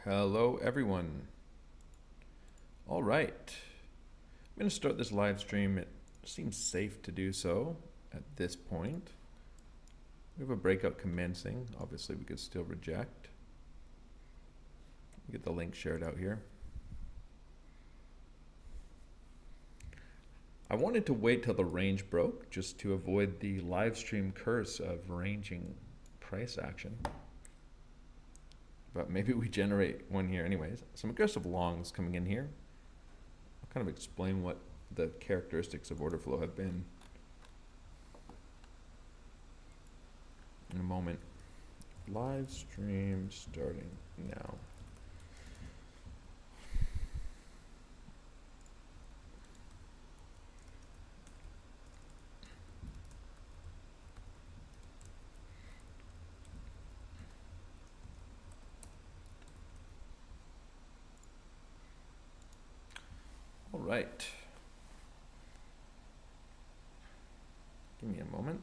Hello everyone. All right, I'm going to start this live stream. It seems safe to do so at this point. We have a breakout commencing. Obviously we could still reject. Get the link shared out here. I wanted to wait till the range broke just to avoid the live stream curse of ranging price action. But maybe we generate one here anyways. Some aggressive longs coming in here. I'll kind of explain what the characteristics of order flow have been in a moment. Live stream starting now. All right. Give me a moment.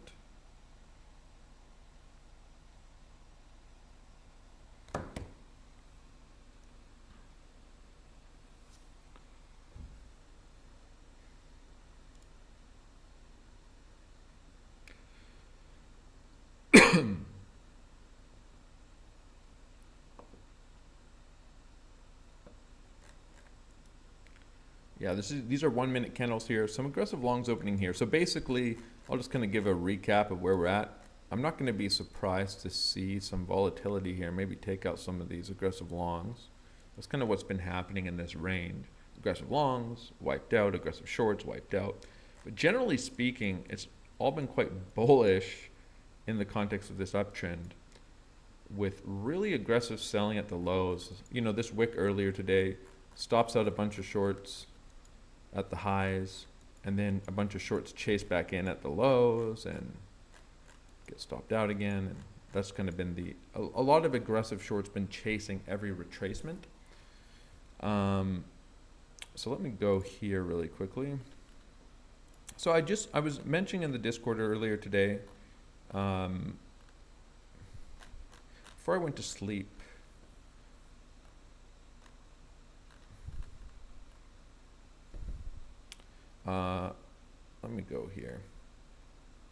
Yeah, these are 1 minute candles here. Some aggressive longs opening here. So basically, I'll just kind of give a recap of where we're at. I'm not going to be surprised to see some volatility here. Maybe take out some of these aggressive longs. That's kind of what's been happening in this range. Aggressive longs wiped out, aggressive shorts wiped out. But generally speaking, it's all been quite bullish in the context of this uptrend, with really aggressive selling at the lows. You know, this wick earlier today stops out a bunch of shorts at the highs, and then a bunch of shorts chase back in at the lows and get stopped out again. And that's kind of been a lot of aggressive shorts been chasing every retracement. So let me go here really quickly. So I was mentioning in the Discord earlier today, before I went to sleep, let me go here.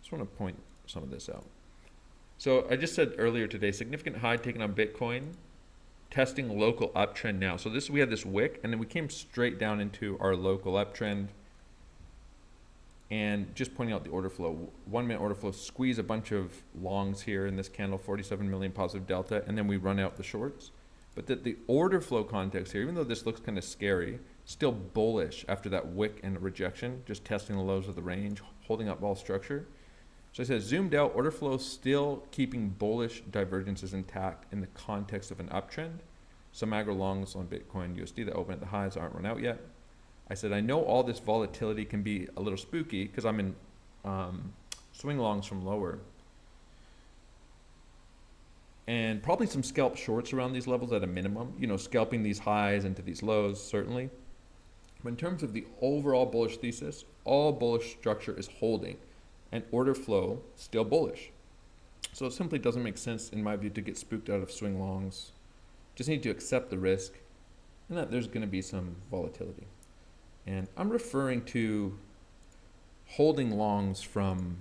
Just want to point some of this out. So I just said earlier today, significant high taken on Bitcoin, testing local uptrend now. So we had this wick, and then we came straight down into our local uptrend. And just pointing out the order flow, 1 minute order flow, squeeze a bunch of longs here in this candle, 47 million positive delta, and then we run out the shorts. But the order flow context here, even though this looks kind of scary, still bullish after that wick and rejection, just testing the lows of the range, holding up all structure. So I said zoomed out, order flow still keeping bullish divergences intact in the context of an uptrend. Some aggro longs on Bitcoin USD that open at the highs aren't run out yet. I said I know all this volatility can be a little spooky because I'm in swing longs from lower. And probably some scalp shorts around these levels at a minimum, you know, scalping these highs into these lows, certainly. But in terms of the overall bullish thesis, all bullish structure is holding and order flow still bullish. So it simply doesn't make sense, in my view, to get spooked out of swing longs. Just need to accept the risk and that there's going to be some volatility. And I'm referring to holding longs from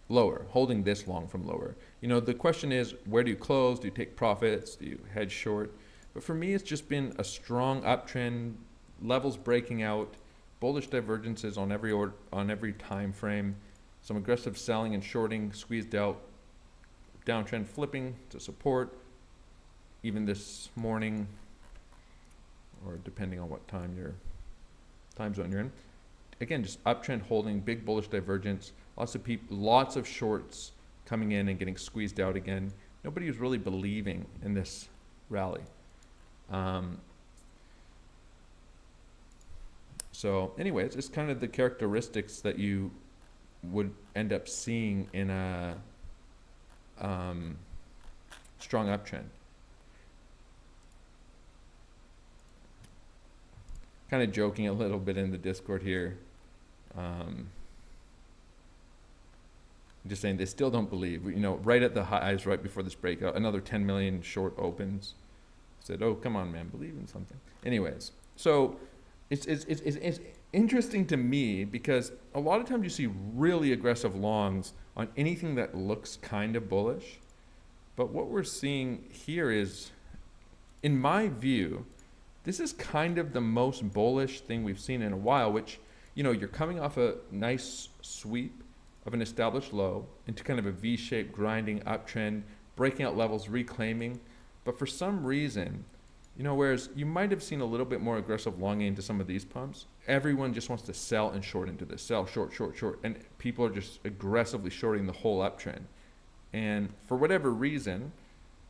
lower, holding this long from lower. You know, the question is, where do you close? Do you take profits? Do you hedge short? But for me, it's just been a strong uptrend, levels breaking out, bullish divergences on every time frame, some aggressive selling and shorting squeezed out, downtrend flipping to support, even this morning, or depending on what time zone you're in. Again, just uptrend holding, big bullish divergence, lots of shorts coming in and getting squeezed out again. Nobody was really believing in this rally. So anyways, it's kind of the characteristics that you would end up seeing in a strong uptrend. Kind of joking a little bit in the Discord here. Just saying they still don't believe. You know, right at the highs, right before this breakout, another 10 million short opens. said, oh, come on, man, believe in something. Anyways, so it's interesting to me because a lot of times you see really aggressive longs on anything that looks kind of bullish. But what we're seeing here is, in my view, this is kind of the most bullish thing we've seen in a while, which, you know, you're coming off a nice sweep of an established low into kind of a V-shaped grinding uptrend, breaking out levels, reclaiming. But for some reason, you know, whereas you might have seen a little bit more aggressive longing into some of these pumps, everyone just wants to sell and short into this, sell, short, short, short, and people are just aggressively shorting the whole uptrend. And for whatever reason,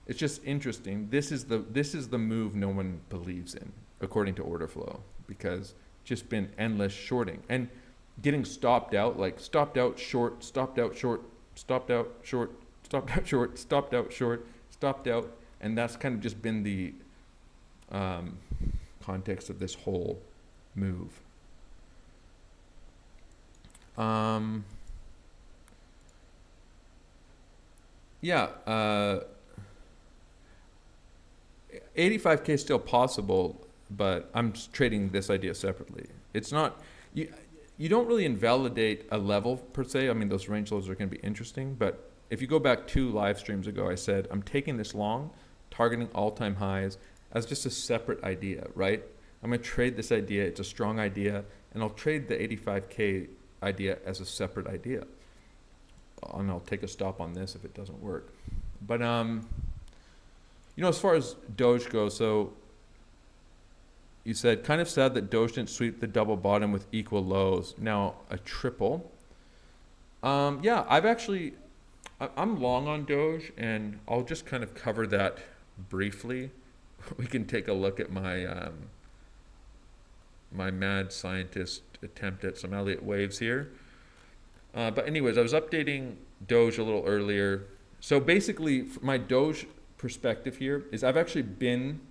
it's just interesting. This is the move no one believes in, according to order flow, because just been endless shorting and getting stopped out, like stopped out short, stopped out short, stopped out short, stopped out short, stopped out short, stopped out, and that's kind of just been the context of this whole move. Yeah, 85K is still possible, but I'm trading this idea separately. It's not, you don't really invalidate a level per se. I mean, those range lows are going to be interesting, but if you go back 2 live streams ago, I said, I'm taking this long, targeting all-time highs as just a separate idea, right? I'm going to trade this idea. It's a strong idea, and I'll trade the 85K idea as a separate idea. And I'll take a stop on this if it doesn't work. But, you know, as far as Doge goes, so you said, kind of sad that Doge didn't sweep the double bottom with equal lows. Now, a triple. Yeah, I'm long on Doge, and I'll just kind of cover that briefly. We can take a look at my my mad scientist attempt at some Elliott waves here. But anyways, I was updating Doge a little earlier. So basically, my Doge perspective here is I've actually been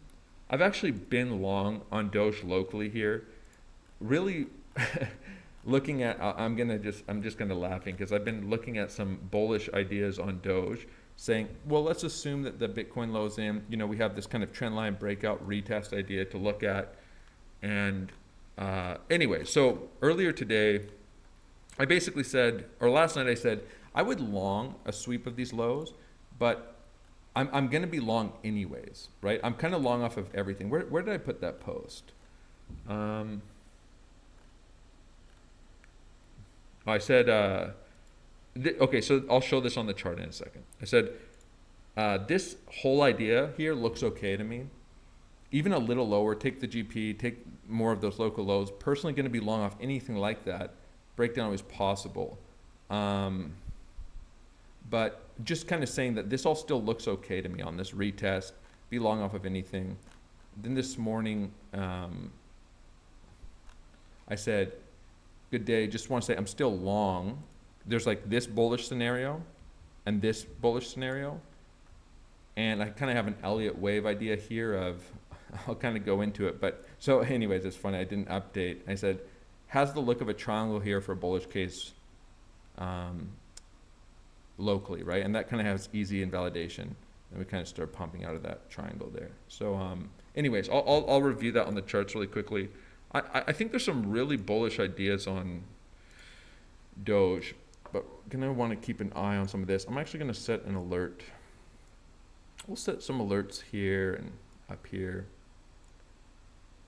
long on Doge locally here. Really looking at, I'm just gonna laughing because I've been looking at some bullish ideas on Doge, saying, well, let's assume that the Bitcoin lows in. You know, we have this kind of trend line breakout retest idea to look at. And anyway, so earlier today, I basically said, or last night I said, I would long a sweep of these lows, but I'm going to be long anyways, right? I'm kind of long off of everything. Where did I put that post? I said, okay, so I'll show this on the chart in a second. I said, this whole idea here looks okay to me. Even a little lower, take the GP, take more of those local lows. Personally going to be long off anything like that. Breakdown always possible. But just kind of saying that this all still looks okay to me on this retest, be long off of anything. Then this morning, I said, good day, just want to say I'm still long. There's like this bullish scenario and this bullish scenario. And I kind of have an Elliott wave idea here of, I'll kind of go into it. But so anyways, it's funny, I didn't update. I said, has the look of a triangle here for a bullish case locally, right? And that kind of has easy invalidation. And we kind of start pumping out of that triangle there. So anyways, I'll review that on the charts really quickly. I think there's some really bullish ideas on Doge, but gonna want to keep an eye on some of this. I'm actually gonna set an alert. We'll set some alerts here and up here.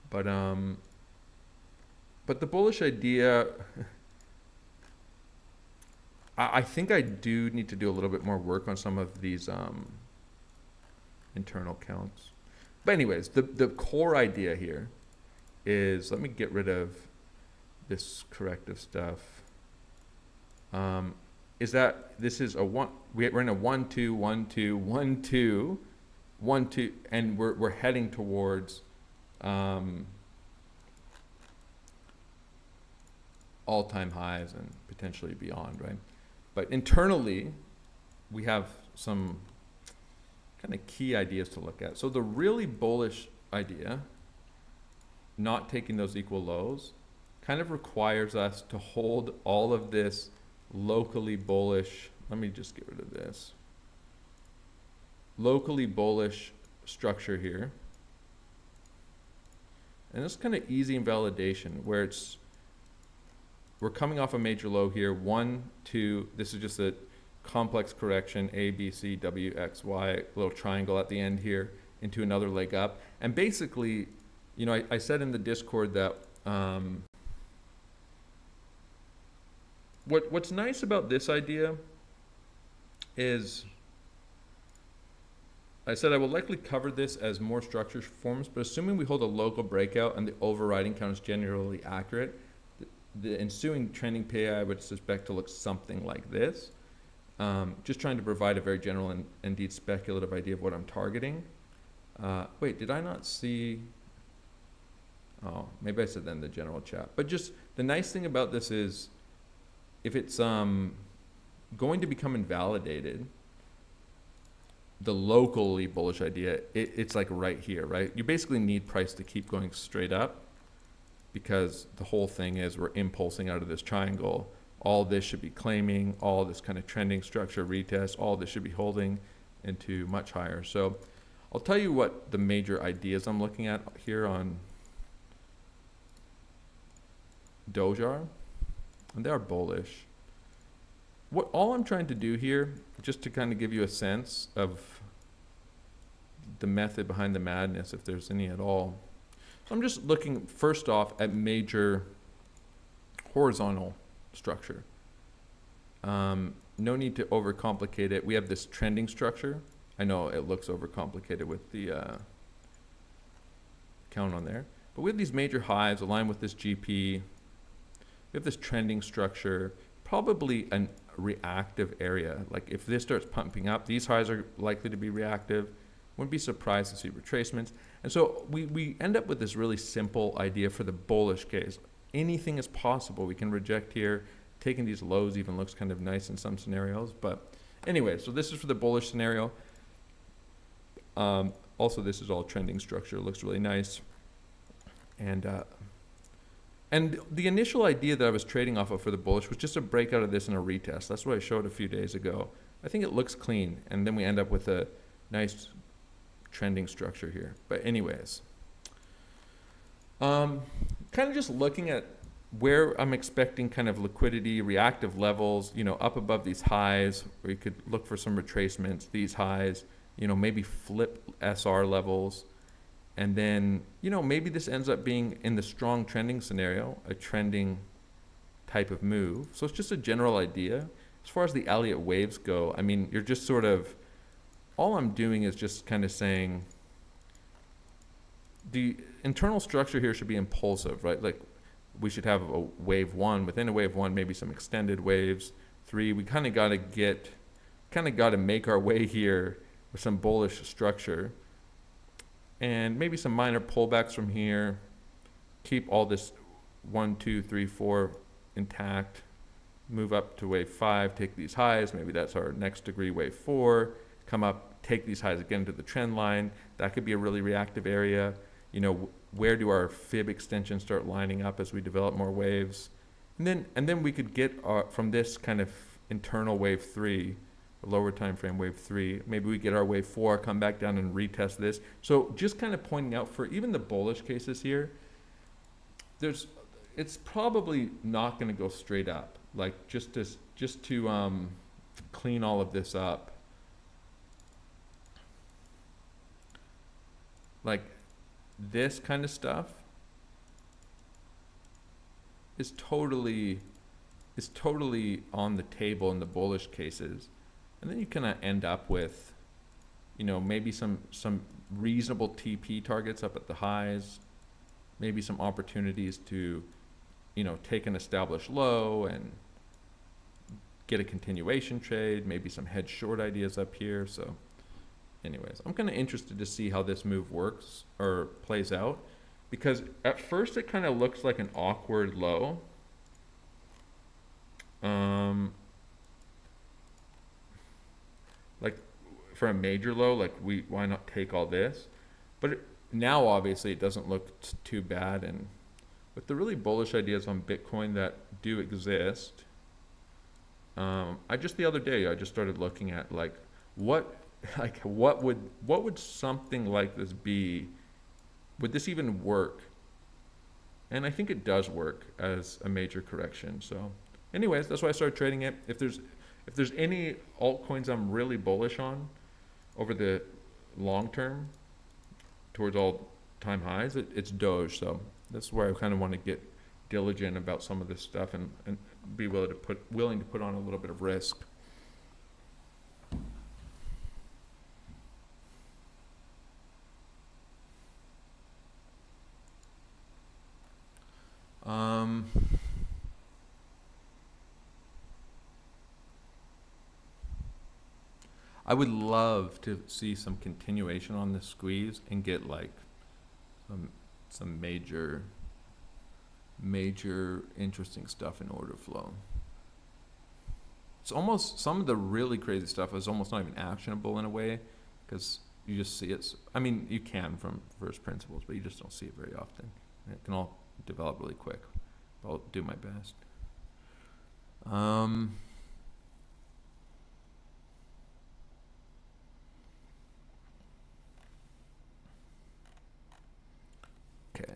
But the bullish idea, I think I do need to do a little bit more work on some of these internal counts. But anyways, the core idea here is, let me get rid of this corrective stuff, is that this is a we're in a 1 2 1 2 1 2 1 2, and we're heading towards all-time highs and potentially beyond, right? But internally, we have some kind of key ideas to look at. So the really bullish idea, not taking those equal lows, kind of requires us to hold all of this locally bullish. Let me just get rid of this. Locally bullish structure here And it's kind of easy invalidation where we're coming off a major low here. 1, 2, this is just a complex correction, A, B, C, W, X, Y, little triangle at the end here into another leg up. And basically, you know, I said in the Discord that what's nice about this idea is, I said I will likely cover this as more structure forms, but assuming we hold a local breakout and the overriding count is generally accurate, the ensuing trending pair I would suspect to look something like this. Just trying to provide a very general and indeed speculative idea of what I'm targeting. Wait, did I not see? Oh, maybe I said that in the general chat. But just the nice thing about this is if it's going to become invalidated, the locally bullish idea, it's like right here, right? You basically need price to keep going straight up because the whole thing is we're impulsing out of this triangle. All this should be claiming, all this kind of trending structure retest, all this should be holding into much higher. So I'll tell you what the major ideas I'm looking at here on Doge are, and they are bullish. What all I'm trying to do here, just to kind of give you a sense of the method behind the madness, if there's any at all. So I'm just looking first off at major horizontal structure. No need to overcomplicate it. We have this trending structure. I know it looks overcomplicated with the count on there, but we have these major highs aligned with this GP. We have this trending structure, probably a reactive area. Like if this starts pumping up, these highs are likely to be reactive. Wouldn't be surprised to see retracements. And so we end up with this really simple idea for the bullish case. Anything is possible. We can reject here. Taking these lows even looks kind of nice in some scenarios. But anyway, so this is for the bullish scenario. Also, this is all trending structure. It looks really nice. And the initial idea that I was trading off of for the bullish was just a breakout of this and a retest. That's what I showed a few days ago. I think it looks clean. And then we end up with a nice trending structure here. But anyways, kind of just looking at where I'm expecting kind of liquidity, reactive levels, you know, up above these highs, where you could look for some retracements, these highs, you know, maybe flip SR levels. And then, you know, maybe this ends up being in the strong trending scenario, a trending type of move. So it's just a general idea. As far as the Elliott waves go, I mean, you're just sort of, all I'm doing is just kind of saying the internal structure here should be impulsive, right? Like we should have a wave one, within a wave one, maybe some extended waves. 3, we kind of got to make our way here with some bullish structure. And maybe some minor pullbacks from here. Keep all this 1, 2, 3, 4 intact. Move up to wave 5, take these highs. Maybe that's our next degree, wave 4. Come up, take these highs again to the trend line. That could be a really reactive area. You know, where do our fib extensions start lining up as we develop more waves? And then we could get from this kind of internal wave 3, lower time frame wave 3, maybe we get our wave 4, come back down and retest this. So just kind of pointing out for even the bullish cases here, it's probably not going to go straight up. Like just to clean all of this up. Like this kind of stuff is totally on the table in the bullish cases. And then you kind of end up with, you know, maybe some reasonable TP targets up at the highs, maybe some opportunities to, you know, take an established low and get a continuation trade, maybe some hedge short ideas up here. So anyways, I'm kind of interested to see how this move works or plays out, because at first it kind of looks like an awkward low. Like for a major low, like why not take all this? But now obviously it doesn't look too bad. And with the really bullish ideas on Bitcoin that do exist, the other day I just started looking at like what would something like this be? Would this even work And I think it does work as a major correction. So anyways, that's why I started trading it. If there's any altcoins I'm really bullish on over the long term towards all-time highs, it's Doge. So that's where I kind of want to get diligent about some of this stuff and be willing to put on a little bit of risk. I would love to see some continuation on this squeeze and get like some major interesting stuff in order flow. It's almost, some of the really crazy stuff is almost not even actionable in a way, because you just see it. I mean, you can from first principles, but you just don't see it very often. And it can all develop really quick. I'll do my best. Okay.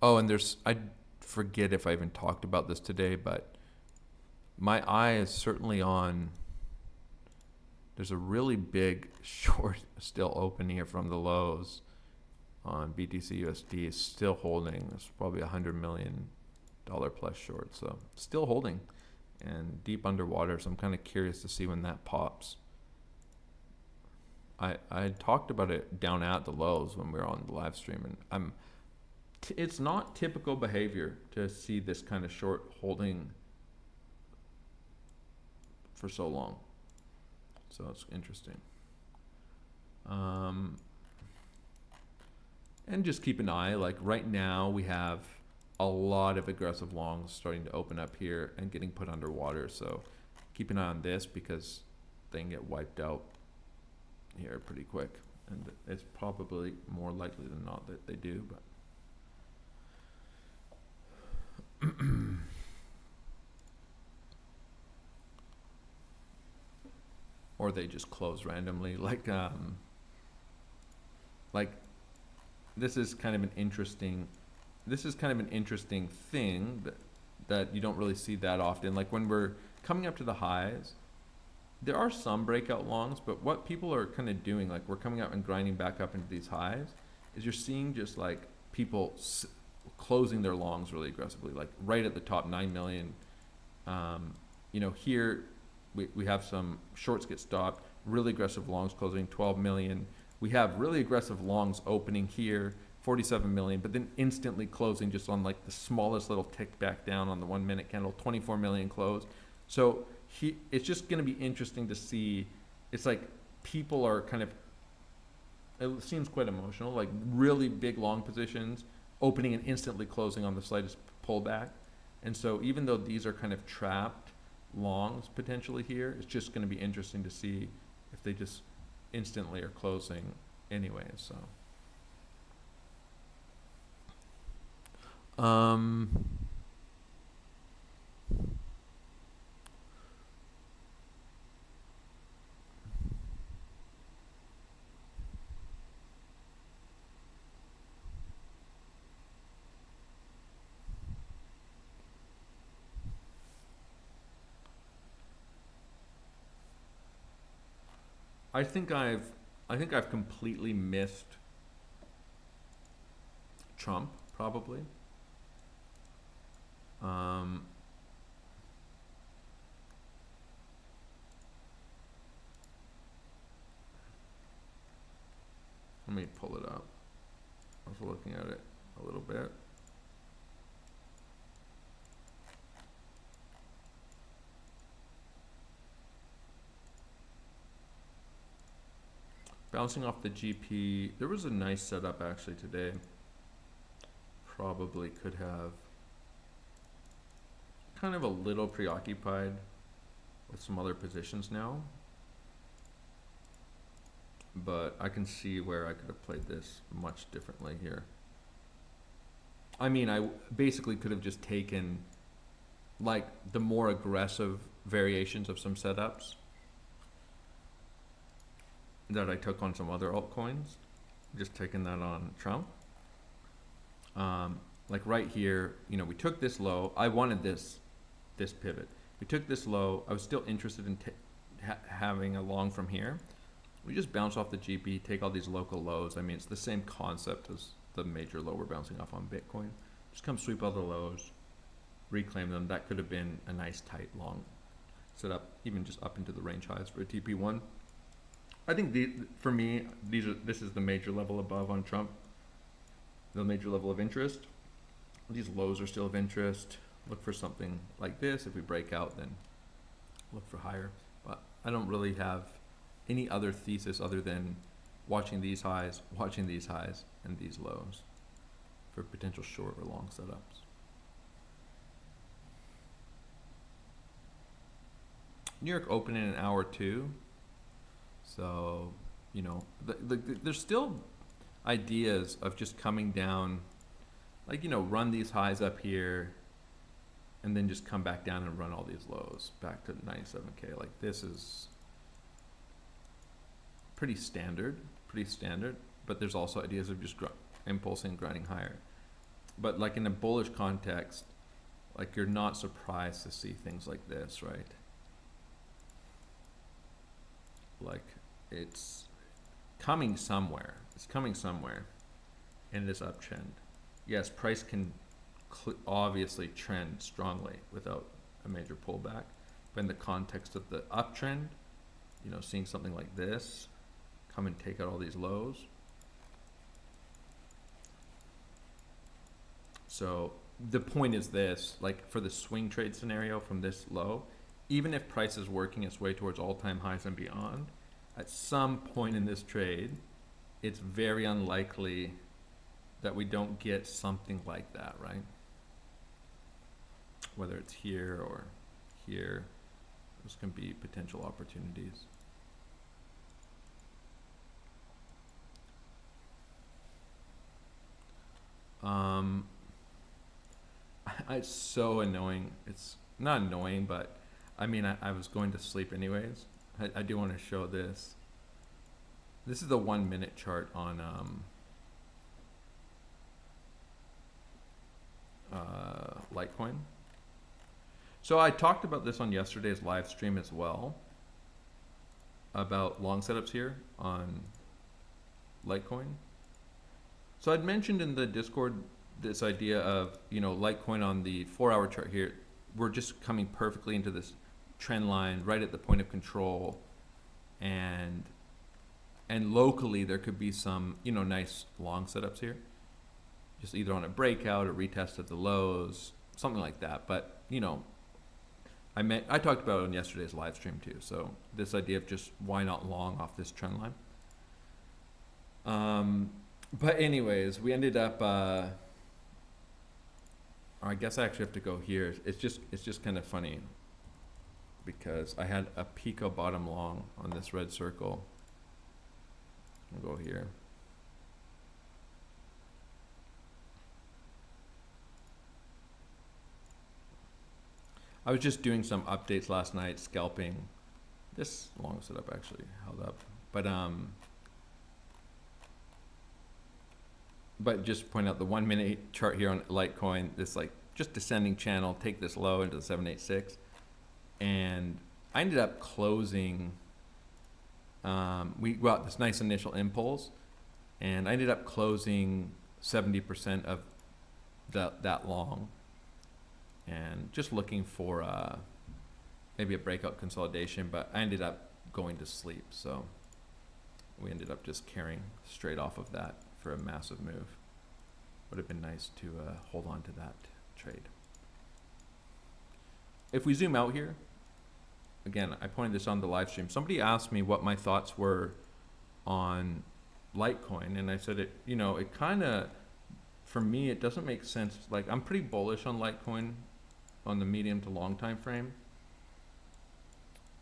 Oh, and I forget if I even talked about this today, but my eye is certainly on, there's a really big short still open here from the lows on BTC USD. Is still holding. It's probably $100 million plus short, so still holding and deep underwater. So I'm kind of curious to see when that pops. I talked about it down at the lows when we were on the live stream, and it's not typical behavior to see this kind of short holding for so long. So it's interesting. And just keep an eye, like right now we have a lot of aggressive longs starting to open up here and getting put underwater. So keep an eye on this, because they can get wiped out here pretty quick. And it's probably more likely than not that they do, but or they just close randomly. Like this is kind of an interesting thing that you don't really see that often. Like when we're coming up to the highs, there are some breakout longs, but what people are kind of doing, like we're coming up and grinding back up into these highs, is you're seeing just like people closing their longs really aggressively, like right at the top, 9 million. You know, here we have some shorts get stopped, really aggressive longs closing 12 million. We have really aggressive longs opening here, 47 million, but then instantly closing just on like the smallest little tick back down on the 1 minute candle, 24 million close. So it's just going to be interesting to see. It's like people are kind of, it seems quite emotional, like really big long positions opening and instantly closing on the slightest pullback. And so even though these are kind of trapped longs potentially here, it's just going to be interesting to see if they just instantly are closing anyway. So I think I've completely missed Trump, probably. Let me pull it up. I was looking at it a little bit. Bouncing off the GP, there was a nice setup actually today. Probably could have kind of a little preoccupied with some other positions now, but I can see where I could have played this much differently here. I mean, I basically could have just taken like the more aggressive variations of some setups that I took on some other altcoins, just taking that on Trump. Like right here, you know, we took this low. I wanted this pivot. We took this low. I was still interested in having a long from here. We just bounce off the GP, take all these local lows. I mean, it's the same concept as the major low we're bouncing off on Bitcoin. Just come sweep all the lows, reclaim them. That could have been a nice tight long set up, even just up into the range highs for a TP1. I think for me, this is the major level above on Trump, the major level of interest. These lows are still of interest. Look for something like this. If we break out, then look for higher. But I don't really have any other thesis other than watching these highs, and these lows for potential short or long setups. New York open in an hour too. So, you know, there's still ideas of just coming down, like, you know, run these highs up here and then just come back down and run all these lows back to 97K. Like, this is pretty standard, but there's also ideas of just impulsing, grinding higher. But like in a bullish context, like, you're not surprised to see things like this, right? Like, it's coming somewhere. It's coming somewhere in this uptrend. Yes, price can obviously trend strongly without a major pullback, but in the context of the uptrend, you know, seeing something like this come and take out all these lows. So the point is this, like, for the swing trade scenario from this low, even if price is working its way towards all-time highs and beyond, at some point in this trade, it's very unlikely that we don't get something like that, right? Whether it's here or here, those can be potential opportunities. It's so annoying. It's not annoying, but I mean, I was going to sleep anyways. I do want to show this. This is the 1 minute chart on Litecoin. So I talked about this on yesterday's live stream as well, about long setups here on Litecoin. So I'd mentioned in the Discord this idea of, you know, Litecoin on the 4-hour chart here, we're just coming perfectly into this trend line right at the point of control, and locally there could be some, you know, nice long setups here, just either on a breakout or retest of the lows, something like that. But, you know, I talked about it on yesterday's live stream too. So this idea of just why not long off this trend line. But anyways, we ended up, I guess I actually have to go here. It's just kind of funny because I had a Pico bottom long on this red circle. I'll go here. I was just doing some updates last night, scalping. This long setup actually held up, but just point out the 1 minute chart here on Litecoin, this like just descending channel, take this low into the 786. And I ended up closing, we got this nice initial impulse, and I ended up closing 70% of that long, and just looking for maybe a breakout consolidation, but I ended up going to sleep. So we ended up just carrying straight off of that for a massive move. Would have been nice to hold on to that trade. If we zoom out here, again, I pointed this on the live stream. Somebody asked me what my thoughts were on Litecoin, and I said it, you know, it kind of, for me, it doesn't make sense. Like, I'm pretty bullish on Litecoin on the medium to long time frame,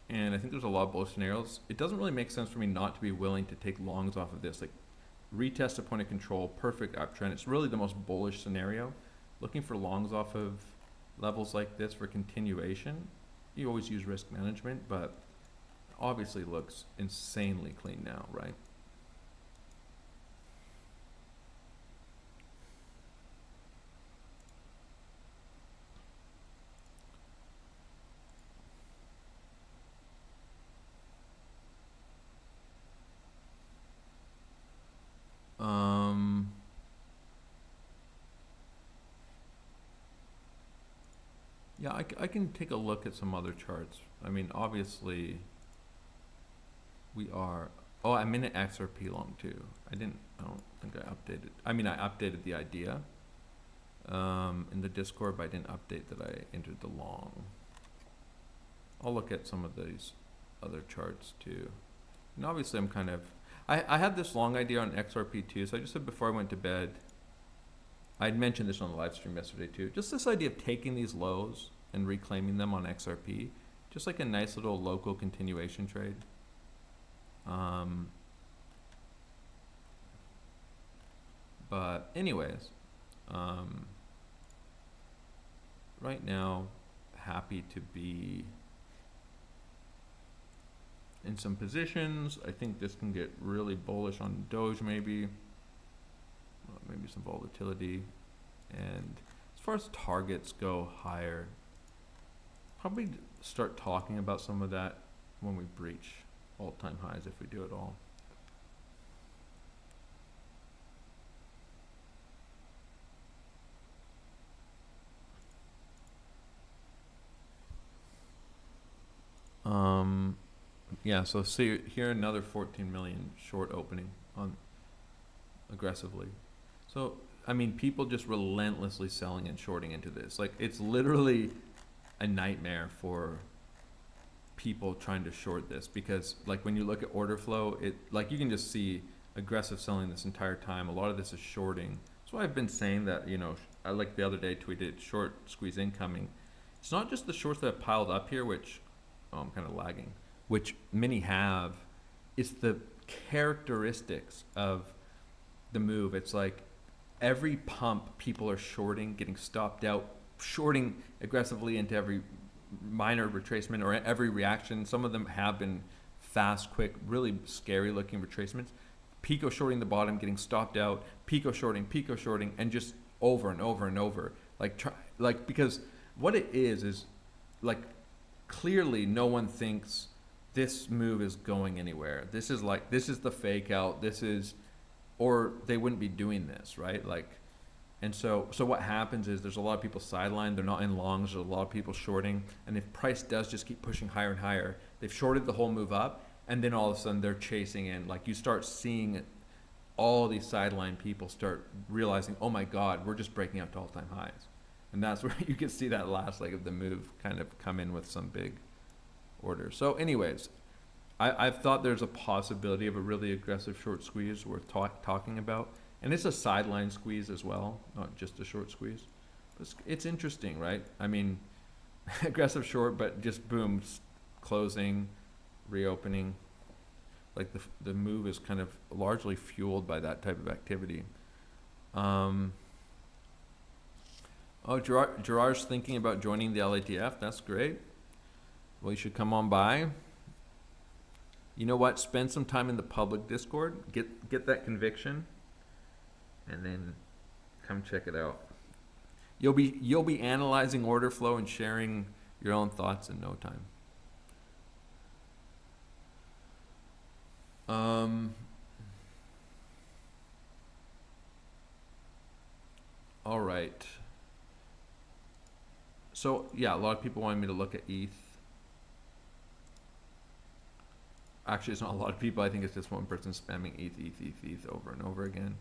and I think there's a lot of bullish scenarios. It doesn't really make sense for me not to be willing to take longs off of this. Like, retest a point of control, perfect uptrend. It's really the most bullish scenario. Looking for longs off of levels like this for continuation. You always use risk management, but obviously looks insanely clean now, right? Yeah, I can take a look at some other charts. I mean, obviously, we are. Oh, I'm in an XRP long too. I don't think I updated. I mean, I updated the idea in the Discord, but I didn't update that I entered the long. I'll look at some of these other charts too. And obviously, I'm kind of. I had this long idea on XRP too. So I just said before I went to bed. I'd mentioned this on the live stream yesterday too. Just this idea of taking these lows and reclaiming them on XRP, just like a nice little local continuation trade. But anyways, right now, happy to be in some positions. I think this can get really bullish on Doge maybe. Maybe some volatility, and as far as targets go higher, probably start talking about some of that when we breach all-time highs, if we do it all. Yeah, so see here another 14 million short opening on aggressively. So, I mean, people just relentlessly selling and shorting into this. Like, it's literally a nightmare for people trying to short this, because, like, when you look at order flow, it, like, you can just see aggressive selling this entire time. A lot of this is shorting. That's why I've been saying that, you know, I, like, the other day tweeted short squeeze incoming. It's not just the shorts that have piled up here, which, oh, I'm kind of lagging, which many have. It's the characteristics of the move. It's like every pump people are shorting, getting stopped out, shorting aggressively into every minor retracement or every reaction. Some of them have been fast, quick, really scary looking retracements. Pico shorting the bottom, getting stopped out, Pico shorting, and just over and over and over. Like because what it is like, clearly no one thinks this move is going anywhere. This is the fake out. This is, or they wouldn't be doing this, right? Like, and so what happens is there's a lot of people sidelined. They're not in longs. There's a lot of people shorting. And if price does just keep pushing higher and higher, they've shorted the whole move up, and then all of a sudden they're chasing in. Like, you start seeing all these sideline people start realizing, oh my God, we're just breaking out to all-time highs. And that's where you can see that last leg of the move kind of come in with some big orders. So anyways, I've thought there's a possibility of a really aggressive short squeeze worth talking about. And it's a sideline squeeze as well, not just a short squeeze. But it's interesting, right? I mean, aggressive short, but just boom, closing, reopening. Like the move is kind of largely fueled by that type of activity. Oh, Gerard's thinking about joining the LATF. That's great. Well, you should come on by. You know what? Spend some time in the public Discord. Get that conviction, and then come check it out. You'll be analyzing order flow and sharing your own thoughts in no time. All right. So yeah, a lot of people wanted me to look at ETH. Actually, it's not a lot of people. I think it's just one person spamming ETH over and over again.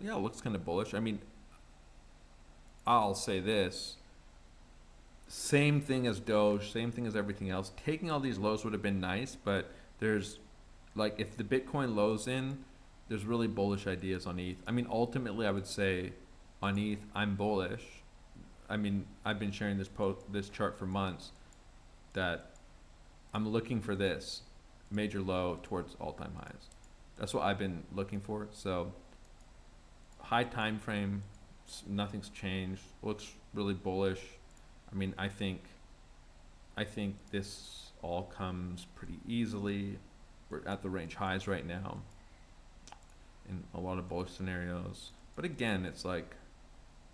Yeah, it looks kind of bullish. I mean, I'll say this. Same thing as Doge, same thing as everything else. Taking all these lows would have been nice, but there's, like, if the Bitcoin lows in, there's really bullish ideas on ETH. I mean, ultimately, I would say on ETH, I'm bullish. I mean, I've been sharing this chart for months, that I'm looking for this major low towards all-time highs. That's what I've been looking for. So high time frame, nothing's changed. Looks really bullish. I mean, I think this all comes pretty easily. We're at the range highs right now in a lot of bullish scenarios. But again, it's like,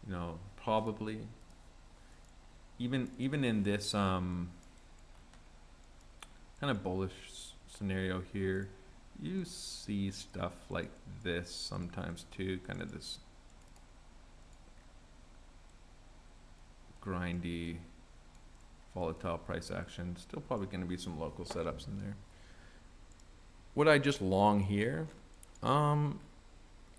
you know, probably even in this kind of bullish scenario here, you see stuff like this sometimes too, kind of this grindy, volatile price action. Still probably going to be some local setups in there. Would I just long here? I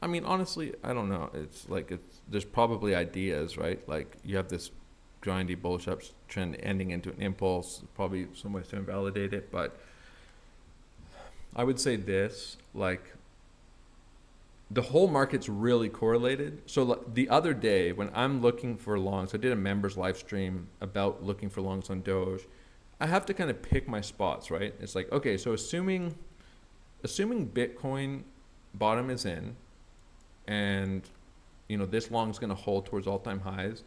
mean, honestly, I don't know. It's like, there's probably ideas, right? Like you have this grindy bullish uptrend ending into an impulse, probably some ways to invalidate it, but I would say this, like the whole market's really correlated. So the other day when I'm looking for longs, I did a members live stream about looking for longs on Doge. I have to kind of pick my spots, right? It's like, okay, so assuming Bitcoin bottom is in, and you know this long is going to hold towards all-time highs,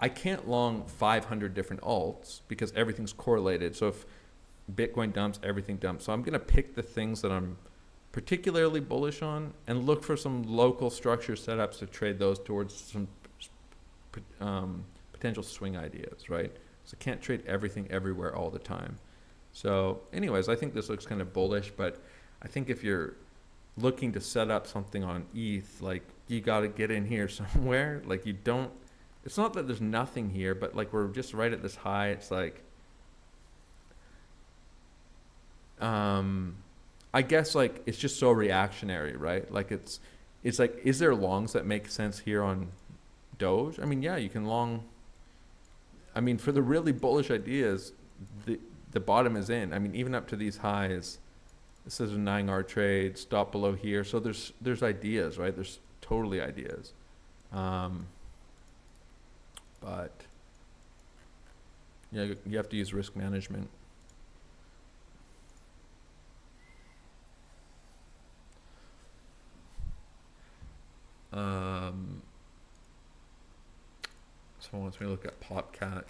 I can't long 500 different alts because everything's correlated. So if Bitcoin dumps, everything dumps. So I'm going to pick the things that I'm particularly bullish on and look for some local structure setups to trade those towards some potential swing ideas, right? So I can't trade everything everywhere all the time. So anyways, I think this looks kind of bullish, but I think if you're looking to set up something on ETH, like you got to get in here somewhere. Like you don't, it's not that there's nothing here, but like we're just right at this high. It's like, I guess like it's just so reactionary, right? Like it's like, is there longs that make sense here on Doge? I mean, yeah, you can long. I mean, for the really bullish ideas, the bottom is in. I mean, even up to these highs, this is a 9R trade, stop below here. So there's ideas, right? There's totally ideas. But yeah, you have to use risk management. Someone wants me to look at Popcat.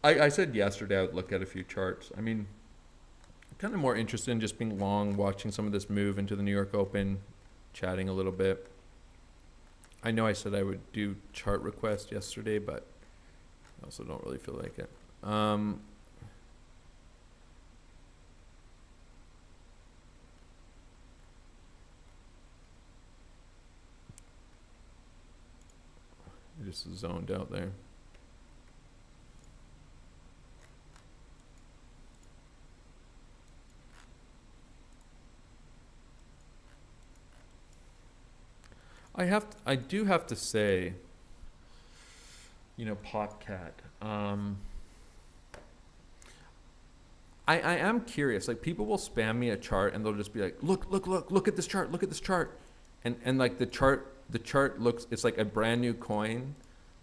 I said yesterday I would look at a few charts. I mean, I'm kind of more interested in just being long, watching some of this move into the New York Open, chatting a little bit. I know I said I would do chart request yesterday, but I also don't really feel like it. I just zoned out there. I do have to say, you know, Popcat. I am curious. Like people will spam me a chart and they'll just be like, look at this chart, and like the chart looks, it's like a brand new coin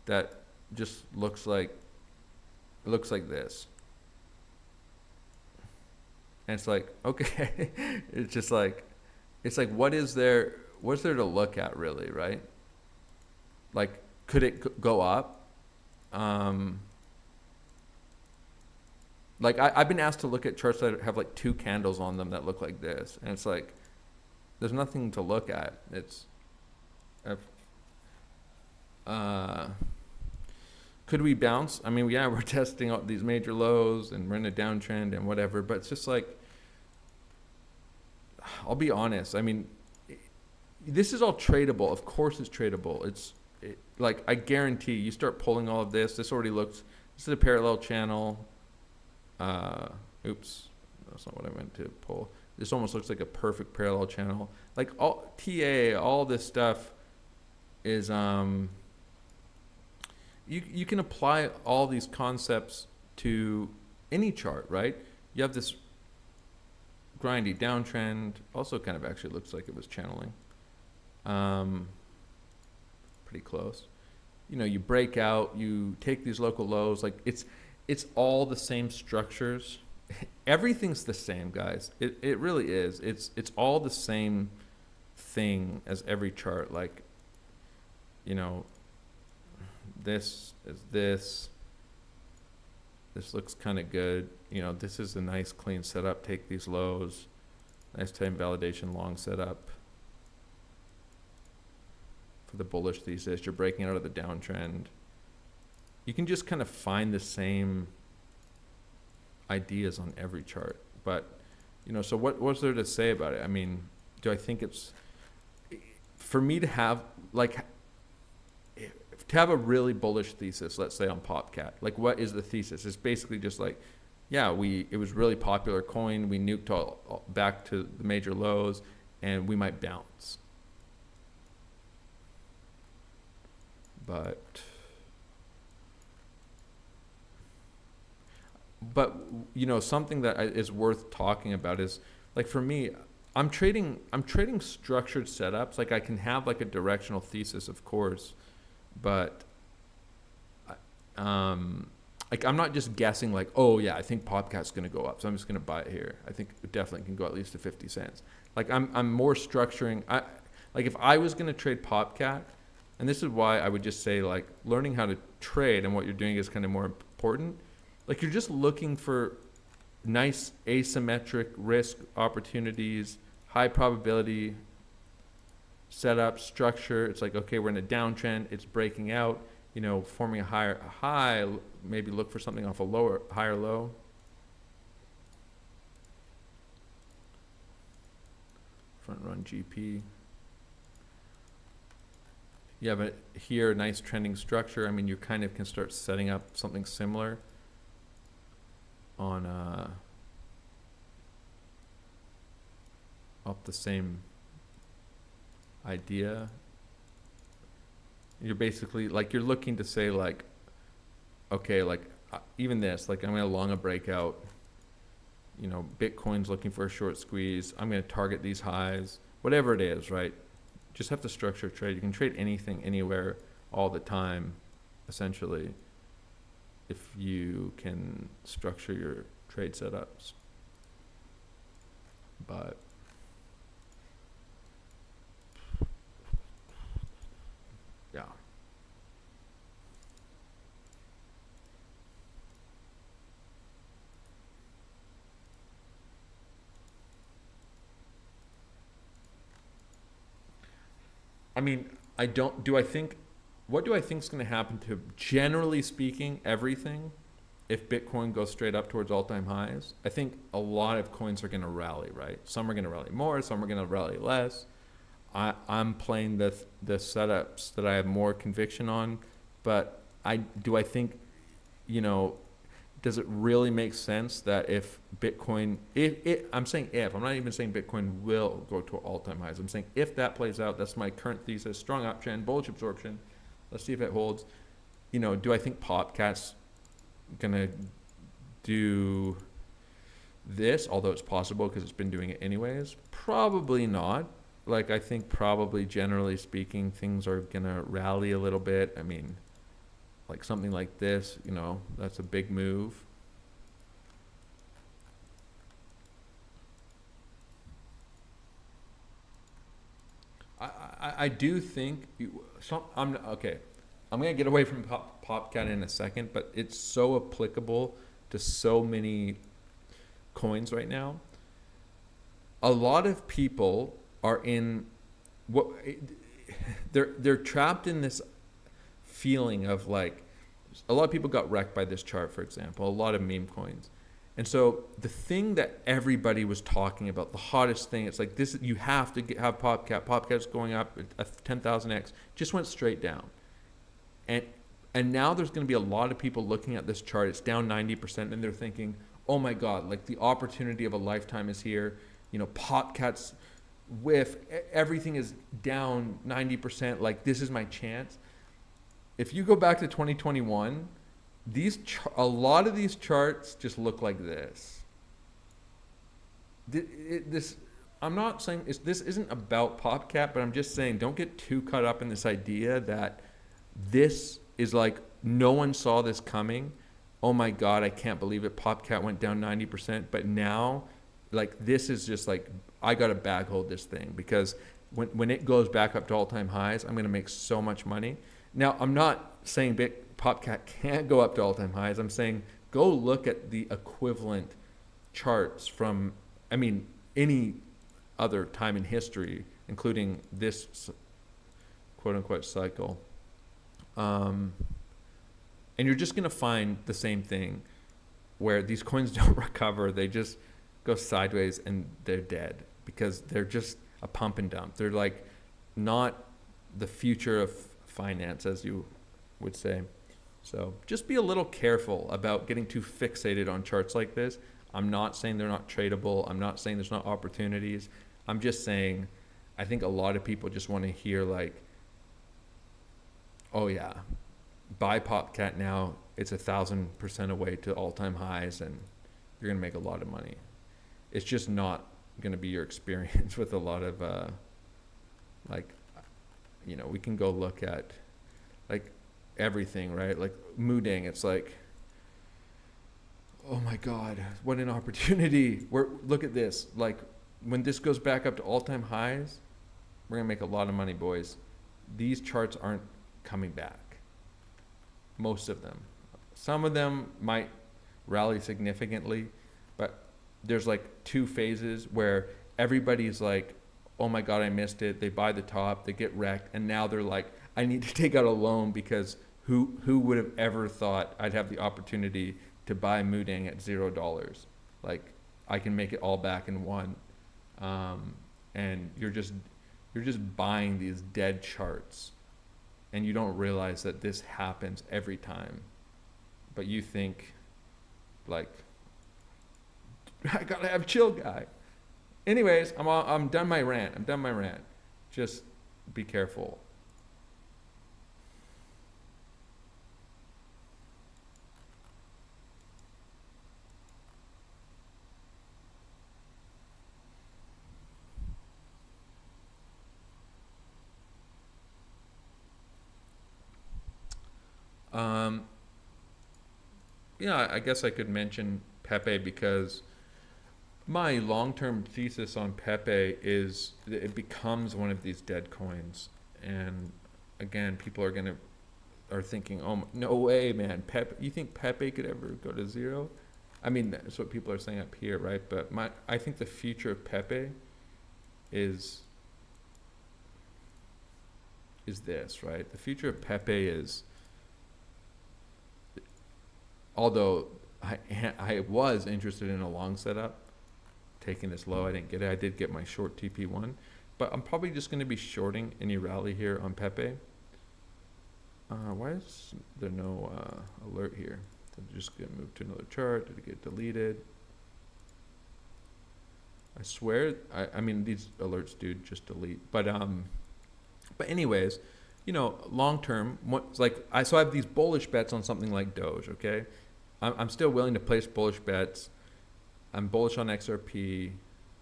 that just looks like this. And it's like, okay, it's just like, it's like, what's there to look at really, right? Like, could it go up? Like I've been asked to look at charts that have like 2 candles on them that look like this, and it's like, there's nothing to look at. It's, could we bounce? I mean, yeah, we're testing out these major lows and we're in a downtrend and whatever, but it's just like, I'll be honest. I mean, this is all tradable. Of course it's tradable. Like, I guarantee you start pulling all of this. This already looks, this is a parallel channel. Oops, that's not what I meant to pull. This almost looks like a perfect parallel channel. Like all this stuff is, you can apply all these concepts to any chart, right? You have this grindy downtrend, also kind of actually looks like it was channeling. Pretty close. You know, you break out, you take these local lows, like it's all the same structures. Everything's the same, guys. It really is. It's all the same thing as every chart. Like, you know, this is this. This looks kind of good. You know, this is a nice clean setup. Take these lows. Nice time validation, long setup. For the bullish thesis, you're breaking out of the downtrend. You can just kind of find the same ideas on every chart. But, you know, so what's there to say about it? I mean, do I think it's, for me to have, like, to have a really bullish thesis, let's say on Popcat, like what is the thesis? It's basically just like, yeah, it was really popular coin. We nuked all back to the major lows and we might bounce. But you know, something that is worth talking about is, like, for me, I'm trading structured setups. Like, I can have like a directional thesis, of course, but like, I'm not just guessing like, oh yeah, I think Popcat's going to go up, so I'm just going to buy it here. I think it definitely can go at least to 50 cents. Like, I'm more structuring. Like, if I was going to trade Popcat, and this is why I would just say, like, learning how to trade and what you're doing is kind of more important. Like, you're just looking for nice asymmetric risk opportunities, high probability setup structure. It's like, okay, we're in a downtrend, it's breaking out, you know, forming a high, maybe look for something off a higher low. Front run GP. You have here, nice trending structure. I mean, you kind of can start setting up something similar on off the same idea. You're basically like, you're looking to say like, okay, like even this, like I'm going to long a breakout, you know, Bitcoin's looking for a short squeeze. I'm going to target these highs, whatever it is, right? Just have to structure a trade. You can trade anything, anywhere, all the time, essentially, if you can structure your trade setups. But yeah. I mean, what do I think is going to happen to, generally speaking, everything if Bitcoin goes straight up towards all-time highs? I think a lot of coins are going to rally, right? Some are going to rally more, some are going to rally less. I'm playing the setups that I have more conviction on, but I think, you know, does it really make sense that if Bitcoin, I'm saying if, I'm not even saying Bitcoin will go to all-time highs. I'm saying if that plays out, that's my current thesis, strong uptrend, bullish absorption. Let's see if it holds. You know, do I think Popcat's gonna do this, although it's possible because it's been doing it anyways? Probably not. Like, I think probably, generally speaking, things are gonna rally a little bit. I mean, like something like this, you know, that's a big move. I do think I'm gonna get away from Popcat in a second, but it's so applicable to so many coins right now. A lot of people are in they're trapped in this feeling of like, a lot of people got wrecked by this chart, for example, a lot of meme coins. And so the thing that everybody was talking about, the hottest thing, it's like this, you have to have Popcat. Popcat's going up at 10,000x, just went straight down. And now there's going to be a lot of people looking at this chart. It's down 90%, and they're thinking, oh my God, like the opportunity of a lifetime is here. You know, Popcat's whiff, everything is down 90%. Like, this is my chance. If you go back to 2021, a lot of these charts just look like this. I'm not saying this isn't about Popcat, but I'm just saying, don't get too caught up in this idea that this is like, no one saw this coming. Oh my God, I can't believe it. Popcat went down 90%. But now, like, this is just like, I got to bag hold this thing, because when it goes back up to all-time highs, I'm going to make so much money. Now, I'm not saying Popcat can't go up to all-time highs. I'm saying go look at the equivalent charts from, I mean, any other time in history, including this quote-unquote cycle. And you're just going to find the same thing where these coins don't recover. They just go sideways and they're dead because they're just a pump and dump. They're like not the future of finance, as you would say. So just be a little careful about getting too fixated on charts like this. I'm not saying they're not tradable. I'm not saying there's not opportunities. I'm just saying I think a lot of people just want to hear like, oh yeah, buy Popcat now. It's 1,000% away to all-time highs and you're going to make a lot of money. It's just not going to be your experience with a lot of like, you know, we can go look at like everything, right? Like Mooding, it's like, oh my God, what an opportunity. Look at this. Like when this goes back up to all-time highs, we're going to make a lot of money, boys. These charts aren't coming back. Most of them. Some of them might rally significantly, but there's like two phases where everybody's like, oh my God, I missed it. They buy the top, they get wrecked, and now they're like, I need to take out a loan because who would have ever thought I'd have the opportunity to buy Mooding at $0? Like I can make it all back in one. And you're just buying these dead charts, and you don't realize that this happens every time. But you think like, I gotta have chill, guy. Anyways, I'm done my rant. Just be careful. Yeah, I guess I could mention Pepe because my long-term thesis on Pepe is that it becomes one of these dead coins. And again, people are thinking, oh, no way, man. Pepe, you think Pepe could ever go to zero? I mean, that's what people are saying up here, right? But I think the future of Pepe is this, right? The future of Pepe is, although I was interested in a long setup, taking this low, I didn't get it. I did get my short TP1, but I'm probably just going to be shorting any rally here on Pepe. Why is there no alert here? I'm just going to move to another chart. Did it get deleted? I swear, I mean, these alerts do just delete. But anyways, you know, long term, so I have these bullish bets on something like Doge, okay? I'm still willing to place bullish bets. I'm bullish on XRP.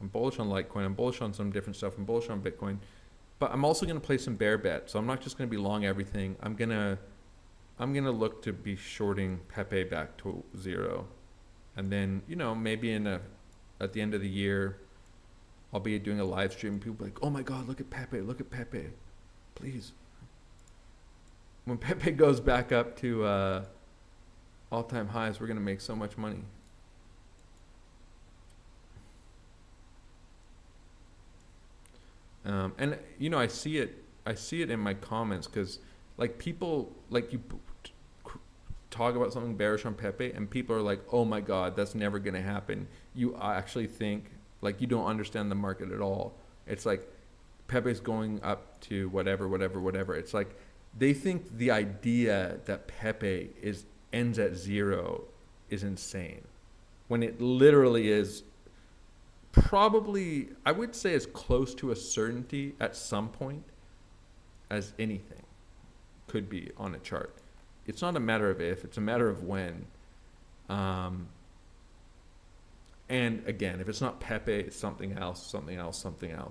I'm bullish on Litecoin. I'm bullish on some different stuff. I'm bullish on Bitcoin. But I'm also going to play some bear bets. So I'm not just going to be long everything. I'm going to look to be shorting Pepe back to zero. And then, you know, maybe at the end of the year, I'll be doing a live stream and people will be like, oh my God, look at Pepe. Please. When Pepe goes back up to all-time highs, we're going to make so much money. And you know, I see it in my comments because like people, like you talk about something bearish on Pepe and people are like, oh my God, that's never going to happen. You actually think like you don't understand the market at all. It's like Pepe's going up to whatever. It's like they think the idea that Pepe ends at zero is insane when it literally is probably, I would say, as close to a certainty at some point as anything could be on a chart. It's not a matter of if, it's a matter of when. And again, if it's not Pepe, it's something else,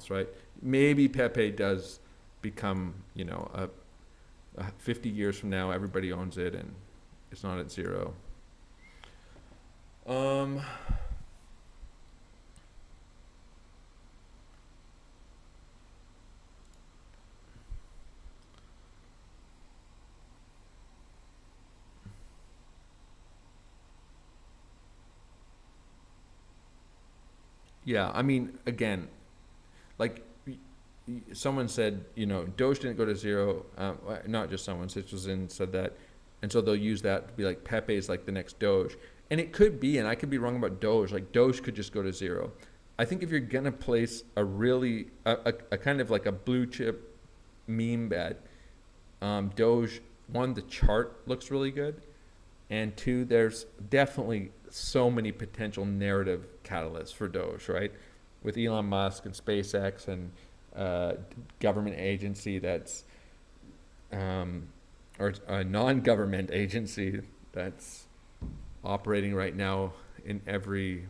right? Maybe Pepe does become, you know, 50 years from now, everybody owns it and it's not at zero. Yeah, I mean, again, like someone said, Doge didn't go to zero. Not just someone, Citizen said that, and so they'll use that to be like Pepe is like the next Doge, and it could be, and I could be wrong about Doge. Like Doge could just go to zero. I think if you're gonna place a really a kind of like a blue chip meme bet, Doge, one, the chart looks really good, and two, there's definitely so many potential narrative catalysts for Doge, right? With Elon Musk and SpaceX and government agency that's or a non-government agency that's operating right now in every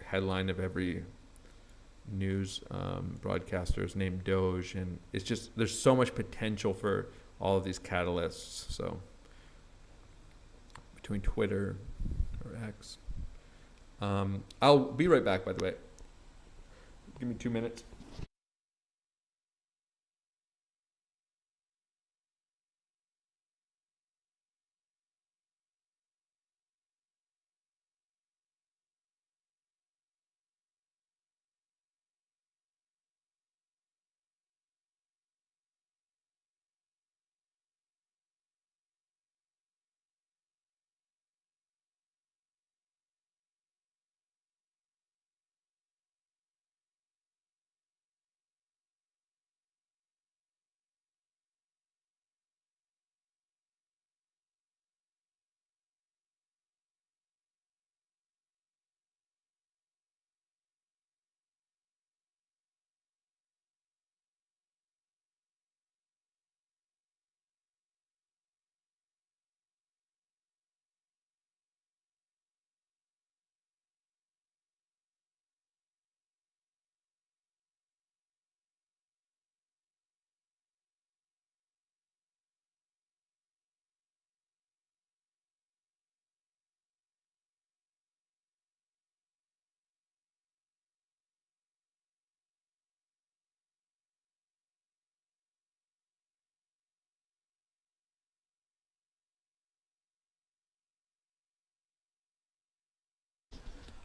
headline of every news broadcaster is named Doge, and it's just there's so much potential for all of these catalysts. So between Twitter or X, I'll be right back. By the way, give me 2 minutes.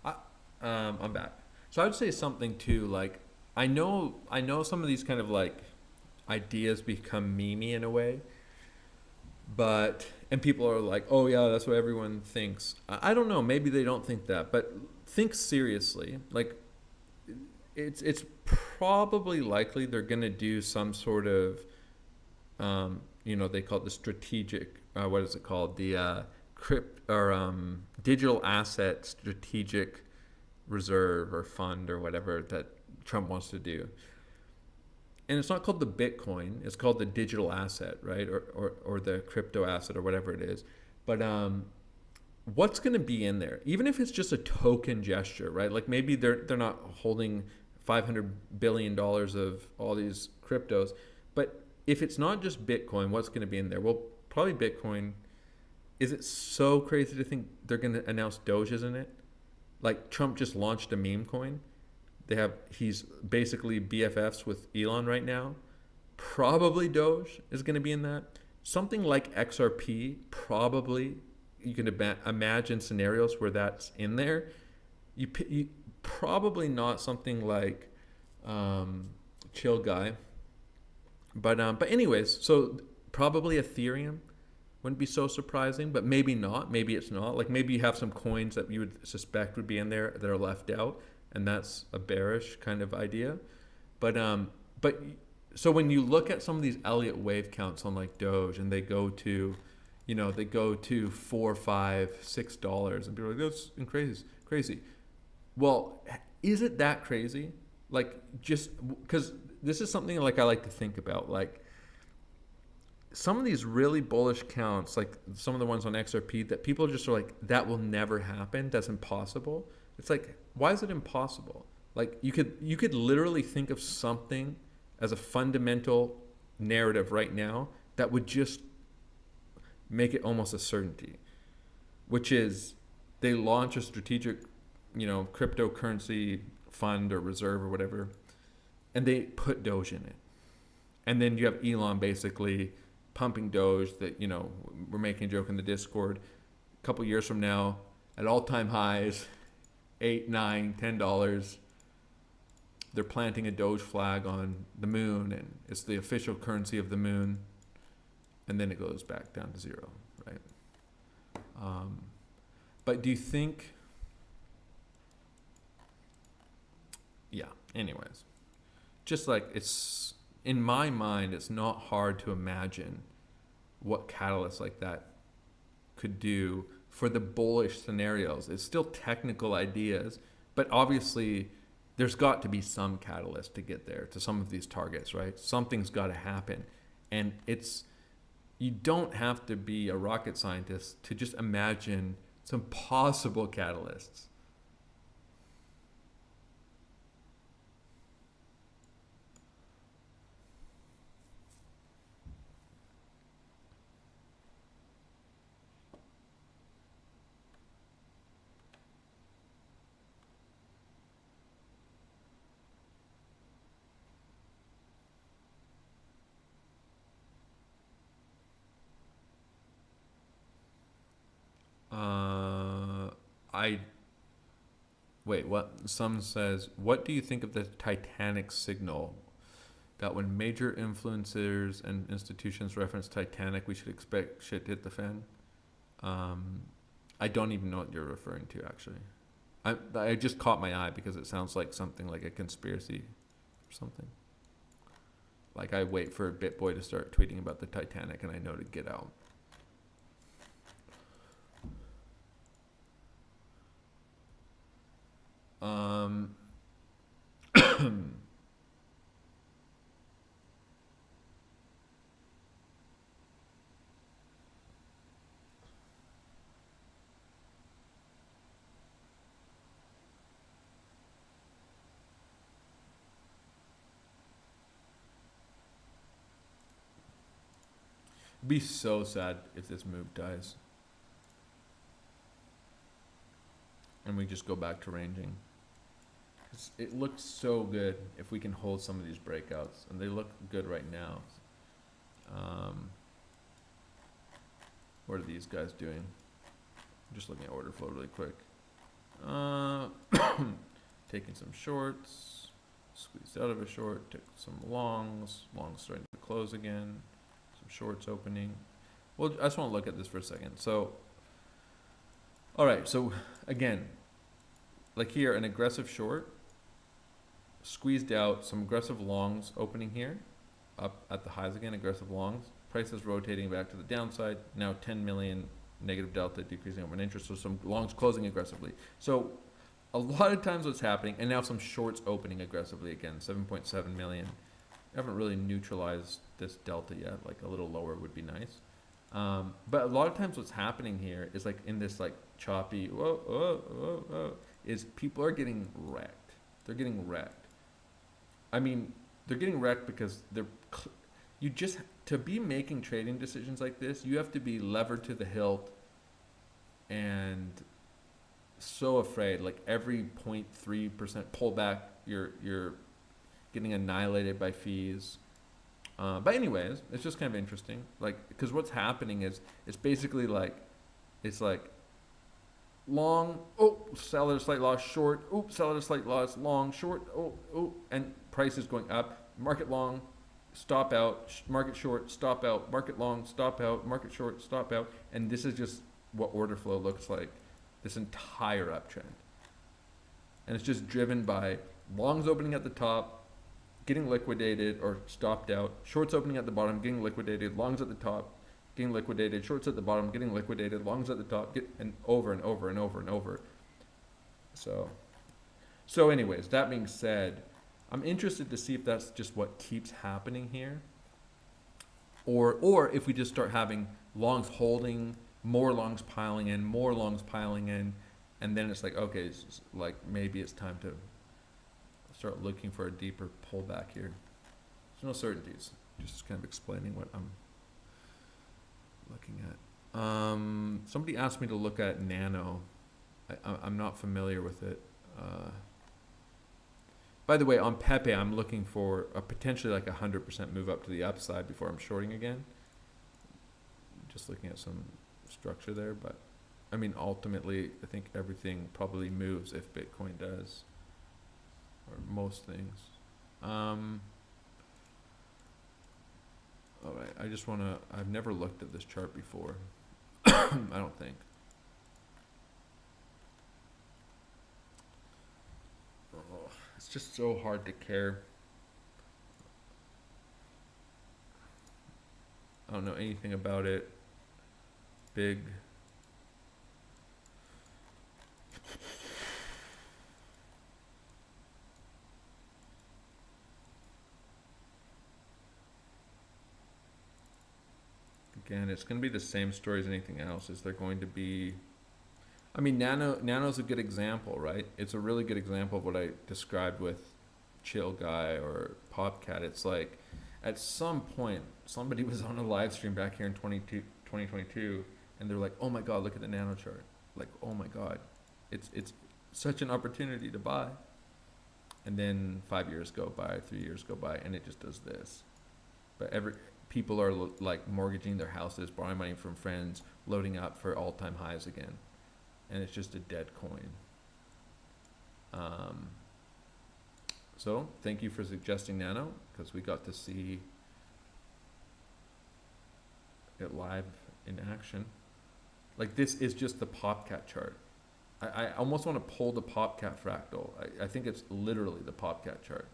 I, I'm back. So I would say something too, like I know some of these kind of like ideas become memey in a way, but and people are like, oh yeah, that's what everyone thinks. I don't know, maybe they don't think that, but think seriously. Like it's probably likely they're gonna do some sort of they call it the strategic. What is it called? The crypt or digital asset strategic reserve or fund or whatever that Trump wants to do. And it's not called the Bitcoin; it's called the digital asset, right? Or the crypto asset or whatever it is. But what's going to be in there? Even if it's just a token gesture, right? Like maybe they're not holding $500 billion of all these cryptos, but if it's not just Bitcoin, what's going to be in there? Well, probably Bitcoin. Is it so crazy to think they're going to announce Doge in it? Like Trump just launched a meme coin. He's basically BFFs with Elon right now. Probably Doge is going to be in that. Something like XRP, probably you can imagine scenarios where that's in there. You probably not something like Chill Guy, but anyways, so probably Ethereum wouldn't be so surprising, but maybe not. Maybe it's not. Like maybe you have some coins that you would suspect would be in there that are left out, and that's a bearish kind of idea. But so when you look at some of these Elliott wave counts on like Doge, and they go to, they go to $4, $5, $6, and people are like, that's crazy. Well, is it that crazy? Like just because this is something like I like to think about, like some of these really bullish counts, like some of the ones on XRP that people just are like, that will never happen. That's impossible. It's like, why is it impossible? Like you could literally think of something as a fundamental narrative right now that would just make it almost a certainty, which is they launch a strategic, cryptocurrency fund or reserve or whatever, and they put Doge in it. And then you have Elon basically pumping Doge that, we're making a joke in the Discord. A couple years from now, at all-time highs, $8, $9, $10, they're planting a Doge flag on the moon, and it's the official currency of the moon, and then it goes back down to zero, right? But do you think, yeah, anyways, just like it's, in my mind, it's not hard to imagine what catalysts like that could do for the bullish scenarios. It's still technical ideas, but obviously there's got to be some catalyst to get there, to some of these targets, right? Something's got to happen. And it's, you don't have to be a rocket scientist to just imagine some possible catalysts. Wait, what? Some says, what do you think of the Titanic signal? That when major influencers and institutions reference Titanic, we should expect shit to hit the fan? I don't even know what you're referring to, actually. I just caught my eye because it sounds like something like a conspiracy or something. Like I wait for BitBoy to start tweeting about the Titanic and I know to get out. Be so sad if this move dies and we just go back to ranging. It looks so good if we can hold some of these breakouts, and they look good right now. What are these guys doing? I'm just looking at order flow really quick. Taking some shorts, squeezed out of a short, took some longs starting to close again, some shorts opening. Well, I just want to look at this for a second. So, all right, so again, like here, an aggressive short, squeezed out, some aggressive longs opening here, up at the highs again, aggressive longs. Price is rotating back to the downside. Now 10 million negative delta, decreasing open interest. So some longs closing aggressively. So a lot of times what's happening, and now some shorts opening aggressively again, 7.7 million. I haven't really neutralized this delta yet. Like a little lower would be nice. But a lot of times what's happening here is like in this like choppy, is people are getting wrecked. They're getting wrecked. I mean, they're getting wrecked because you just, to be making trading decisions like this, you have to be levered to the hilt and so afraid. Like every 0.3% pullback, you're getting annihilated by fees. But anyways, it's just kind of interesting. Like, because what's happening is it's basically like, it's like long, sell at a slight loss, short, sell at a slight loss, long, short, and price is going up, market long, stop out, market short, stop out, market long, stop out, market short, stop out. And this is just what order flow looks like, this entire uptrend. And it's just driven by longs opening at the top, getting liquidated or stopped out, shorts opening at the bottom, getting liquidated, longs at the top, getting liquidated, shorts at the bottom, getting liquidated, longs at the top, and over and over and over and over. So anyways, that being said, I'm interested to see if that's just what keeps happening here, or if we just start having longs holding, more longs piling in, more longs piling in, and then it's like, okay, it's like maybe it's time to start looking for a deeper pullback here. There's no certainties, just kind of explaining what I'm looking at. Somebody asked me to look at Nano. I'm not familiar with it. By the way, on Pepe, I'm looking for a potentially like 100% move up to the upside before I'm shorting again. Just looking at some structure there, but I mean, ultimately, I think everything probably moves if Bitcoin does. or most things. All right, I just want to, I've never looked at this chart before. I don't think. Oh, it's just so hard to care. I don't know anything about it. Big. Again, it's going to be the same story as anything else. Is there going to be... I mean, Nano's a good example, right? It's a really good example of what I described with Chill Guy or Popcat. It's like, at some point, somebody was on a live stream back here in 2022, and they're like, oh my God, look at the Nano chart. Like, oh my God, it's such an opportunity to buy. And then 5 years go by, 3 years go by, and it just does this. But people are like mortgaging their houses, borrowing money from friends, loading up for all-time highs again. And it's just a dead coin. So thank you for suggesting Nano, because we got to see it live in action. Like, this is just the Popcat chart. I almost want to pull the Popcat fractal. I think it's literally the Popcat chart.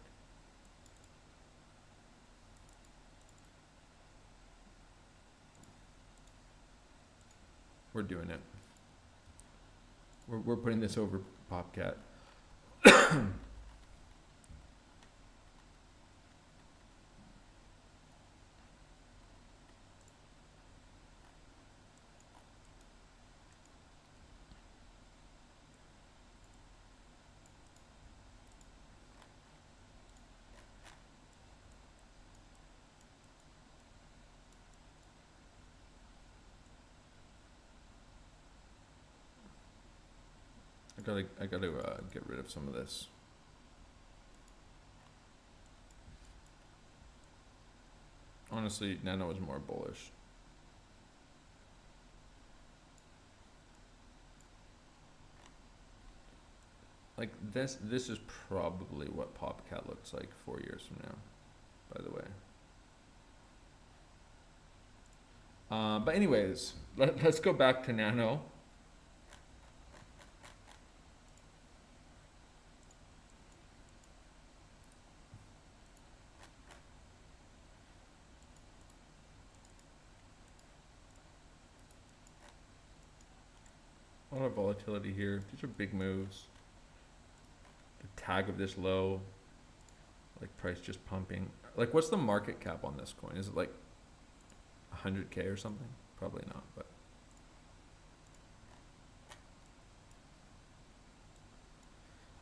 We're doing it. We're putting this over Popcat. I gotta get rid of some of this. Honestly, Nano is more bullish. Like, this is probably what Popcat looks like 4 years from now, by the way. But anyways, let's go back to Nano. A lot of volatility here. These are big moves. The tag of this low, like price just pumping. Like, what's the market cap on this coin? Is it like 100K or something? Probably not, but.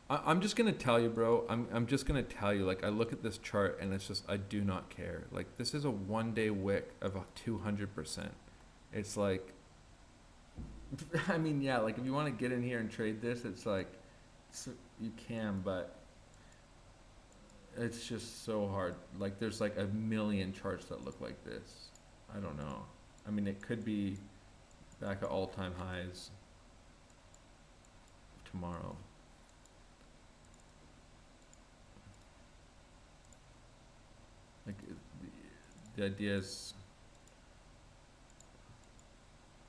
I'm just gonna tell you, bro. I'm just gonna tell you, like, I look at this chart and it's just, I do not care. Like, this is a 1 day wick of a 200%. It's like, I mean, yeah, like, if you want to get in here and trade this, it's like, you can, but it's just so hard. Like, there's like a million charts that look like this. I don't know. I mean, it could be back at all-time highs tomorrow. Like, the idea is,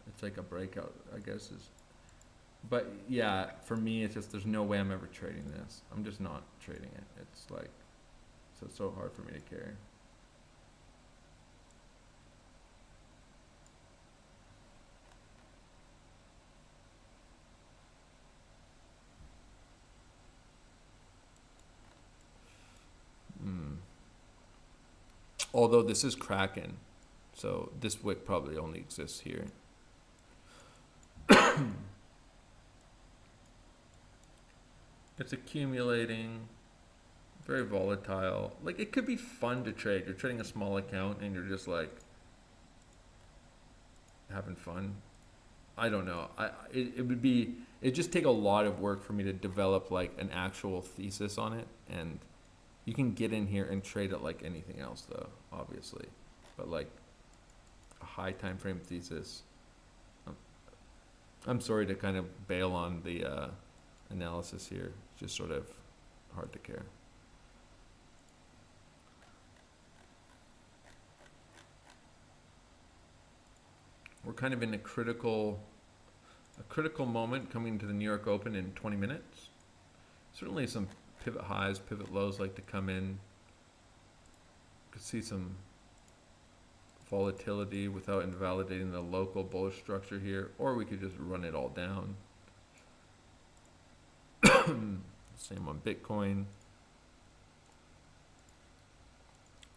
it's like a breakout, I guess, is. But yeah, for me, it's just, there's no way I'm ever trading this. I'm just not trading it. It's like, so it's so hard for me to carry. Although this is Kraken, so this wick probably only exists here. It's accumulating, very volatile. Like, it could be fun to trade. You're trading a small account and you're just like having fun. I don't know. It'd just take a lot of work for me to develop like an actual thesis on it. And you can get in here and trade it like anything else though, obviously. But like a high time frame thesis, I'm sorry to kind of bail on the analysis here. Just sort of hard to care. We're kind of in a critical moment coming to the New York Open in 20 minutes. Certainly some pivot highs, pivot lows like to come in. Could see some volatility without invalidating the local bullish structure here, or we could just run it all down. Same on Bitcoin.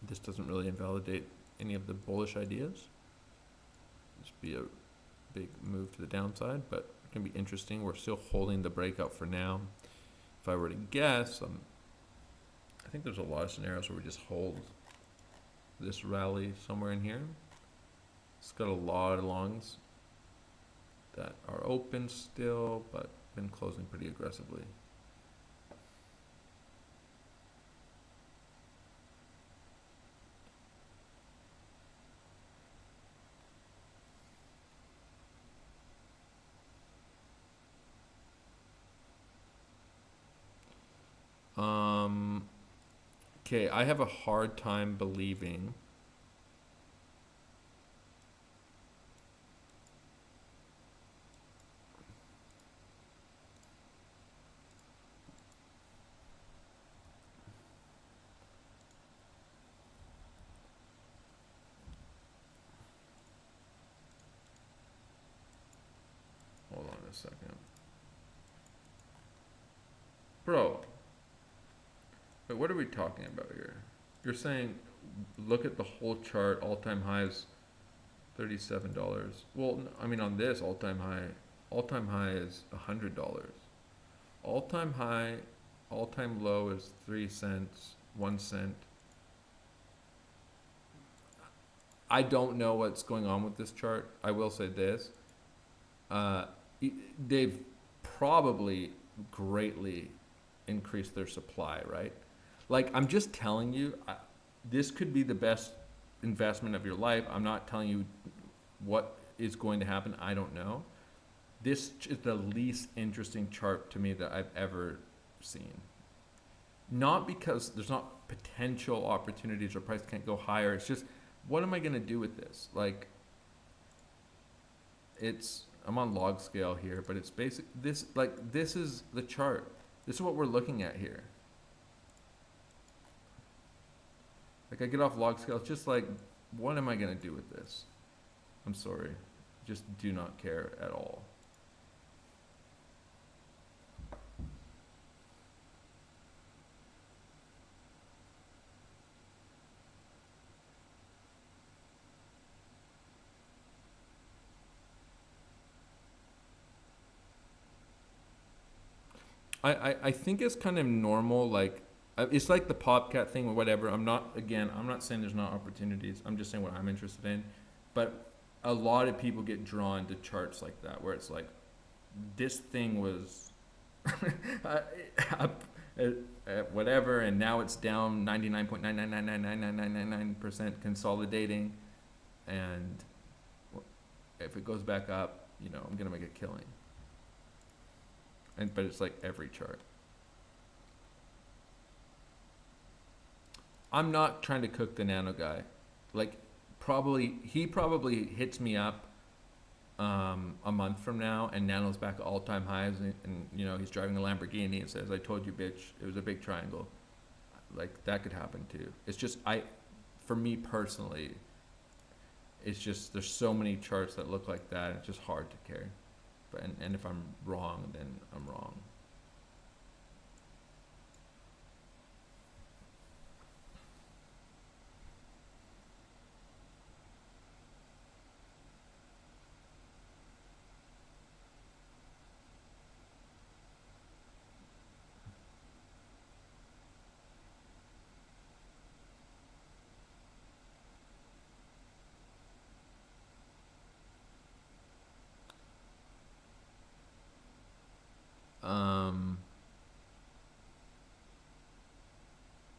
This doesn't really invalidate any of the bullish ideas. Just be a big move to the downside, but it can be interesting. We're still holding the breakout for now. If I were to guess, I think there's a lot of scenarios where we just hold this rally somewhere in here. It's got a lot of longs that are open still, but been closing pretty aggressively. Okay, I have a hard time believing hold on a second. Bro. But what are we talking about here? You're saying look at the whole chart, all-time highs, $37. Well, I mean on this all-time high is $100. All-time high, all-time low is 3 cents, 1 cent. I don't know what's going on with this chart. I will say this. They've probably greatly increased their supply, right? Like, I'm just telling you, this could be the best investment of your life. I'm not telling you what is going to happen. I don't know. This is the least interesting chart to me that I've ever seen. Not because there's not potential opportunities or price can't go higher. It's just, what am I going to do with this? Like, I'm on log scale here, but it's basic. This is the chart. This is what we're looking at here. Like, I get off log scale, it's just like, what am I going to do with this? I'm sorry. Just do not care at all. I think it's kind of normal, like, it's like the Popcat thing or whatever. I'm not saying there's not opportunities. I'm just saying what I'm interested in. But a lot of people get drawn to charts like that, where it's like, this thing was up at whatever, and now it's down 99.9999999% consolidating. And if it goes back up, I'm going to make a killing. But it's like every chart. I'm not trying to cook the Nano guy. Like, he probably hits me up a month from now, and Nano's back at all-time highs, and he's driving a Lamborghini and says, "I told you, bitch, it was a big triangle." Like, that could happen too. It's just, for me personally, it's just, there's so many charts that look like that. It's just hard to carry. And if I'm wrong, then I'm wrong.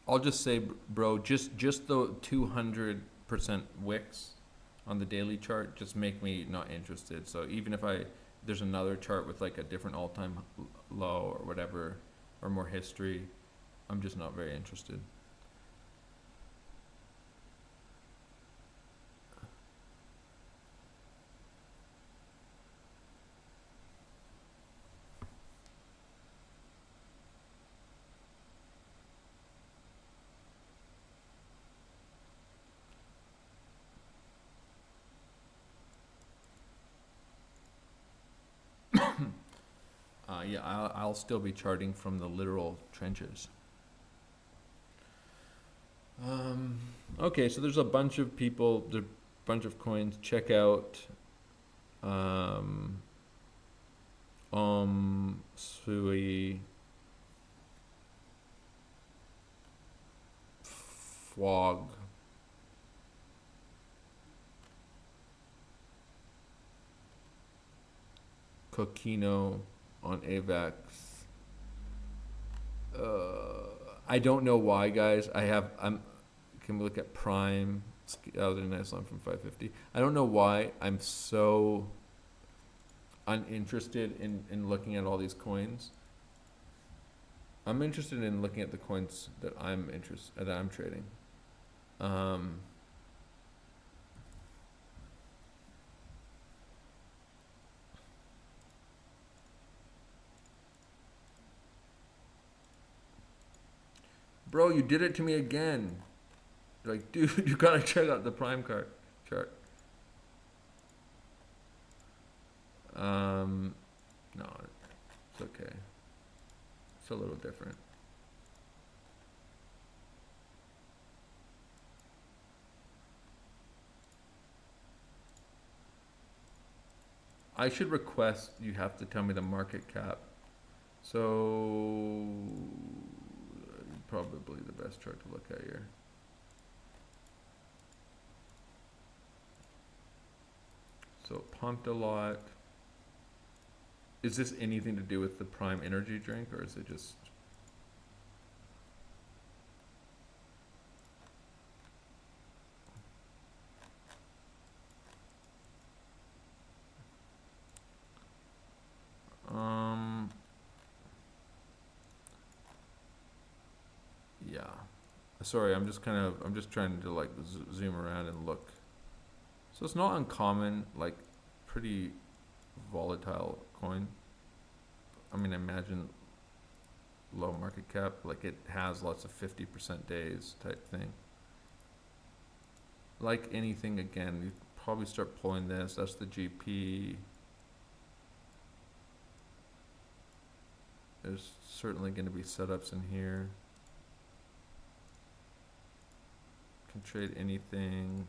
I'll just say, bro, just the 200% wicks on the daily chart just make me not interested. So even if there's another chart with like a different all-time low or whatever, or more history, I'm just not very interested. Yeah, I'll still be charting from the literal trenches. Okay, so there's a bunch of people, there's a bunch of coins. Check out Sui, Fwog, Coquino on AVAX. I don't know why, guys. Can we look at Prime? That was a nice line from 550. I don't know why I'm so uninterested in looking at all these coins. I'm interested in looking at the coins that I'm trading. Bro, you did it to me again. Like, dude, you gotta check out the Prime chart. No, it's okay. It's a little different. I should request you have to tell me the market cap. So probably the best chart to look at here. So it pumped a lot. Is this anything to do with the Prime energy drink, or is it just... yeah. Sorry, I'm just trying to like zoom around and look. So it's not uncommon, like pretty volatile coin. I mean, imagine low market cap, like it has lots of 50% days type thing. Like anything, again, you probably start pulling this. That's the GP. There's certainly going to be setups in here. Can trade anything.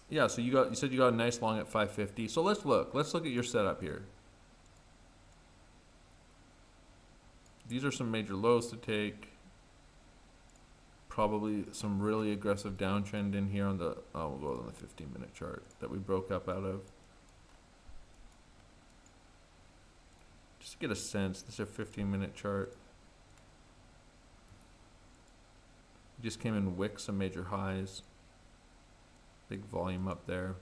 Yeah, so you said you got a nice long at 550. So let's look at your setup here. These are some major lows to take. Probably some really aggressive downtrend in here on the, we'll go on the 15-minute chart that we broke up out of. Just to get a sense, this is a 15-minute chart. Just came in wick some major highs. Big volume up there.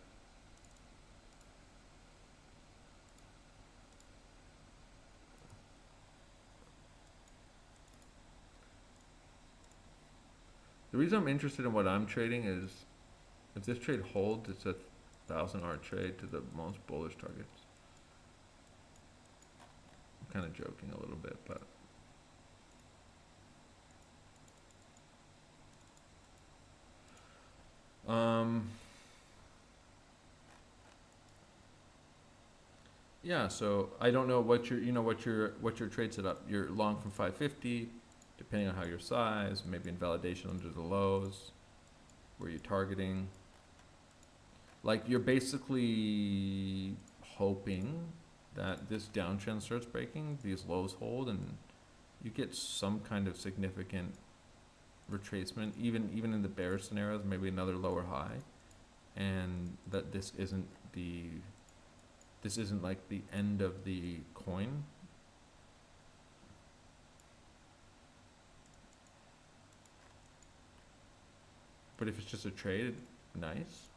The reason I'm interested in what I'm trading is if this trade holds, it's a 1,000-hour trade to the most bullish targets. I'm kind of joking a little bit, but yeah, so I don't know what your trade setup. You're long from 550, depending on how your size, maybe invalidation under the lows, where you're targeting. Like you're basically hoping that this downtrend starts breaking, these lows hold, and you get some kind of significant retracement, even in the bear scenarios, maybe another lower high, and that this isn't like the end of the coin. But if it's just a trade, nice.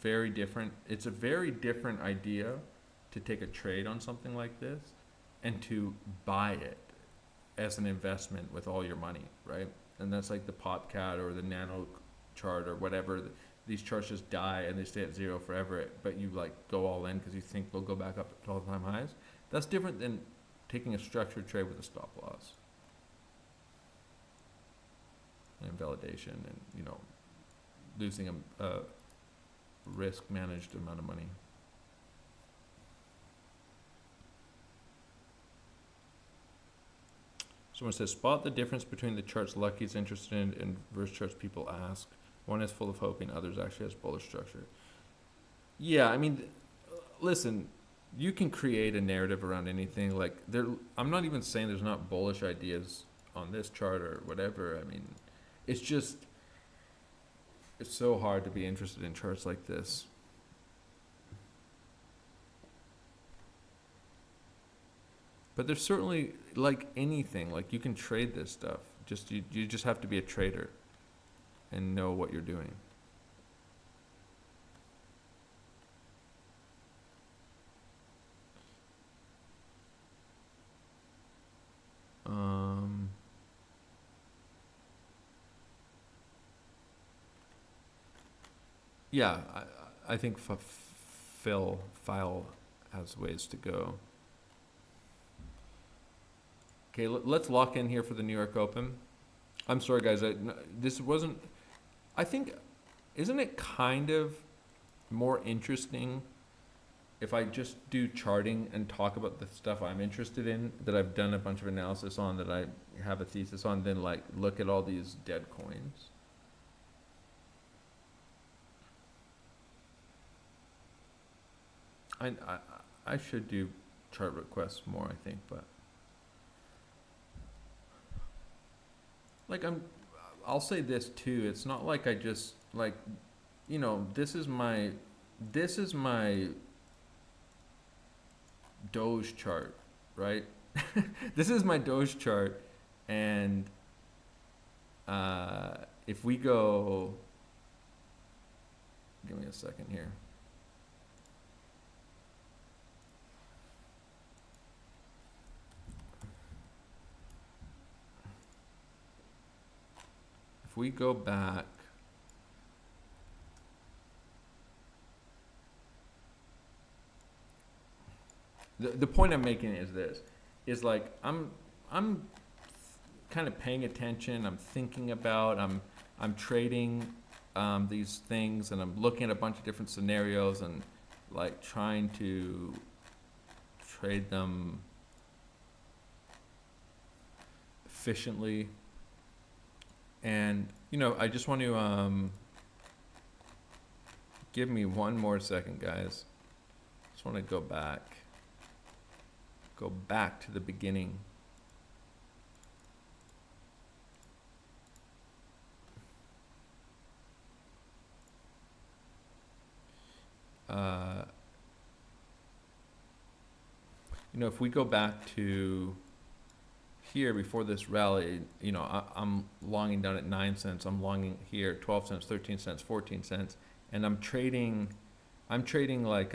Very different. It's a very different idea to take a trade on something like this and to buy it as an investment with all your money, right? And that's like the Popcat or the Nano chart or whatever. These charts just die and they stay at zero forever, but you like go all in because you think they'll go back up to all-time highs. That's different than taking a structured trade with a stop loss and validation and, you know, losing a risk managed amount of money. Someone says, spot the difference between the charts Lucky's interested in and versus charts people ask. One is full of hoping, others actually has bullish structure. Yeah, I mean, listen, you can create a narrative around anything. Like, I'm not even saying there's not bullish ideas on this chart or whatever. I mean, it's just, it's so hard to be interested in charts like this. But there's certainly, like anything, like you can trade this stuff. Just you just have to be a trader and know what you're doing. Yeah, I think Phil has ways to go. Okay, let's lock in here for the New York Open. I'm sorry, guys. This wasn't. I think, isn't it kind of more interesting if I just do charting and talk about the stuff I'm interested in, that I've done a bunch of analysis on, that I have a thesis on, than like look at all these dead coins? I should do chart requests more, I think, but like I'll say this too. It's not like I just like, you know, this is my Doge chart, right? This is my Doge chart, and if we go, give me a second here. If we go back, the point I'm making is this, is like I'm kind of paying attention, I'm thinking about, I'm trading these things, and I'm looking at a bunch of different scenarios and like trying to trade them efficiently. And, you know, I just want to, give me one more second, guys. Just want to go back to the beginning. You know, if we go back to here before this rally, you know, I'm longing down at 9 cents. I'm longing here 12 cents, 13 cents, 14 cents, and I'm trading like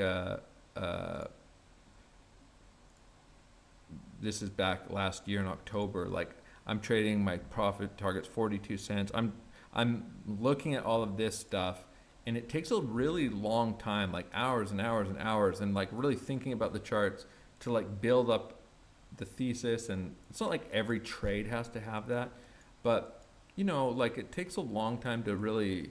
this is back last year in October. Like I'm trading my profit targets 42 cents. I'm looking at all of this stuff, and it takes a really long time, like hours and hours and hours, and like really thinking about the charts to like build up the thesis. And it's not like every trade has to have that, but you know, like it takes a long time to really,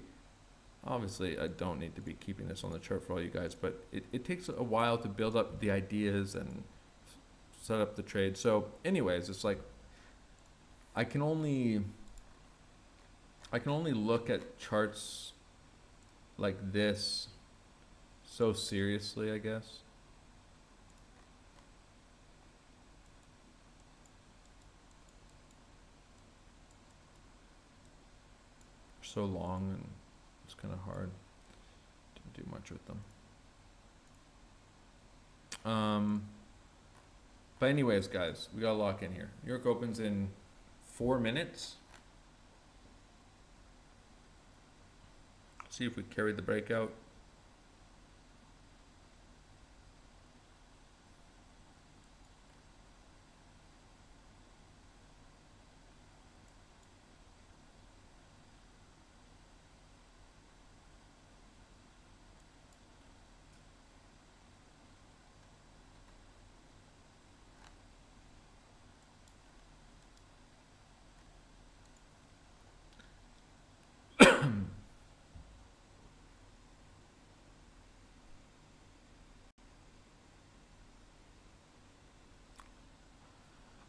obviously I don't need to be keeping this on the chart for all you guys, but it takes a while to build up the ideas and set up the trade. So anyways, it's like I can only look at charts like this so seriously, I guess. So long, and it's kind of hard to do much with them. But anyways, guys, we gotta lock in here. New York opens in 4 minutes. See if we carry the breakout.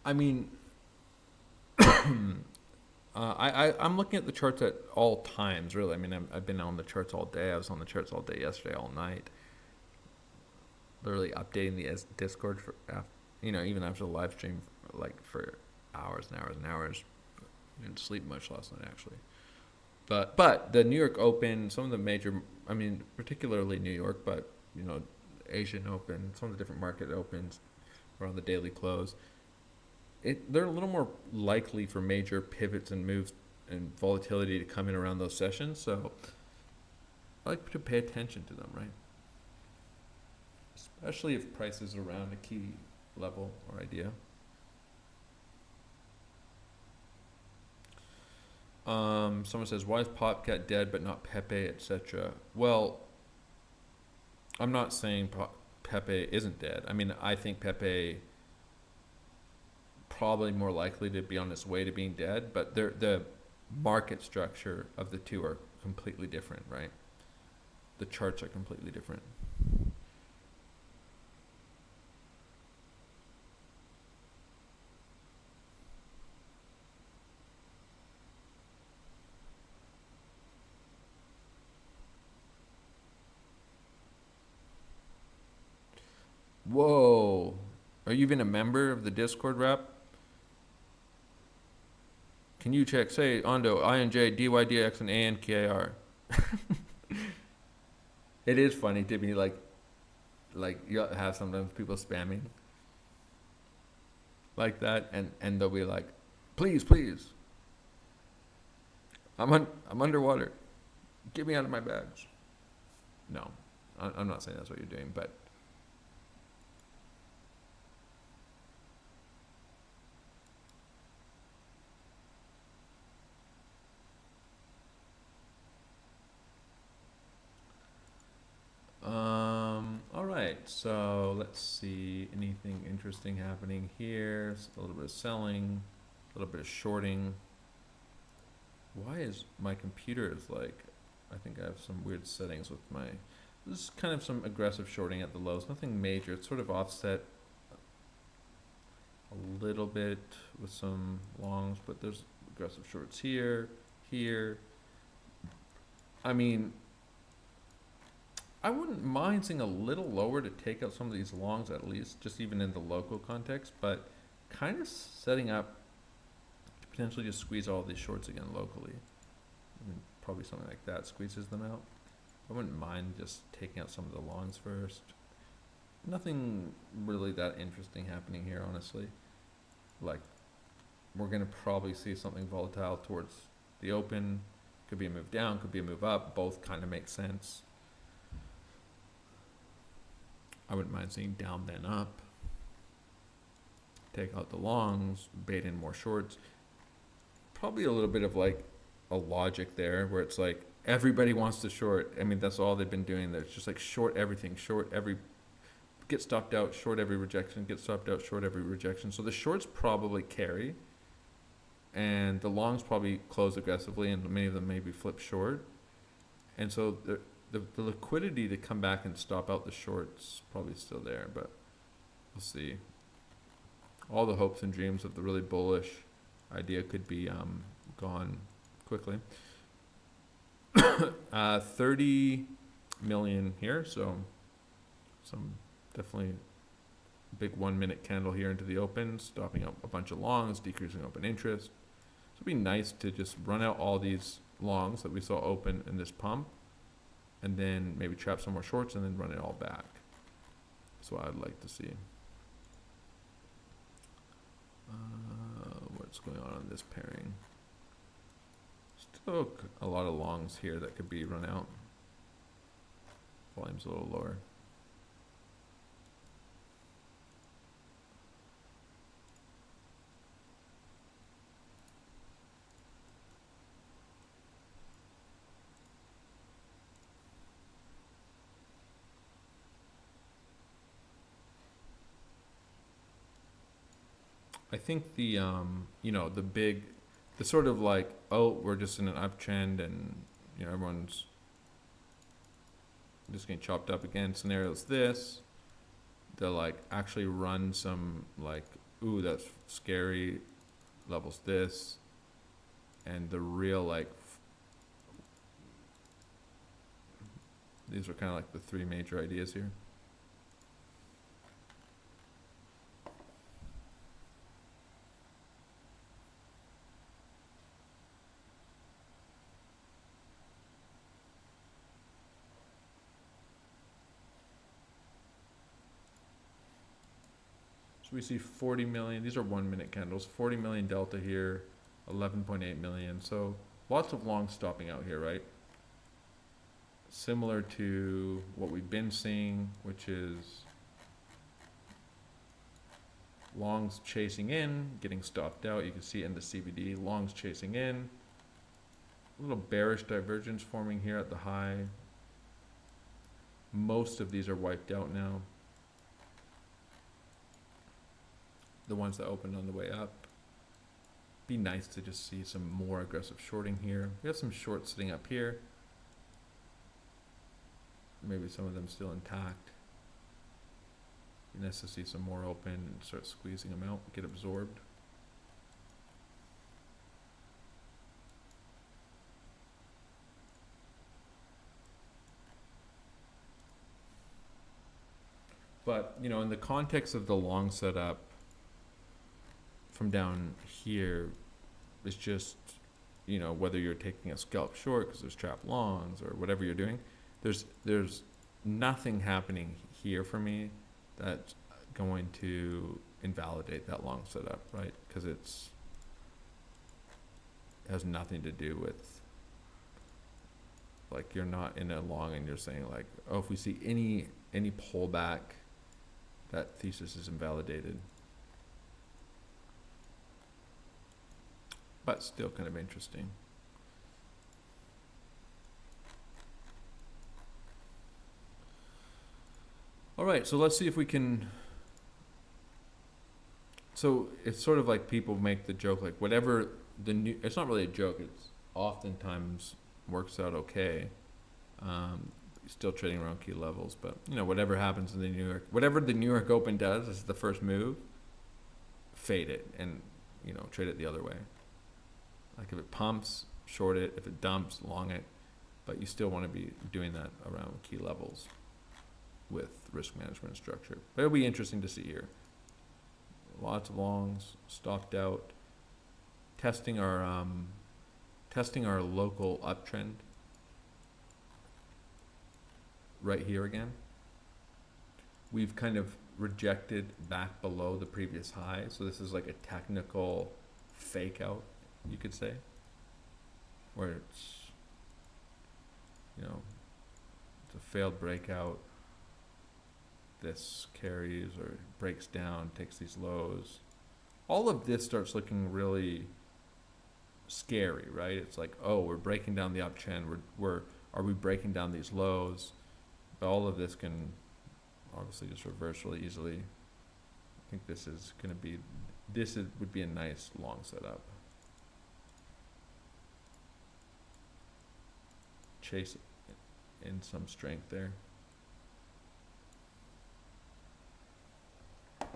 I mean, I'm looking at the charts at all times, really. I mean, I've been on the charts all day. I was on the charts all day yesterday, all night. Literally updating the Discord for, even after the live stream, like for hours and hours and hours. I didn't sleep much last night, actually. But the New York Open, some of the major, I mean, particularly New York, but, Asian Open, some of the different market opens around the daily close. They're a little more likely for major pivots and moves and volatility to come in around those sessions. So I like to pay attention to them, right? Especially if price is around a key level or idea. Someone says, why is Popcat dead but not Pepe, etc.? Well, I'm not saying Pepe isn't dead. I mean, I think Pepe probably more likely to be on its way to being dead, but the market structure of the two are completely different, right? The charts are completely different. Whoa. Are you even a member of the Discord rep? Can you check, say, Ondo, INJ, DYDX, and ANKR? It is funny to be like you have sometimes people spamming like that, and they'll be like, please, I'm underwater. Get me out of my bags. No, I'm not saying that's what you're doing, but all right, so let's see, anything interesting happening here? A little bit of selling, a little bit of shorting. Why is my computer is like, I think I have some weird settings with my, this is kind of some aggressive shorting at the lows, nothing major. It's sort of offset a little bit with some longs, but there's aggressive shorts here. I mean, I wouldn't mind seeing a little lower to take out some of these longs, at least, just even in the local context, but kind of setting up to potentially just squeeze all these shorts again locally. I mean, probably something like that squeezes them out. I wouldn't mind just taking out some of the longs first. Nothing really that interesting happening here, honestly. Like, we're going to probably see something volatile towards the open. Could be a move down, could be a move up. Both kind of make sense. I wouldn't mind seeing down then up. Take out the longs, bait in more shorts. Probably a little bit of like a logic there where it's like everybody wants to short. I mean, that's all they've been doing. There's just like short everything, short every, get stopped out, short every rejection, get stopped out, short every rejection. So the shorts probably carry and the longs probably close aggressively and many of them maybe flip short. And so the liquidity to come back and stop out the shorts probably still there, but we'll see. All the hopes and dreams of the really bullish idea could be gone quickly. 30 million here, so some definitely big 1 minute candle here into the open, stopping up a bunch of longs, decreasing open interest. So it'd be nice to just run out all these longs that we saw open in this pump, and then maybe trap some more shorts and then run it all back. That's what I'd like to see. What's going on this pairing? Still also a lot of longs here that could be run out. Volume's a little lower. I think the you know, the sort of like, oh, we're just in an uptrend and you know everyone's just getting chopped up again. Scenarios this, they'll like actually run some like, ooh, that's scary levels this, and the real like these are kind of like the three major ideas here. So we see 40 million, these are 1 minute candles, 40 million delta here, 11.8 million. So lots of longs stopping out here, right? Similar to what we've been seeing, which is longs chasing in, getting stopped out. You can see in the CBD, longs chasing in. A little bearish divergence forming here at the high. Most of these are wiped out now. The ones that opened on the way up. Be nice to just see some more aggressive shorting here. We have some shorts sitting up here. Maybe some of them still intact. Be nice to see some more open and start squeezing them out, get absorbed. But, you know, in the context of the long setup, from down here, it's just, you know, whether you're taking a scalp short because there's trap longs or whatever you're doing, there's nothing happening here for me that's going to invalidate that long setup, right? Because it has nothing to do with, like, you're not in a long and you're saying like, oh, if we see any pullback, that thesis is invalidated. But still kind of interesting. All right, so let's see if we can. So it's sort of like people make the joke, like whatever the new, it's not really a joke, it's oftentimes works out okay. Still trading around key levels, but you know, whatever happens in the New York, whatever the New York Open does is the first move, fade it and, you know, trade it the other way. Like if it pumps, short it. If it dumps, long it. But you still want to be doing that around key levels with risk management structure. But it'll be interesting to see here. Lots of longs stopped out. Testing our local uptrend right here again. We've kind of rejected back below the previous high. So this is like a technical fake out, you could say, where it's, you know, it's a failed breakout. This carries or breaks down, takes these lows. All of this starts looking really scary, right? It's like, oh, we're breaking down the uptrend. Are we breaking down these lows? But all of this can obviously just reverse really easily. I think this is going to be, would be a nice long setup. Chase in some strength there. But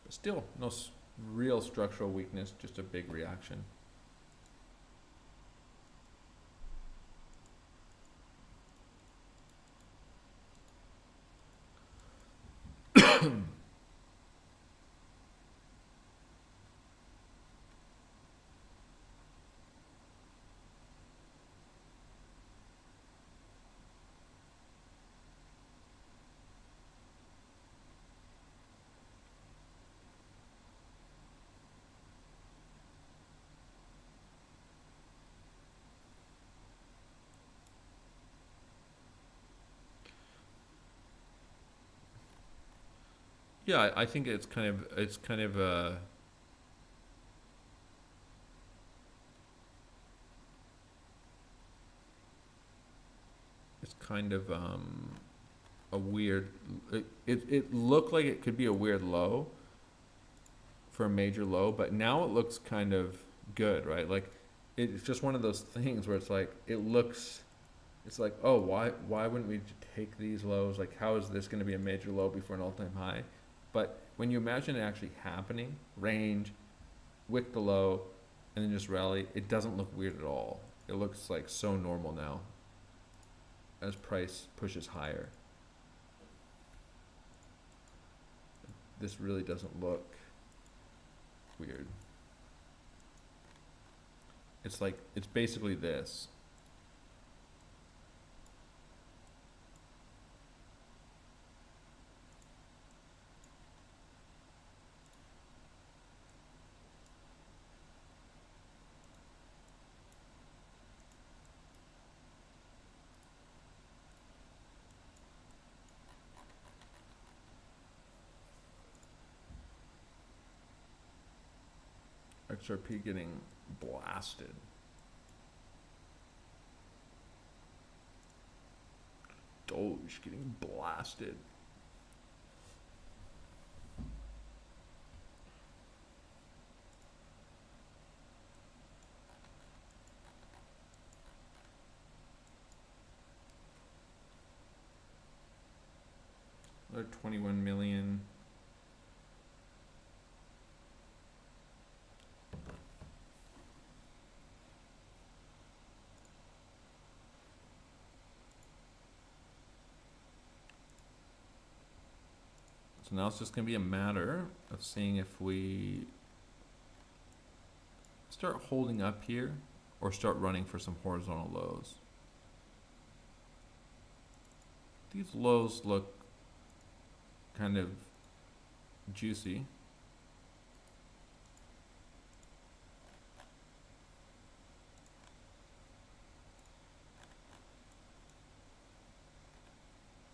still, no real structural weakness, just a big reaction. Yeah, I think it's kind of a weird. It looked like it could be a weird low for a major low, but now it looks kind of good, right? Like it's just one of those things where it's like it's like, oh, why wouldn't we take these lows? Like, how is this going to be a major low before an all-time high? But when you imagine it actually happening, range, wick the low, and then just rally, it doesn't look weird at all. It looks like so normal now as price pushes higher. This really doesn't look weird. It's like, it's basically this. XRP getting blasted. Doge getting blasted. Another 21 million. So now it's just going to be a matter of seeing if we start holding up here or start running for some horizontal lows. These lows look kind of juicy.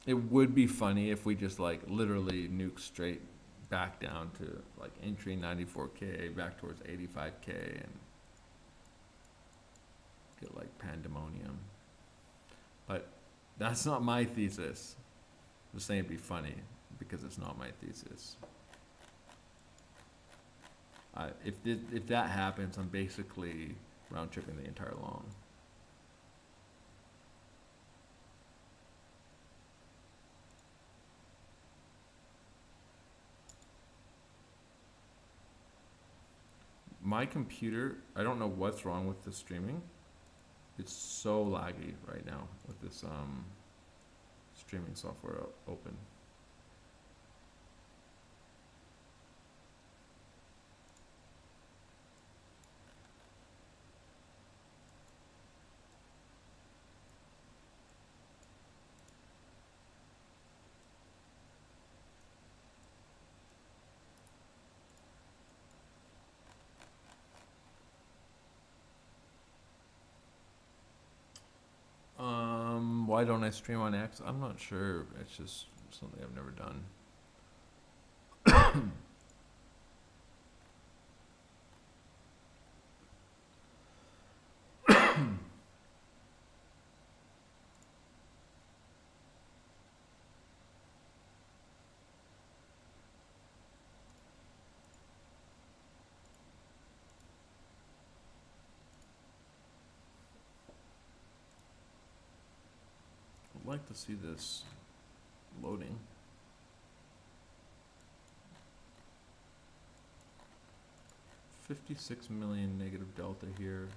It would be funny if we just like literally nuke straight back down to like entry 94K back towards 85K and get like pandemonium. But that's not my thesis. I'm just saying it'd be funny because it's not my thesis. If that happens, I'm basically round tripping the entire long. My computer, I don't know what's wrong with the streaming. It's so laggy right now with this streaming software open. Why don't I stream on X? I'm not sure. It's just something I've never done. I'd like to see this loading. $56 million negative delta here.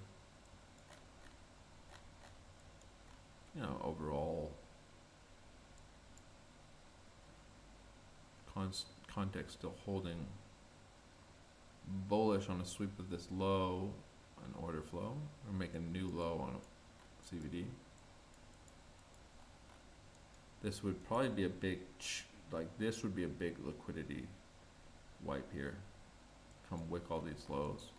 You know, overall context still holding bullish on a sweep of this low on order flow, or make a new low on CVD. This would probably be a big, this would be a big liquidity wipe here. Come wick all these lows.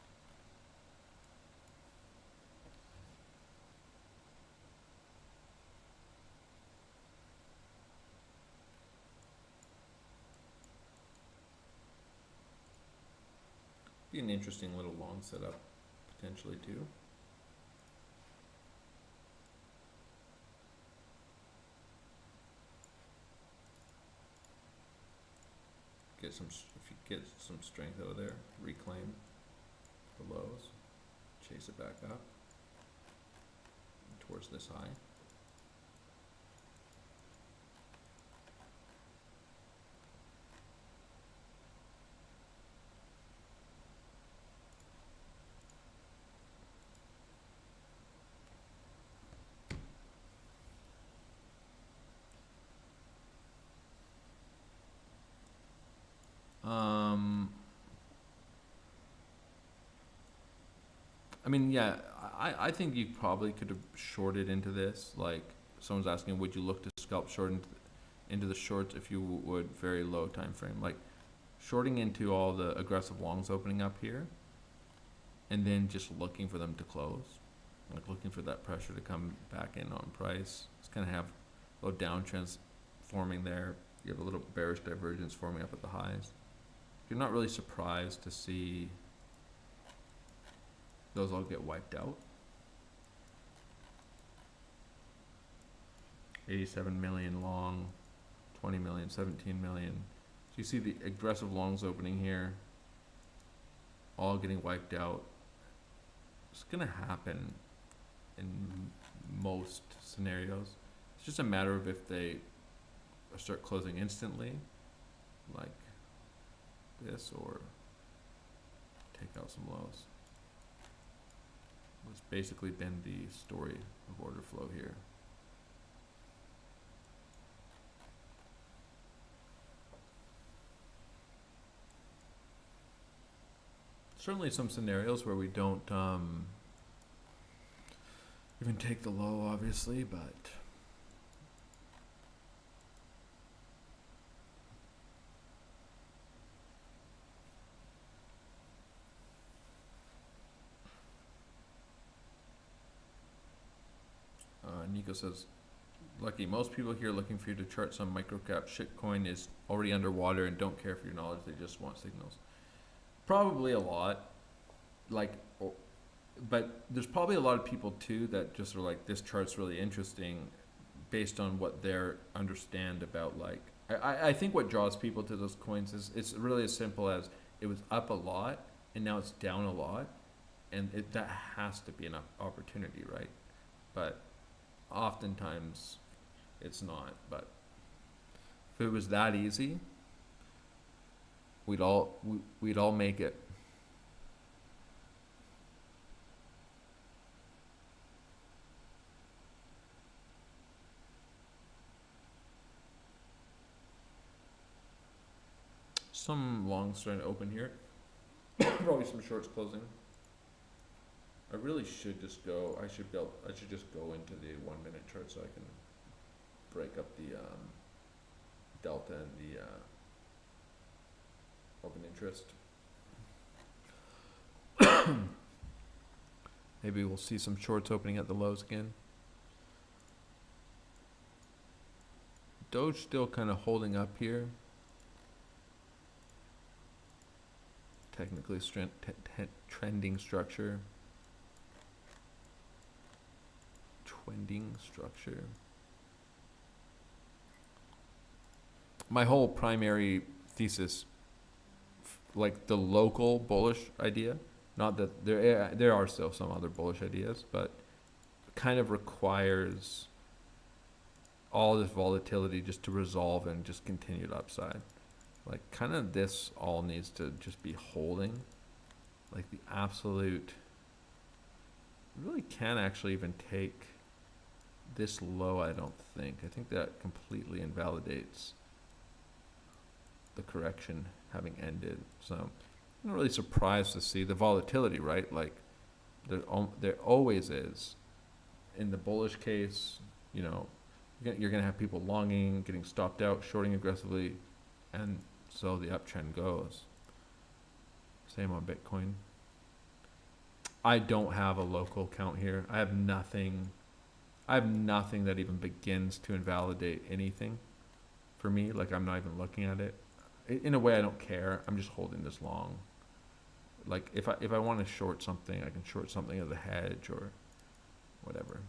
an interesting little long setup potentially too. Get some, if you get some strength out of there, reclaim the lows, chase it back up towards this high. I mean, yeah, I think you probably could have shorted into this. Like, someone's asking, would you look to scalp short into the shorts if you would very low time frame? Like, shorting into all the aggressive longs opening up here, and then just looking for them to close. Like, looking for that pressure to come back in on price. It's going to have little downtrends forming there. You have a little bearish divergence forming up at the highs. You're not really surprised to see those all get wiped out. 87 million long, 20 million, 17 million. So you see the aggressive longs opening here, all getting wiped out. It's gonna happen in most scenarios. It's just a matter of if they start closing instantly, like this, or take out some lows. It's basically been the story of order flow here. Certainly some scenarios where we don't even take the low, obviously, but Nico says, Lucky, most people here looking for you to chart some microcap shitcoin is already underwater and don't care for your knowledge, they just want signals. Probably a lot, like, but there's probably a lot of people too that just are like, this chart's really interesting based on what they understand about, like, I think what draws people to those coins is it's really as simple as it was up a lot and now it's down a lot, and that has to be an opportunity, right? But oftentimes it's not. But if it was that easy, we'd all make it. Some longs starting to open here. Probably some shorts closing. I really should just go. I should just go into the 1 minute chart so I can break up the delta and the open interest. Maybe we'll see some shorts opening at the lows again. Doge still kind of holding up here. Technically trending structure. Trending structure. My whole primary thesis, like the local bullish idea, not that there are still some other bullish ideas, but kind of requires all this volatility just to resolve and just continued upside. Like, kind of this all needs to just be holding. Like, the absolute, really can't actually even take this low, I don't think. I think that completely invalidates the correction having ended. So I'm not really surprised to see the volatility, right? Like, there always is. In the bullish case, you know, you're going to have people longing, getting stopped out, shorting aggressively, and so the uptrend goes. Same on Bitcoin. I don't have a local count here. I have nothing that even begins to invalidate anything for me. Like, I'm not even looking at it. In a way, I don't care. I'm just holding this long. Like if I want to short something, I can short something as a hedge or whatever.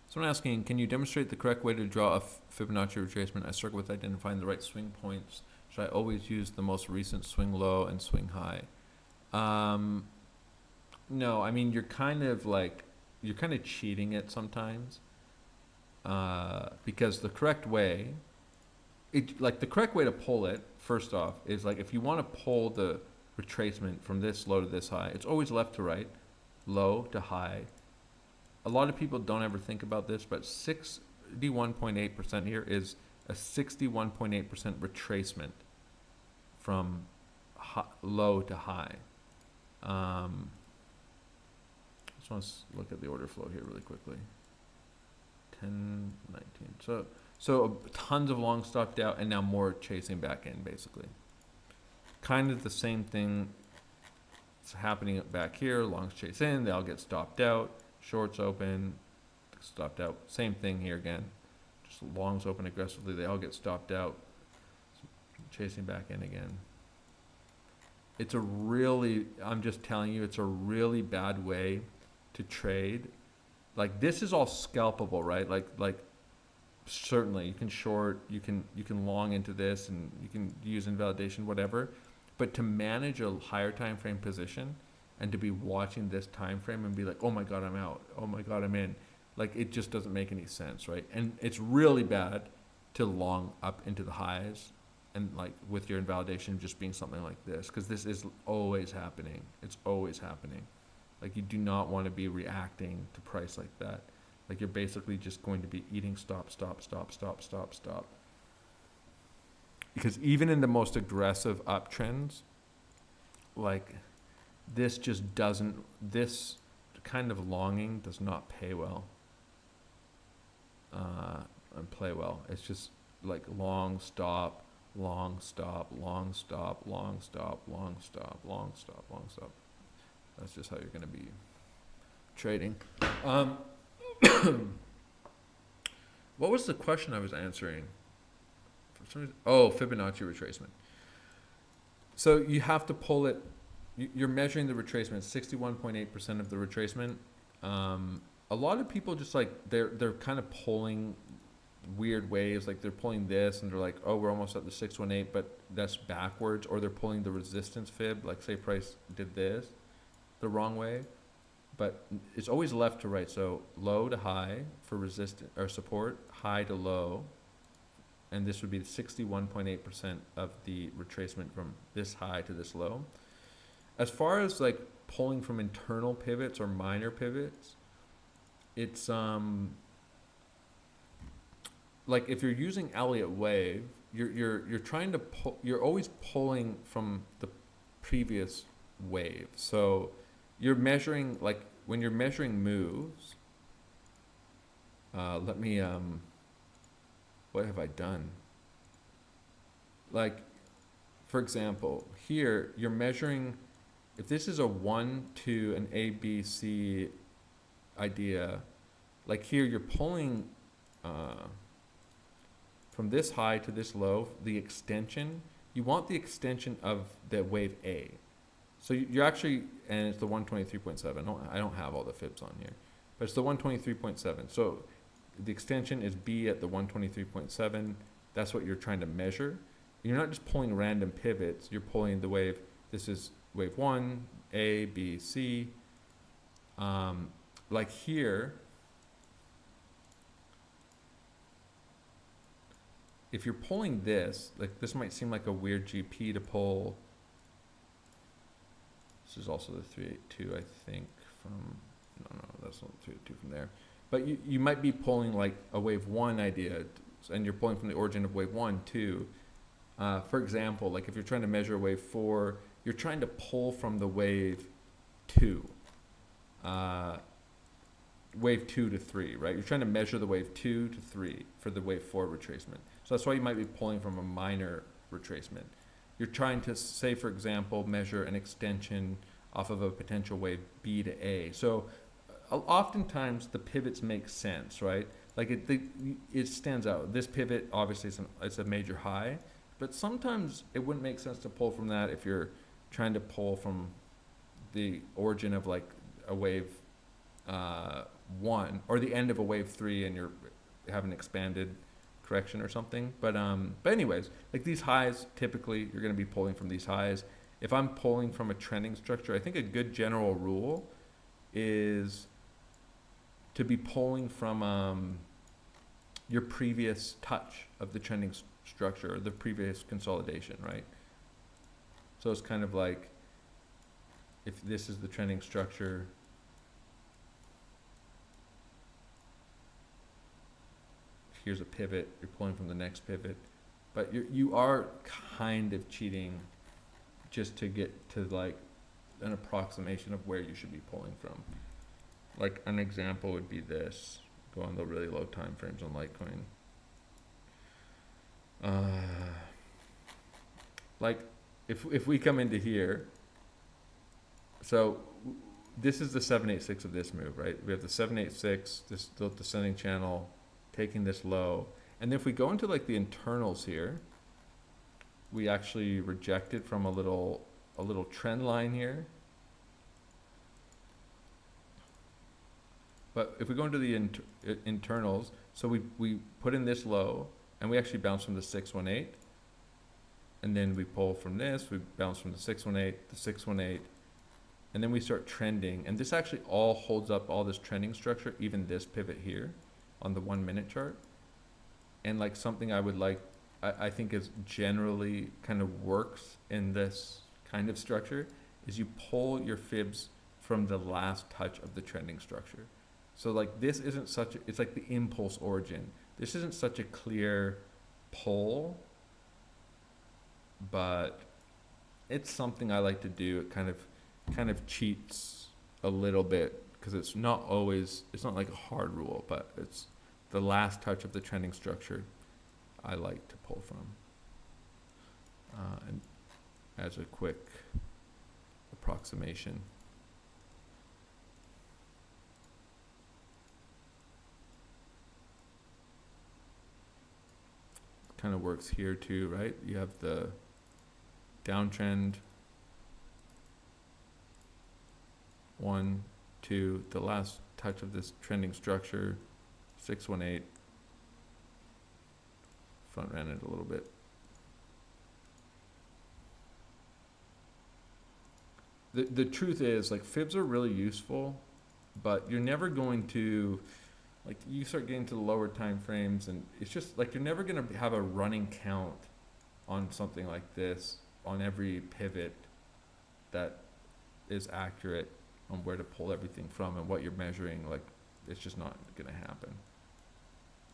Someone asking, can you demonstrate the correct way to draw a Fibonacci retracement? I struggle with identifying the right swing points. Should I always use the most recent swing low and swing high? No, I mean, you're kind of cheating it sometimes. Because the correct way, the correct way to pull it, first off, is like if you want to pull the retracement from this low to this high, it's always left to right, low to high. A lot of people don't ever think about this, but 61.8% here is a 61.8% retracement from low to high. Just want to look at the order flow here really quickly. 10, 19. So tons of long stopped out and now more chasing back in, basically. Kind of the same thing is happening back here. Longs chase in, they all get stopped out. Shorts open, stopped out. Same thing here again. Just longs open aggressively, they all get stopped out. Chasing back in again. It's a really, I'm just telling you, it's a really bad way to trade. Like this is all scalpable, right? Like certainly you can short, you can long into this, and you can use invalidation, whatever. But to manage a higher time frame position and to be watching this time frame and be like, oh my God, I'm out. Oh my God, I'm in. Like it just doesn't make any sense, right? And it's really bad to long up into the highs and like with your invalidation just being something like this, because this is always happening. It's always happening. Like you do not want to be reacting to price like that. Like you're basically just going to be eating stop. Because even in the most aggressive uptrends, like this just doesn't, this kind of longing does not pay well and play well. It's just like long stop, long stop, long stop, long stop, long stop, long stop, long stop. That's just how you're going to be trading. What was the question I was answering? For some reason, oh, Fibonacci retracement. So you have to pull it. You're measuring the retracement, 61.8% of the retracement. A lot of people just like they're kind of pulling weird waves, like they're pulling this and they're like, oh, we're almost at the 618, but that's backwards, or they're pulling the resistance fib, like say price did this the wrong way, but it's always left to right. So low to high for resistance or support, high to low, and this would be 61.8% of the retracement from this high to this low. As far as like pulling from internal pivots or minor pivots, it's like if you're using Elliott wave, you're trying to pull, you're always pulling from the previous wave. So you're measuring, like when you're measuring moves, let me what have I done? Like for example, here you're measuring, if this is a 1, 2, an A, B, C idea, like here you're pulling from this high to this low, the extension, you want the extension of the wave A. So you're actually, and it's the 123.7. I don't have all the fibs on here, but it's the 123.7. So the extension is B at the 123.7. That's what you're trying to measure. You're not just pulling random pivots. You're pulling the wave. This is wave 1, A, B, C. Like here, if you're pulling this, like this might seem like a weird GP to pull. This is also the 382, I think, from, no, that's not the 382 from there. But you might be pulling like a wave 1 idea, and you're pulling from the origin of wave 1 too. For example, like if you're trying to measure wave 4, you're trying to pull from the wave 2. Wave 2 to 3, right? You're trying to measure the wave 2 to 3 for the wave 4 retracement. So that's why you might be pulling from a minor retracement. You're trying to, say for example, measure an extension off of a potential wave B to A. So oftentimes the pivots make sense, right? Like it stands out. This pivot obviously it's a major high, but sometimes it wouldn't make sense to pull from that if you're trying to pull from the origin of like a wave 1 or the end of a wave 3 and you're having an expanded correction or something. But anyways, like these highs, typically you're going to be pulling from these highs. If I'm pulling from a trending structure, I think a good general rule is to be pulling from your previous touch of the trending structure or the previous consolidation, right? So it's kind of like if this is the trending structure, here's a pivot, you're pulling from the next pivot, but you are kind of cheating just to get to like an approximation of where you should be pulling from. Like an example would be this, go on the really low time frames on Litecoin. Like if we come into here, so this is the 786 of this move, right? We have the 786, this descending channel, taking this low. And if we go into like the internals here, we actually rejected from a little trend line here. But if we go into the internals, so we put in this low and we actually bounce from the 618, and then we pull from this, we bounce from the 618, the 618, and then we start trending. And this actually all holds up all this trending structure, even this pivot here on the 1 minute chart. And like something I would like, I think is generally kind of works in this kind of structure is you pull your fibs from the last touch of the trending structure. So like this isn't such a, it's like the impulse origin. This isn't such a clear pull, but it's something I like to do. It kind of cheats a little bit because it's not always, it's not like a hard rule, but it's the last touch of the trending structure I like to pull from. And as a quick approximation. Kind of works here too, right? You have the downtrend, 1, 2, the last touch of this trending structure, 618, front ran it a little bit. The truth is, like, fibs are really useful, but you're never going to, like, you start getting to the lower time frames and it's just like you're never going to have a running count on something like this on every pivot that is accurate on where to pull everything from and what you're measuring. Like, it's just not going to happen.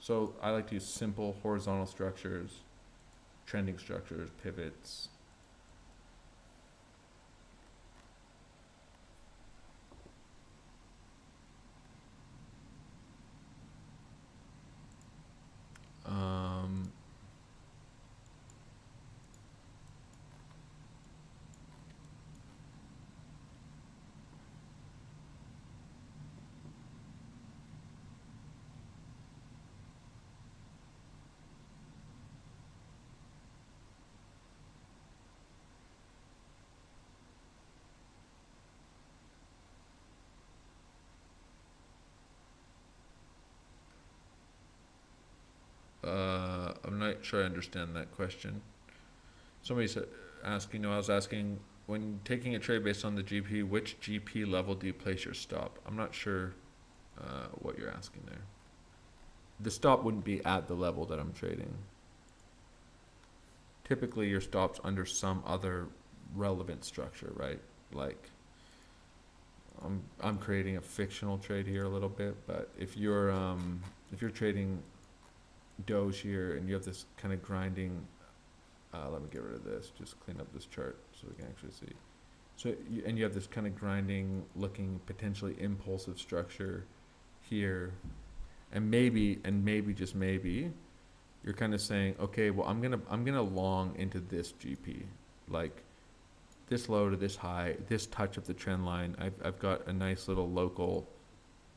So I like to use simple horizontal structures, trending structures, pivots. I'm not sure I understand that question. Somebody's asking, I was asking, when taking a trade based on the GP, which GP level do you place your stop? I'm not sure what you're asking there. The stop wouldn't be at the level that I'm trading. Typically, your stop's under some other relevant structure, right? Like, I'm creating a fictional trade here a little bit, but if you're trading Doge here and you have this kind of grinding, let me get rid of this, just clean up this chart so we can actually see. So and you have this kind of grinding looking potentially impulsive structure here, and maybe just maybe you're kind of saying, okay, well, I'm gonna long into this GP. Like, this low to this high, this touch of the trend line. I've got a nice little local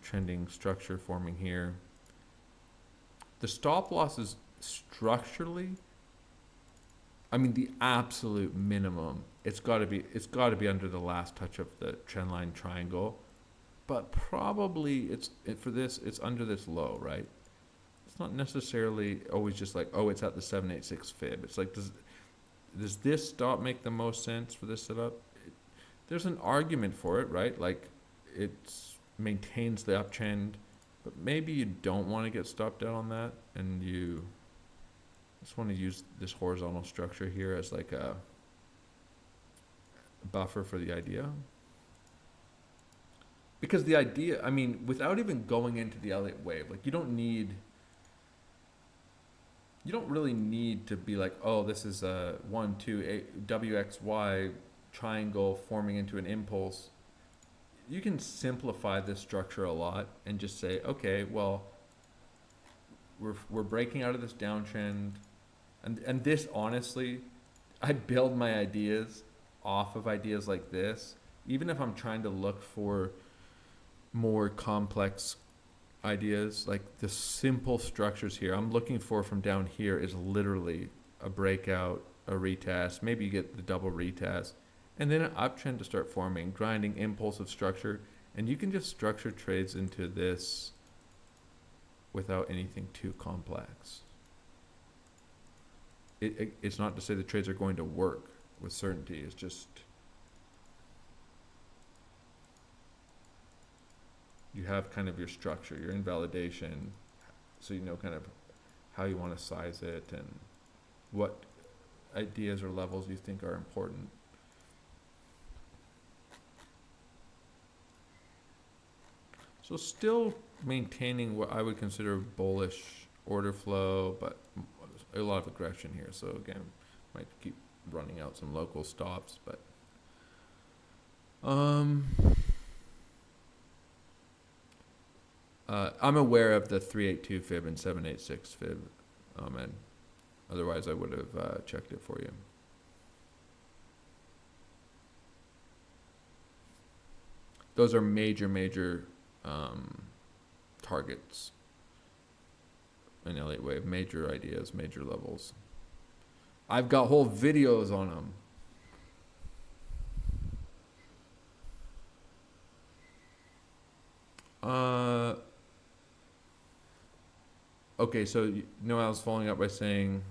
trending structure forming here. The stop loss is structurally, I mean, the absolute minimum. It's got to be under the last touch of the trend line triangle, but probably for this, it's under this low, right? It's not necessarily always just like, oh, it's at the 786 fib. It's like, does this stop make the most sense for this setup? There's an argument for it, right? Like, it maintains the uptrend, but maybe you don't want to get stopped out on that, and you just want to use this horizontal structure here as like a buffer for the idea. Because the idea, I mean, without even going into the Elliott wave, like, you don't really need to be like, oh, this is a 1, 2, WXY triangle forming into an impulse. You can simplify this structure a lot and just say, okay, well, we're breaking out of this downtrend, and this, honestly, I build my ideas off of ideas like this. Even if I'm trying to look for more complex ideas, like the simple structures here I'm looking for from down here is literally a breakout, a retest, maybe you get the double retest, and then an uptrend to start forming, grinding, impulsive structure, and you can just structure trades into this without anything too complex. It's not to say the trades are going to work with certainty. It's just you have kind of your structure, your invalidation, so you know kind of how you want to size it and what ideas or levels you think are important. So still maintaining what I would consider bullish order flow, but a lot of aggression here. So again, might keep running out some local stops, but I'm aware of the 382 fib and 786 fib, and otherwise I would have checked it for you. Those are major targets in Elliott wave, major ideas, major levels. I've got whole videos on them. Okay, so Noel's following up by saying,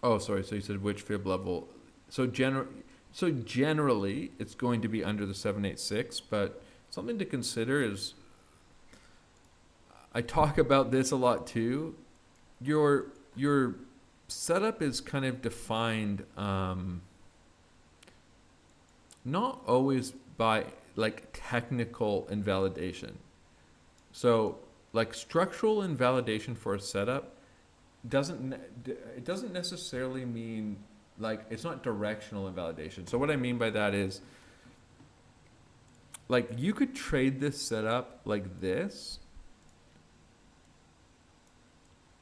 oh, sorry, so you said which fib level. So generally, it's going to be under the 786, but something to consider is, I talk about this a lot too, your setup is kind of defined not always by like technical invalidation. So like structural invalidation for a setup doesn't necessarily mean like it's not directional invalidation. So what I mean by that is like you could trade this setup like this,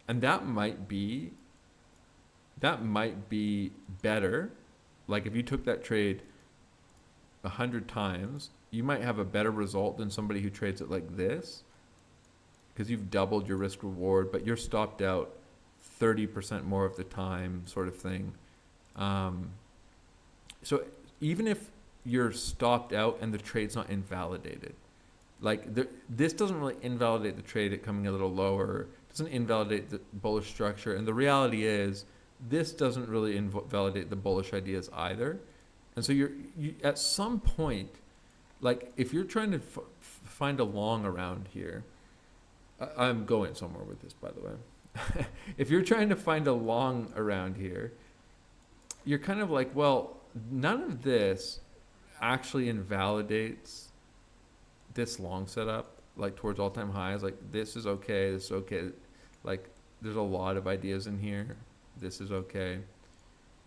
and that might be better. Like if you took that trade 100 times, you might have a better result than somebody who trades it like this, because you've doubled your risk reward, but you're stopped out 30% more of the time, sort of thing. So even if you're stopped out and the trade's not invalidated, like this doesn't really invalidate the trade at coming a little lower, doesn't invalidate the bullish structure, and the reality is this doesn't really invalidate the bullish ideas either. And so you at some point, like if you're trying to find a long around here, I'm going somewhere with this, by the way. If you're trying to find a long around here, you're kind of like, well, none of this actually invalidates this long setup, like towards all-time highs. Like this is okay, this is okay. Like there's a lot of ideas in here. This is okay.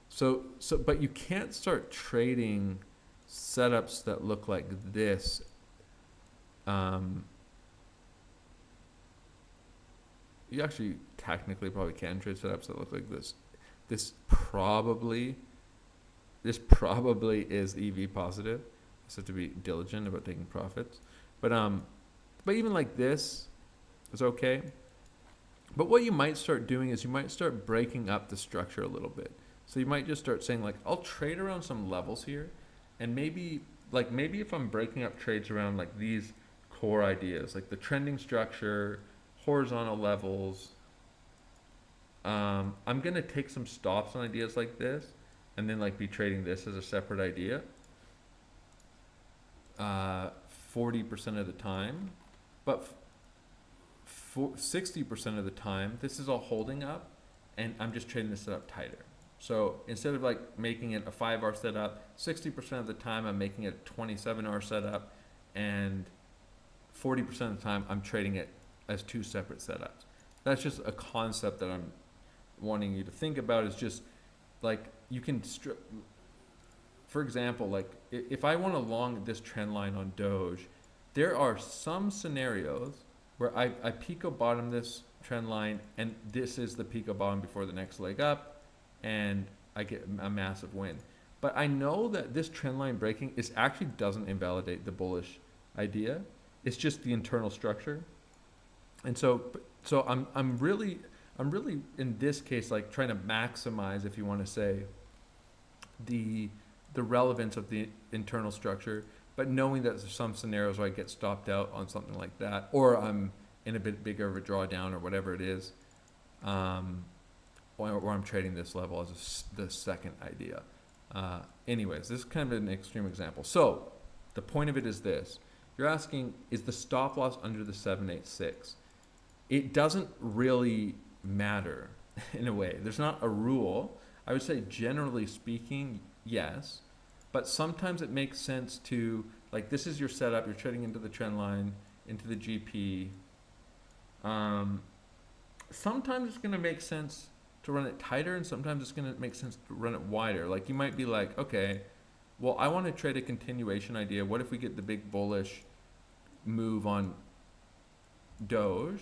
So, but you can't start trading setups that look like this. You actually technically probably can trade setups that look like this. This probably this probably is EV positive. So to be diligent about taking profits. But even like this is okay. But what you might start doing is you might start breaking up the structure a little bit. So you might just start saying like, I'll trade around some levels here, and maybe if I'm breaking up trades around like these core ideas, like the trending structure, horizontal levels, I'm gonna take some stops on ideas like this, and then like be trading this as a separate idea. 40% of the time, but 60% of the time, this is all holding up, and I'm just trading this setup tighter. So instead of like making it a 5-hour setup, 60% of the time I'm making it a 27-hour setup, and 40% of the time I'm trading it as 2 separate setups. That's just a concept that I'm wanting you to think about. Is just like you can for example, like if I want to long this trend line on Doge, there are some scenarios where I pico bottom this trend line, and this is the pico bottom before the next leg up, and I get a massive win. But I know that this trend line breaking actually doesn't invalidate the bullish idea. It's just the internal structure. And so I'm really in this case like trying to maximize, if you want to say, the relevance of the internal structure, but knowing that there's some scenarios where I get stopped out on something like that, or I'm in a bit bigger of a drawdown or whatever it is, or I'm trading this level as the second idea. Anyways, this is kind of an extreme example. So the point of it is this. You're asking, is the stop loss under the 786? It doesn't really matter in a way. There's not a rule. I would say generally speaking, yes. But sometimes it makes sense to, like, this is your setup. You're trading into the trend line, into the GP. Sometimes it's going to make sense to run it tighter, and sometimes it's going to make sense to run it wider. Like, you might be like, okay, well, I want to trade a continuation idea. What if we get the big bullish move on Doge?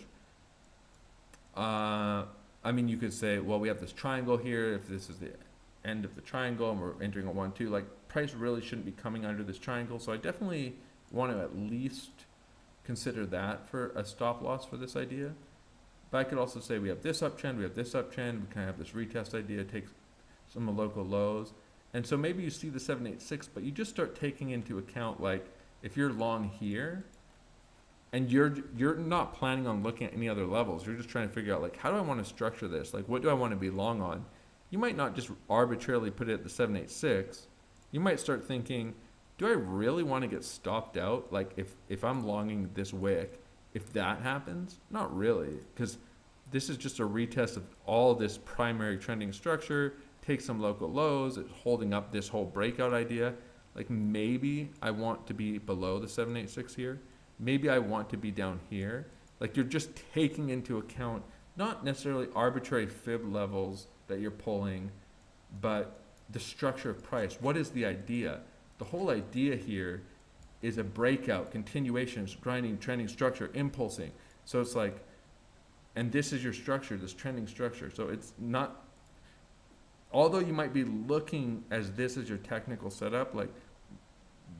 I mean, you could say, well, we have this triangle here. If this is the end of the triangle and we're entering a 1-2, like, price really shouldn't be coming under this triangle. So I definitely want to at least consider that for a stop loss for this idea. But I could also say we have this uptrend, we kind of have this retest idea, take some local lows. And so maybe you see the 786, but you just start taking into account, like, if you're long here and you're not planning on looking at any other levels, you're just trying to figure out, like, how do I want to structure this? Like, what do I want to be long on? You might not just arbitrarily put it at the 786. You might start thinking, do I really want to get stopped out? Like, if I'm longing this wick, if that happens, not really, because this is just a retest of all this primary trending structure, take some local lows, it's holding up this whole breakout idea. Like, maybe I want to be below the 786 here. Maybe I want to be down here. Like, you're just taking into account not necessarily arbitrary fib levels that you're pulling, but the structure of price. What is the idea? The whole idea here is a breakout, continuations, grinding, trending structure, impulsing. So it's like, and this is your structure, this trending structure. So it's not, although you might be looking as this is your technical setup, like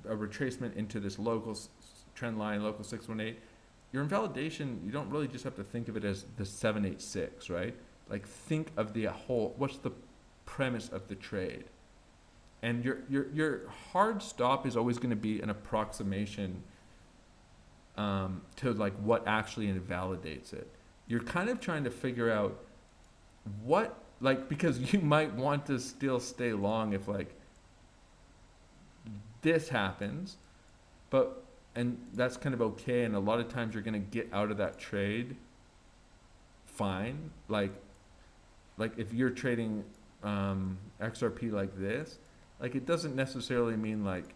a retracement into this local trend line, local 618, your invalidation, you don't really just have to think of it as the 786, right? Like, think of the whole, what's the premise of the trade? And your hard stop is always going to be an approximation to, like, what actually invalidates it. You're kind of trying to figure out what, like, because you might want to still stay long if, like, this happens, but, and that's kind of okay, and a lot of times you're going to get out of that trade fine. Like if you're trading XRP like this, like, it doesn't necessarily mean, like,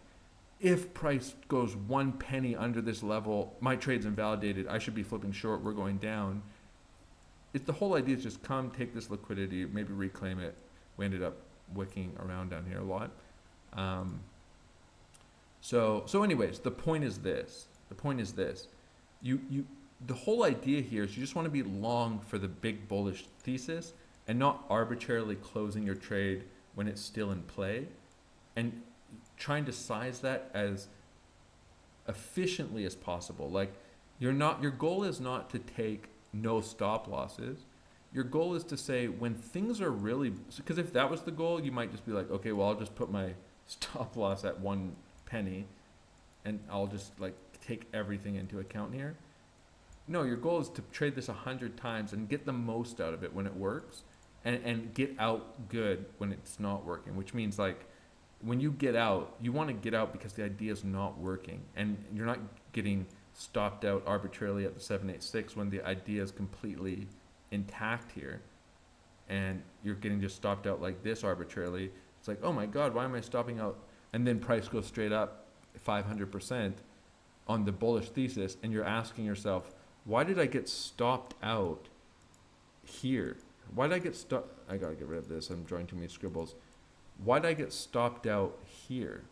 if price goes 1 penny under this level, my trade's invalidated, I should be flipping short, we're going down. The whole idea is just come, take this liquidity, maybe reclaim it. We ended up wicking around down here a lot. So anyways, the point is this. The whole idea here is you just want to be long for the big bullish thesis and not arbitrarily closing your trade when it's still in play. and trying to size that as efficiently as possible. Like, your goal is not to take no stop losses. Your goal is to say when things are really, because if that was the goal, you might just be like, okay, well, I'll just put my stop loss at 1 penny and I'll just like take everything into account here. No, your goal is to trade this 100 times and get the most out of it when it works, and get out good when it's not working, which means like when you get out, you want to get out because the idea is not working and you're not getting stopped out arbitrarily at the 786 when the idea is completely intact here, and you're getting just stopped out like this arbitrarily. It's like, oh my god, why am I stopping out? And then price goes straight up 500% on the bullish thesis, and you're asking yourself, why did I get stopped out here? Why did I get stopped? I gotta get rid of this, I'm drawing too many scribbles. Why did I get stopped out here?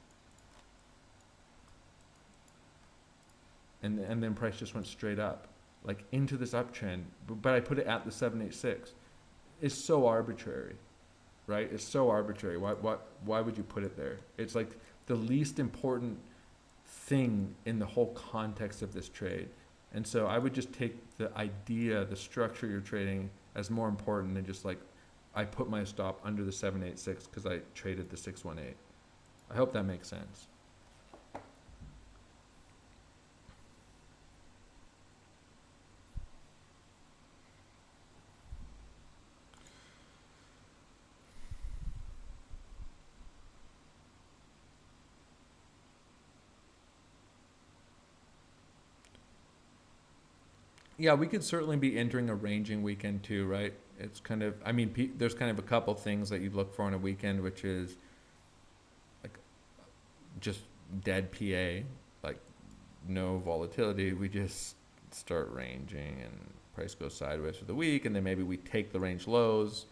And then price just went straight up, like into this uptrend, but I put it at the 786. It's so arbitrary, right? It's so arbitrary. Why would you put it there? It's like the least important thing in the whole context of this trade. And so I would just take the idea, the structure you're trading as more important than just like, I put my stop under the 786 because I traded the 618. I hope that makes sense. Yeah, we could certainly be entering a ranging weekend too, right? It's kind of, I mean, there's kind of a couple things that you look for on a weekend, which is like just dead PA, like no volatility. We just start ranging and price goes sideways for the week, and then maybe we take the range lows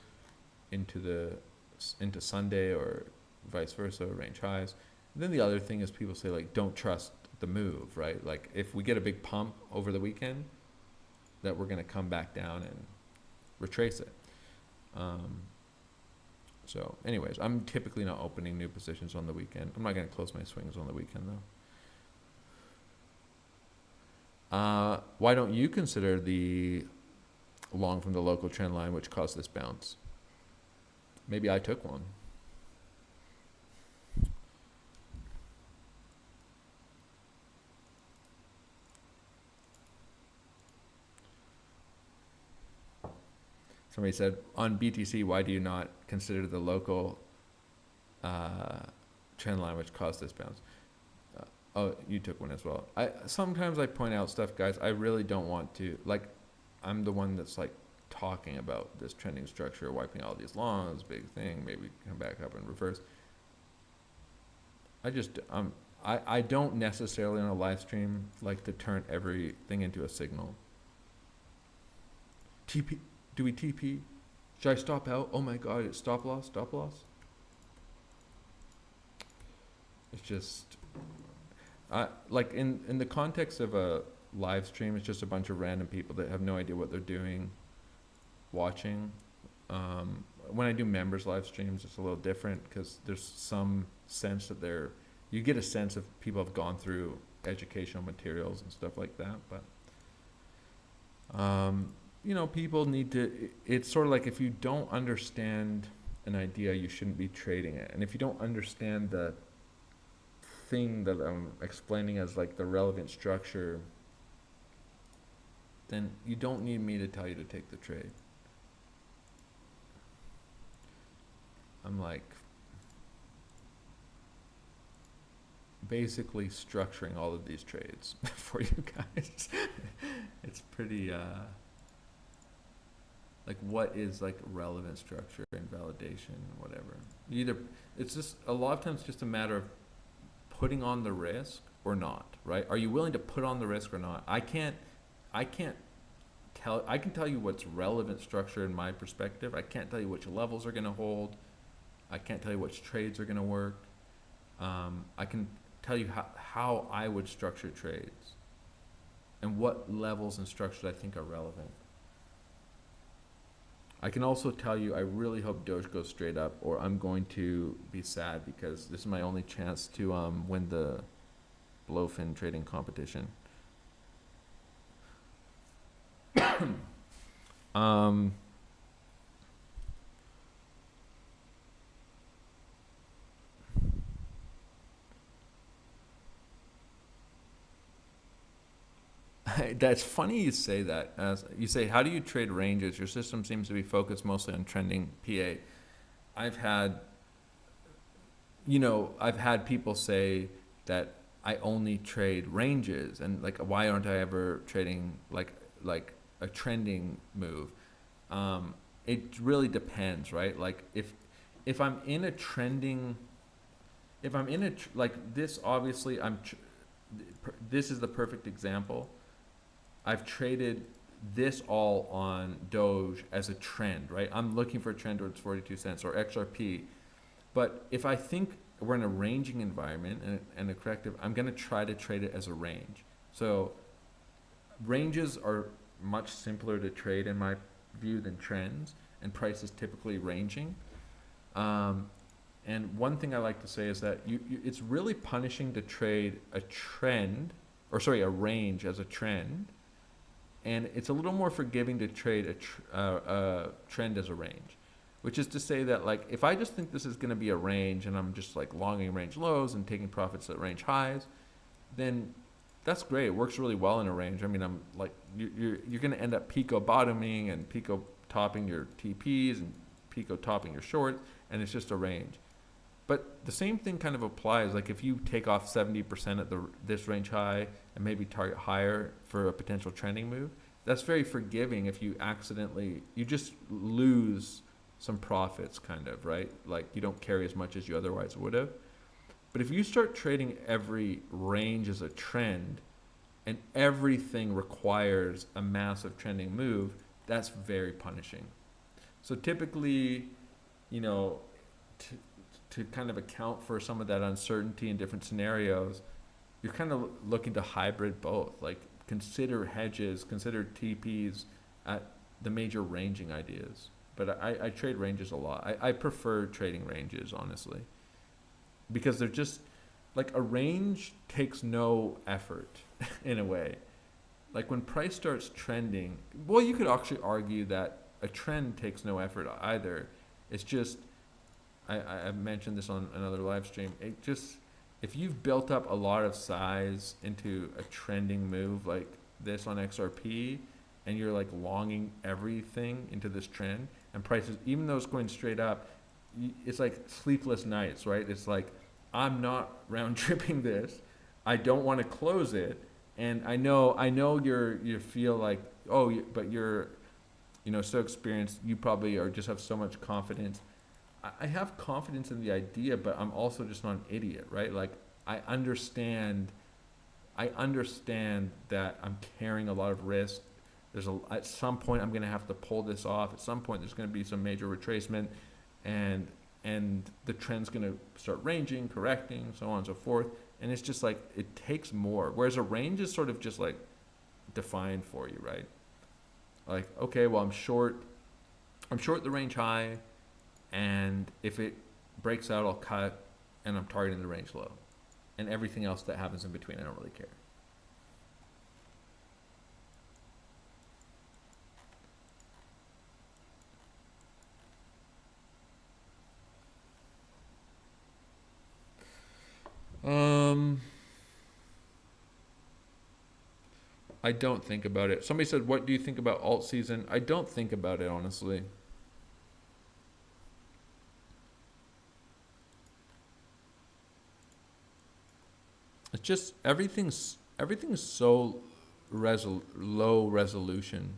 into Sunday or vice versa, range highs. And then the other thing is people say like, don't trust the move, right? Like if we get a big pump over the weekend, that we're going to come back down and retrace it. So anyways, I'm typically not opening new positions on the weekend. I'm not going to close my swings on the weekend though. Why don't you consider the long from the local trend line which caused this bounce? Maybe I took one. Somebody said, on BTC, why do you not consider the local trend line which caused this bounce? Oh, you took one as well. Sometimes I point out stuff, guys. I really don't want to. Like, I'm the one that's like talking about this trending structure, wiping all these longs, big thing, maybe come back up and reverse. I don't necessarily on a live stream like to turn everything into a signal. TP. Do we TP? Should I stop out? Oh my god, it's stop loss, stop loss. It's just, like in the context of a live stream, it's just a bunch of random people that have no idea what they're doing, watching. When I do members live streams, it's a little different because there's some sense that you get a sense of people have gone through educational materials and stuff like that, but you know, people need to, it's sort of like if you don't understand an idea, you shouldn't be trading it. And if you don't understand the thing that I'm explaining as like the relevant structure, then you don't need me to tell you to take the trade. I'm like basically structuring all of these trades for you guys. It's pretty, like what is like relevant structure and validation, whatever. It's just a lot of times just a matter of putting on the risk or not, right? Are you willing to put on the risk or not? I can tell you what's relevant structure in my perspective. I can't tell you which levels are going to hold. I can't tell you which trades are going to work. I can tell you how I would structure trades and what levels and structures I think are relevant. I can also tell you, I really hope Doge goes straight up, or I'm going to be sad because this is my only chance to win the blowfin trading competition. um, That's funny you say that. As you say, how do you trade ranges? Your system seems to be focused mostly on trending PA. I've had, I've had people say that I only trade ranges, and like, why aren't I ever trading like a trending move? It really depends, right? Like if I'm in a trending, if I'm in a like this, obviously this is the perfect example. I've traded this all on Doge as a trend, right? I'm looking for a trend towards 42 cents or XRP. But if I think we're in a ranging environment and a corrective, I'm going to try to trade it as a range. So ranges are much simpler to trade in my view than trends, and price is typically ranging. And one thing I like to say is that it's really punishing to trade a range as a trend. And it's a little more forgiving to trade a trend as a range, which is to say that, like, if I just think this is going to be a range and I'm just like longing range lows and taking profits at range highs, then that's great. It works really well in a range. I mean, I'm like, you're going to end up Pico bottoming and Pico topping your TPs and Pico topping your shorts, and it's just a range. But the same thing kind of applies. Like if you take off 70% at this range high and maybe target higher for a potential trending move, that's very forgiving if you just lose some profits kind of, right? Like you don't carry as much as you otherwise would have. But if you start trading every range as a trend and everything requires a massive trending move, that's very punishing. So typically, to kind of account for some of that uncertainty in different scenarios, you're kind of looking to hybrid both. Like consider hedges, consider TPs at the major ranging ideas. But I trade ranges a lot. I prefer trading ranges, honestly, because they're just like a range takes no effort in a way. Like when price starts trending, well, you could actually argue that a trend takes no effort either. It's just, I've mentioned this on another live stream. It just, if you've built up a lot of size into a trending move like this on XRP, and you're like longing everything into this trend, and prices, even though it's going straight up, it's like sleepless nights, right? It's like, I'm not round tripping this. I don't want to close it, and I know you feel like, but you're, so experienced. You probably just have so much confidence. I have confidence in the idea, but I'm also just not an idiot, right? Like I understand that I'm carrying a lot of risk. At some point I'm going to have to pull this off. At some point there's going to be some major retracement, and the trend's going to start ranging, correcting, so on and so forth. And it's just like, it takes more. Whereas a range is sort of just like defined for you, right? Like, okay, well, I'm short the range high, and if it breaks out, I'll cut, and I'm targeting the range low. And everything else that happens in between, I don't really care. I don't think about it. Somebody said, what do you think about alt season? I don't think about it, honestly. It's just everything's so low resolution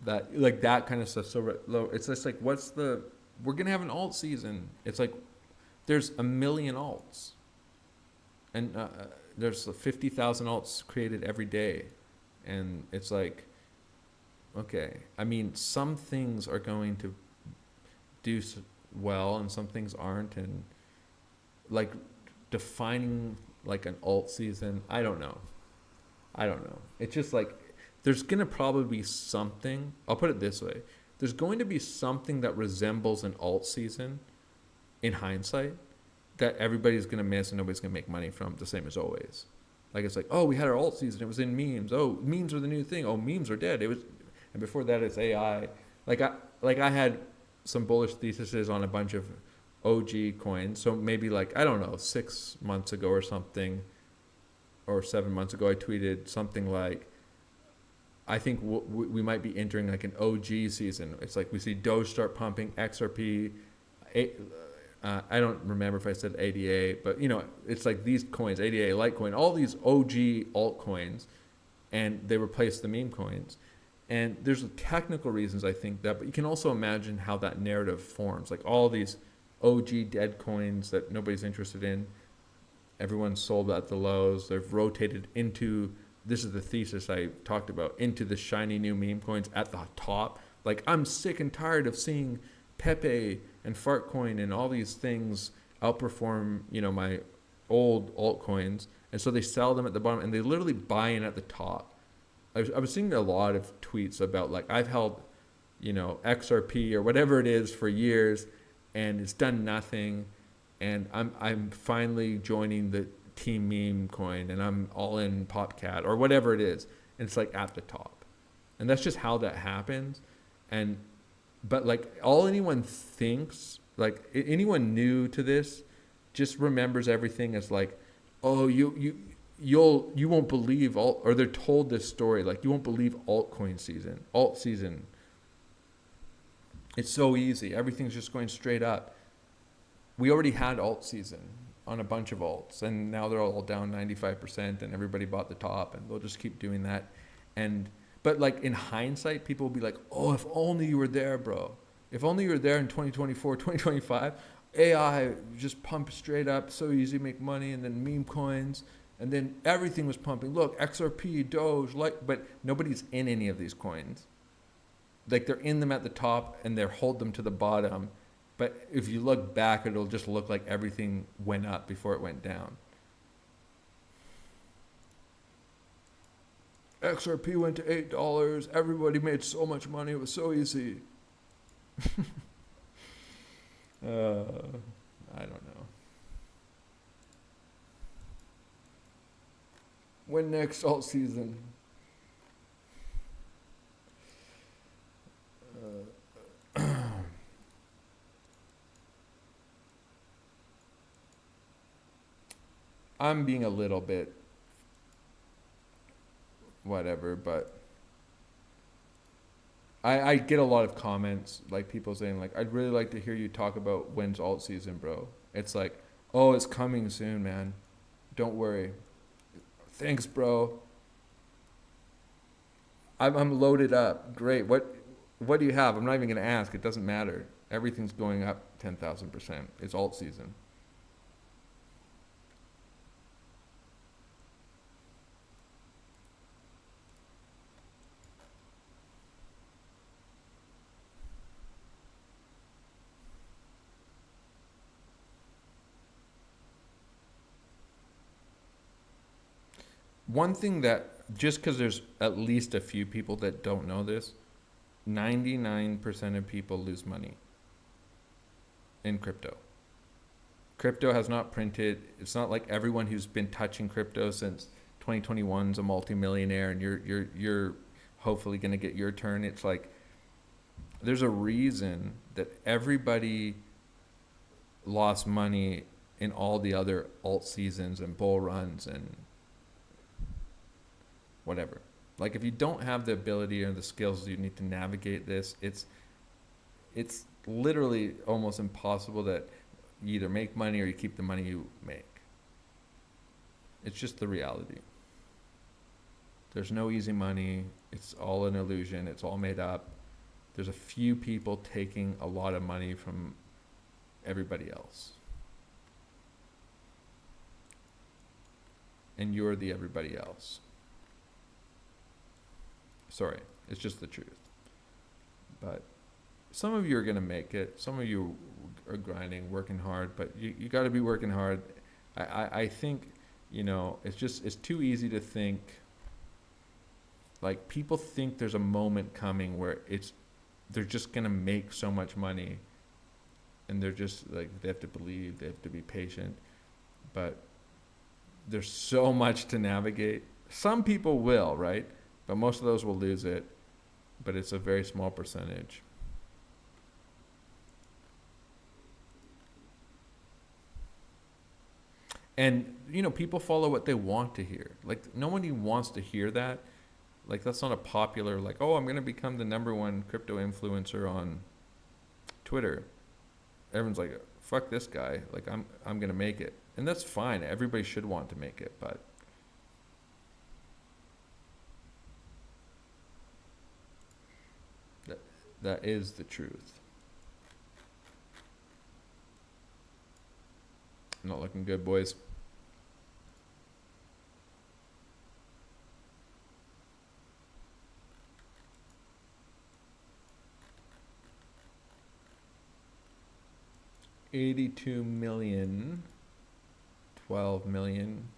that like that kind of stuff so low. It's just like, we're gonna have an alt season. It's like there's a million alts, and there's 50,000 alts created every day, and it's like, okay, I mean, some things are going to do well and some things aren't, and like defining like an alt season, I don't know. It's just like there's going to probably be something, I'll put it this way. There's going to be something that resembles an alt season in hindsight that everybody's going to miss and nobody's going to make money from, the same as always. Like, it's like, oh, we had our alt season. It was in memes. Oh, memes are the new thing. Oh, memes are dead. It was, and before that, it's AI. Like I had some bullish theses on a bunch of OG coins. So maybe like, I don't know, 6 months ago or something, or 7 months ago, I tweeted something like, I think we might be entering like an OG season. It's like we see Doge start pumping, XRP, I don't remember if I said ADA, but you know, it's like these coins, ADA, Litecoin, all these OG altcoins, and they replace the meme coins. And there's technical reasons I think that, but you can also imagine how that narrative forms. Like all these OG dead coins that nobody's interested in, everyone's sold at the lows. They've rotated into, this is the thesis I talked about, into the shiny new meme coins at the top. Like, I'm sick and tired of seeing Pepe and Fartcoin and all these things outperform, you know, my old altcoins. And so they sell them at the bottom and they literally buy in at the top. I was seeing a lot of tweets about like, I've held, you know, XRP or whatever it is for years and it's done nothing. And I'm finally joining the team meme coin and I'm all in Popcat or whatever it is. And it's like at the top. And that's just how that happens. But like all anyone thinks, like anyone new to this just remembers everything as like, oh, you won't believe or they're told this story, like you won't believe altcoin season, alt season. It's so easy. Everything's just going straight up. We already had alt season on a bunch of alts and now they're all down 95% and everybody bought the top and they'll just keep doing that. But like in hindsight, people will be like, oh, if only you were there, bro. If only you were there in 2024, 2025, AI just pumped straight up, so easy to make money, and then meme coins, and then everything was pumping. Look, XRP, Doge, but nobody's in any of these coins. Like they're in them at the top and they hold them to the bottom. But if you look back, it'll just look like everything went up before it went down. XRP went to $8. Everybody made so much money. It was so easy. I don't know. When next alt season? I'm being a little bit whatever, but I get a lot of comments, like people saying like, I'd really like to hear you talk about when's alt season, bro. It's like, oh, it's coming soon, man. Don't worry. Thanks, bro. I'm loaded up. Great. What do you have? I'm not even going to ask. It doesn't matter. Everything's going up 10,000%. It's alt season. One thing that, just because there's at least a few people that don't know this, 99% of people lose money in crypto. Crypto has not printed. It's not like everyone who's been touching crypto since 2021 is a multimillionaire and you're hopefully going to get your turn. It's like there's a reason that everybody lost money in all the other alt seasons and bull runs and whatever. Like if you don't have the ability or the skills you need to navigate this, it's literally almost impossible that you either make money or you keep the money you make. It's just the reality. There's no easy money. It's all an illusion. It's all made up. There's a few people taking a lot of money from everybody else. And you're the everybody else. Sorry, it's just the truth. But some of you are going to make it. Some of you are grinding, working hard, but you got to be working hard. I think, you know, it's too easy to think Like, people think there's a moment coming where they're just gonna make so much money, and they're just like, they have to believe, they have to be patient, but there's so much to navigate. Some people will, right? But most of those will lose it, but it's a very small percentage. And, you know, people follow what they want to hear. Like, nobody wants to hear that. Like, that's not a popular, like, oh, I'm going to become the #1 crypto influencer on Twitter. Everyone's like, fuck this guy. Like, I'm going to make it. And that's fine. Everybody should want to make it, but that is the truth. Not looking good, boys. $82 million, 12 million.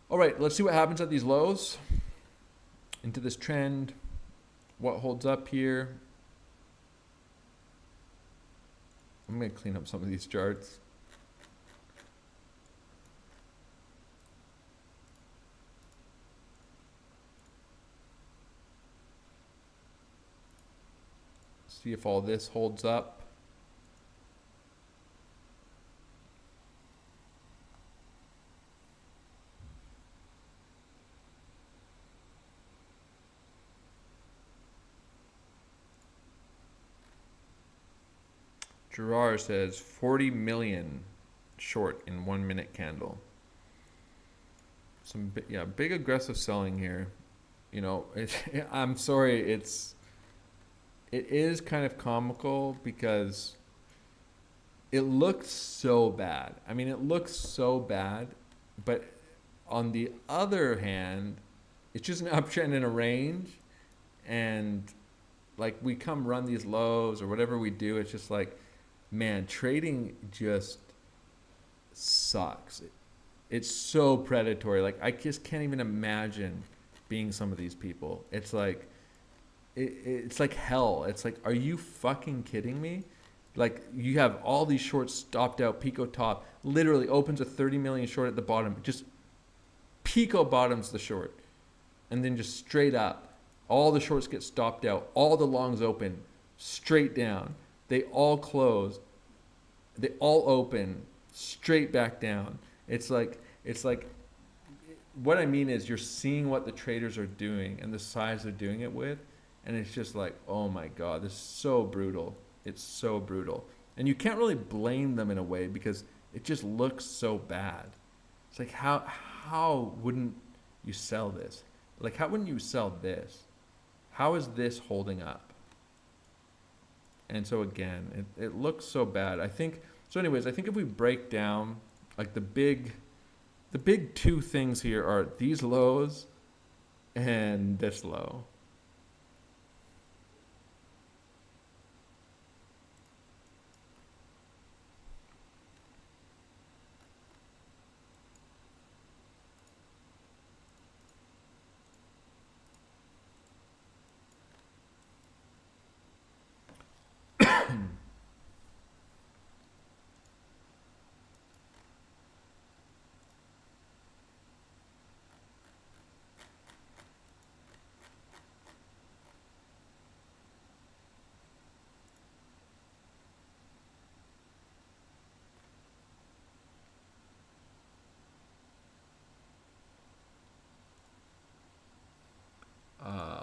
All right, let's see what happens at these lows. Into this trend. What holds up here? I'm going to clean up some of these charts. See if all this holds up. Gerard says 40 million short in 1 minute candle. Some big aggressive selling here. You know, I'm sorry, it is kind of comical because it looks so bad. I mean, it looks so bad, but on the other hand, it's just an uptrend in a range, and like, we come run these lows or whatever we do, it's just like, man, trading just sucks. It's so predatory. Like, I just can't even imagine being some of these people. It's like, it's like hell. It's like, are you fucking kidding me? Like, you have all these shorts stopped out, Pico top, literally opens a 30 million short at the bottom, just Pico bottoms the short, and then just straight up, all the shorts get stopped out, all the longs open, straight down. They all close. They all open straight back down. It's like, what I mean is, you're seeing what the traders are doing and the size they're doing it with, and it's just like, oh my God, this is so brutal. It's so brutal. And you can't really blame them in a way because it just looks so bad. It's like, how wouldn't you sell this? Like, how wouldn't you sell this? How is this holding up? And so again, it looks so bad. I think, so anyways, I think if we break down, like, the big two things here are these lows and this low.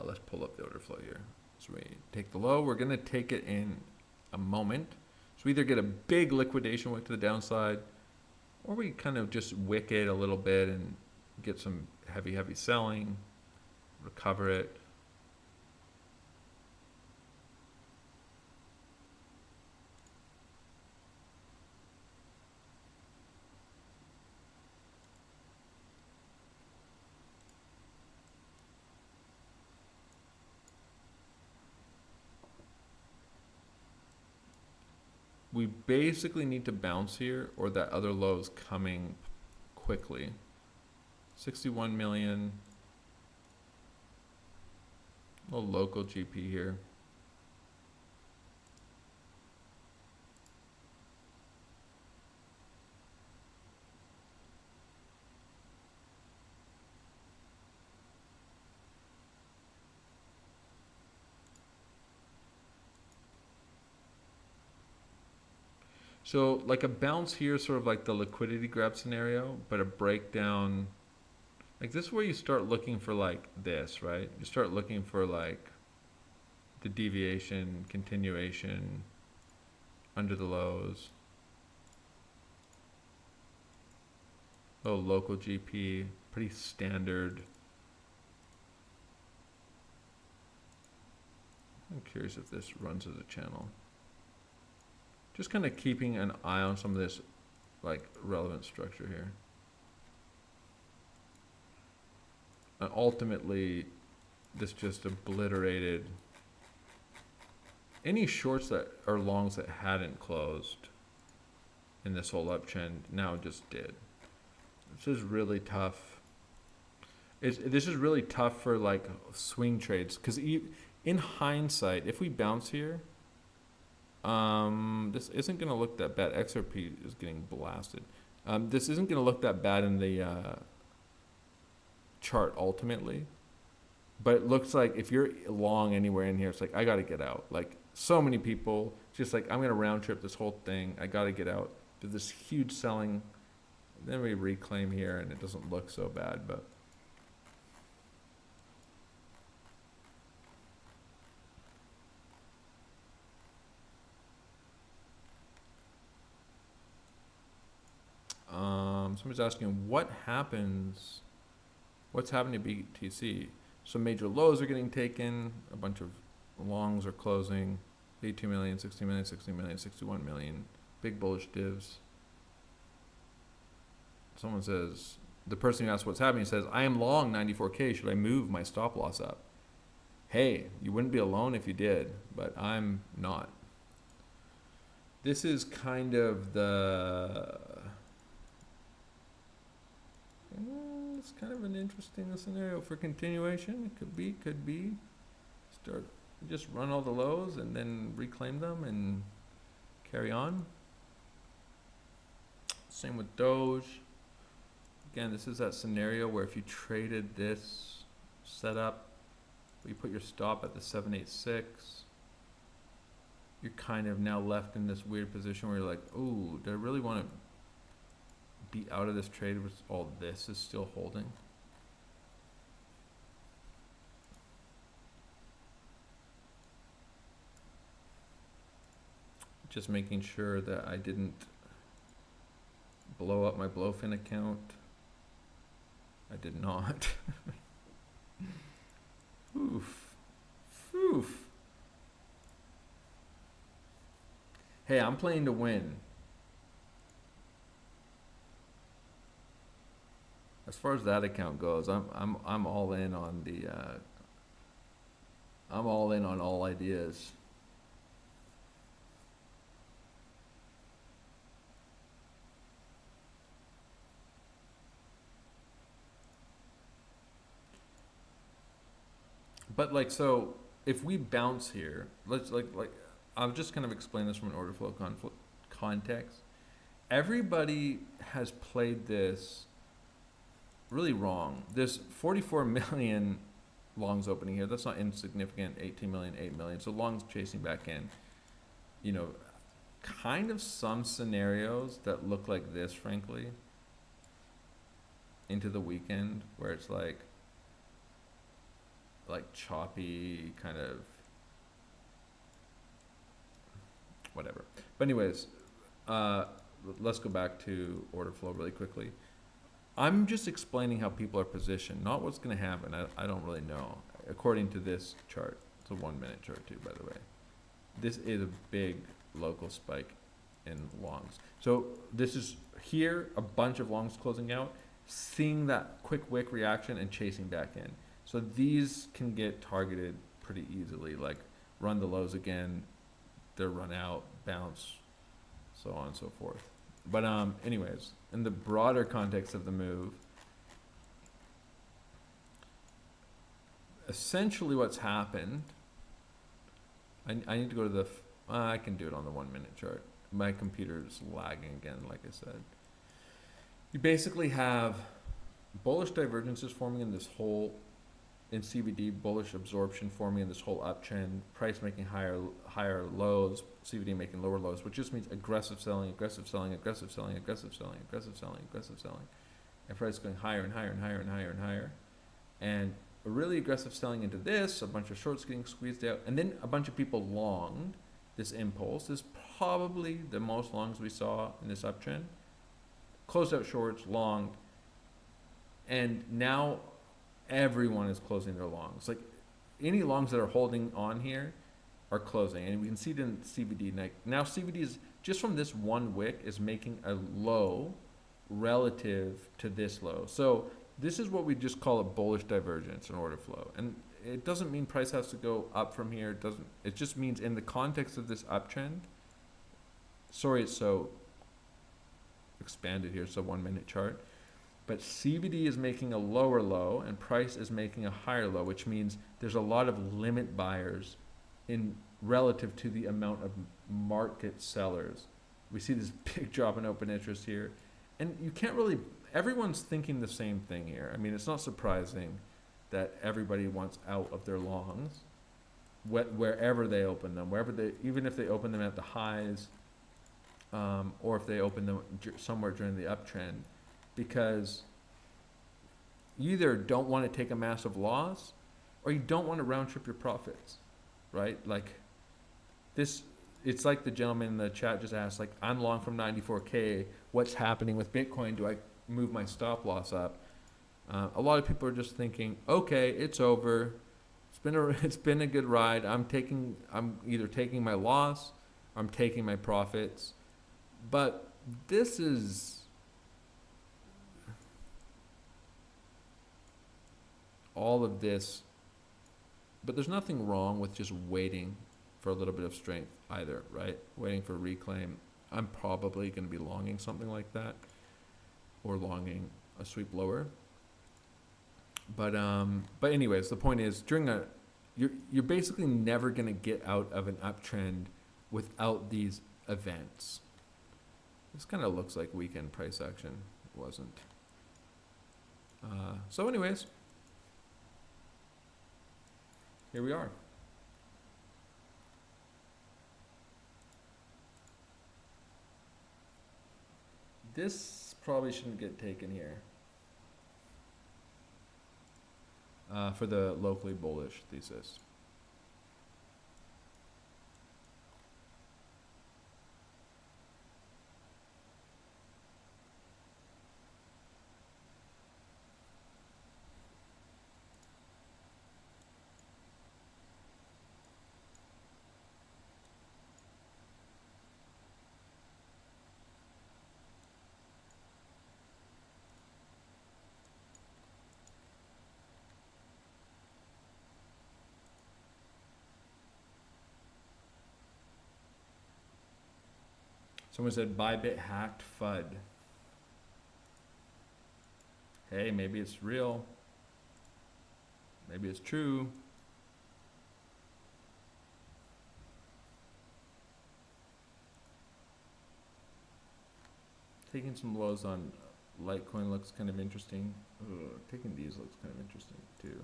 Let's pull up the order flow here. So we take the low. We're going to take it in a moment. So we either get a big liquidation wick to the downside, or we kind of just wick it a little bit and get some heavy selling, recover it. We basically need to bounce here, or that other low is coming quickly. 61 million. A little local GP here. So like a bounce here, sort of like the liquidity grab scenario, but a breakdown. Like this is where you start looking for like this, right? You start looking for like the deviation, continuation, under the lows. Oh, local GP, pretty standard. I'm curious if this runs as a channel. Just kind of keeping an eye on some of this like relevant structure here. And ultimately, this just obliterated any shorts that or longs that hadn't closed in this whole uptrend now just did. This is really tough. This is really tough for like swing trades because in hindsight, if we bounce here, this isn't going to look that bad. XRP is getting blasted. This isn't going to look that bad in the chart ultimately, but it looks like if you're long anywhere in here, it's like I got to get out. Like so many people, just like I'm going to round trip this whole thing. I got to get out. There's this huge selling. Then we reclaim here, and it doesn't look so bad, but. Somebody's asking what's happening to BTC? So major lows are getting taken, a bunch of longs are closing, 82 million, 60 million, 60 million, 61 million, big bullish divs. Someone says, the person who asked what's happening says, I am long 94K, should I move my stop loss up? Hey, you wouldn't be alone if you did, but I'm not. This is kind of the... It's kind of an interesting scenario for continuation. It could be. Start, just run all the lows and then reclaim them and carry on. Same with Doge. Again, this is that scenario where if you traded this setup, you put your stop at the 786, you're kind of now left in this weird position where you're like, oh, do I really want to be out of this trade with all this is still holding? Just making sure that I didn't blow up my Blowfin account. I did not. Oof. Oof. Hey, I'm playing to win. As far as that account goes, I'm all in on the I'm all in on all ideas. But like, so if we bounce here, let's like I'll just kind of explain this from an order flow context. Everybody has played this really wrong. There's 44 million longs opening here. That's not insignificant. 18 million, 8 million. So longs chasing back in. You know, kind of some scenarios that look like this, frankly, into the weekend, where it's like choppy, kind of whatever. But anyways, let's go back to order flow really quickly. I'm just explaining how people are positioned, not what's going to happen. I don't really know. According to this chart, it's a 1 minute chart too, by the way. This is a big local spike in longs. So this is here, a bunch of longs closing out, seeing that quick wick reaction and chasing back in. So these can get targeted pretty easily, like run the lows again, they're run out, bounce, so on and so forth. But anyways, in the broader context of the move, essentially what's happened, I need to go to the, I can do it on the 1 minute chart. My computer's lagging again, like I said. You basically have bullish divergences forming in this whole, in CBD, bullish absorption forming in this whole uptrend, price making higher lows, CBD making lower lows, which just means aggressive selling, aggressive selling, aggressive selling, aggressive selling, aggressive selling, aggressive selling, and price going higher and higher and higher and higher and higher. And a really aggressive selling into this, a bunch of shorts getting squeezed out, and then a bunch of people longed this impulse. This is probably the most longs we saw in this uptrend. Closed out shorts, longed, and now everyone is closing their longs. Like any longs that are holding on here are closing, and we can see it in CBD. Now CBD is just from this one wick is making a low relative to this low. So this is what we just call a bullish divergence in order flow, and it doesn't mean price has to go up from here. It doesn't. It just means in the context of this uptrend. Sorry, it's so expanded here. It's a 1 minute chart. But CBD is making a lower low and price is making a higher low, which means there's a lot of limit buyers in relative to the amount of market sellers. We see this big drop in open interest here. And you can't really, everyone's thinking the same thing here. I mean, it's not surprising that everybody wants out of their longs wherever they open them, even if they open them at the highs, or if they open them somewhere during the uptrend. Because you either don't want to take a massive loss or you don't want to round trip your profits, right? Like this, it's like the gentleman in the chat just asked, like, I'm long from 94K. What's happening with Bitcoin? Do I move my stop loss up? A lot of people are just thinking, okay, it's over. It's been a good ride. I'm either taking my loss, or I'm taking my profits. But this is all of this, but there's nothing wrong with just waiting for a little bit of strength either, right? Waiting for reclaim. I'm probably going to be longing something like that, or longing a sweep lower. But anyways, the point is, you're basically never going to get out of an uptrend without these events. This kind of looks like weekend price action. It wasn't. So anyways, here we are. This probably shouldn't get taken here for the locally bullish thesis. Someone said Bybit hacked FUD. Hey, maybe it's real. Maybe it's true. Taking some lows on Litecoin looks kind of interesting. Taking these looks kind of interesting too.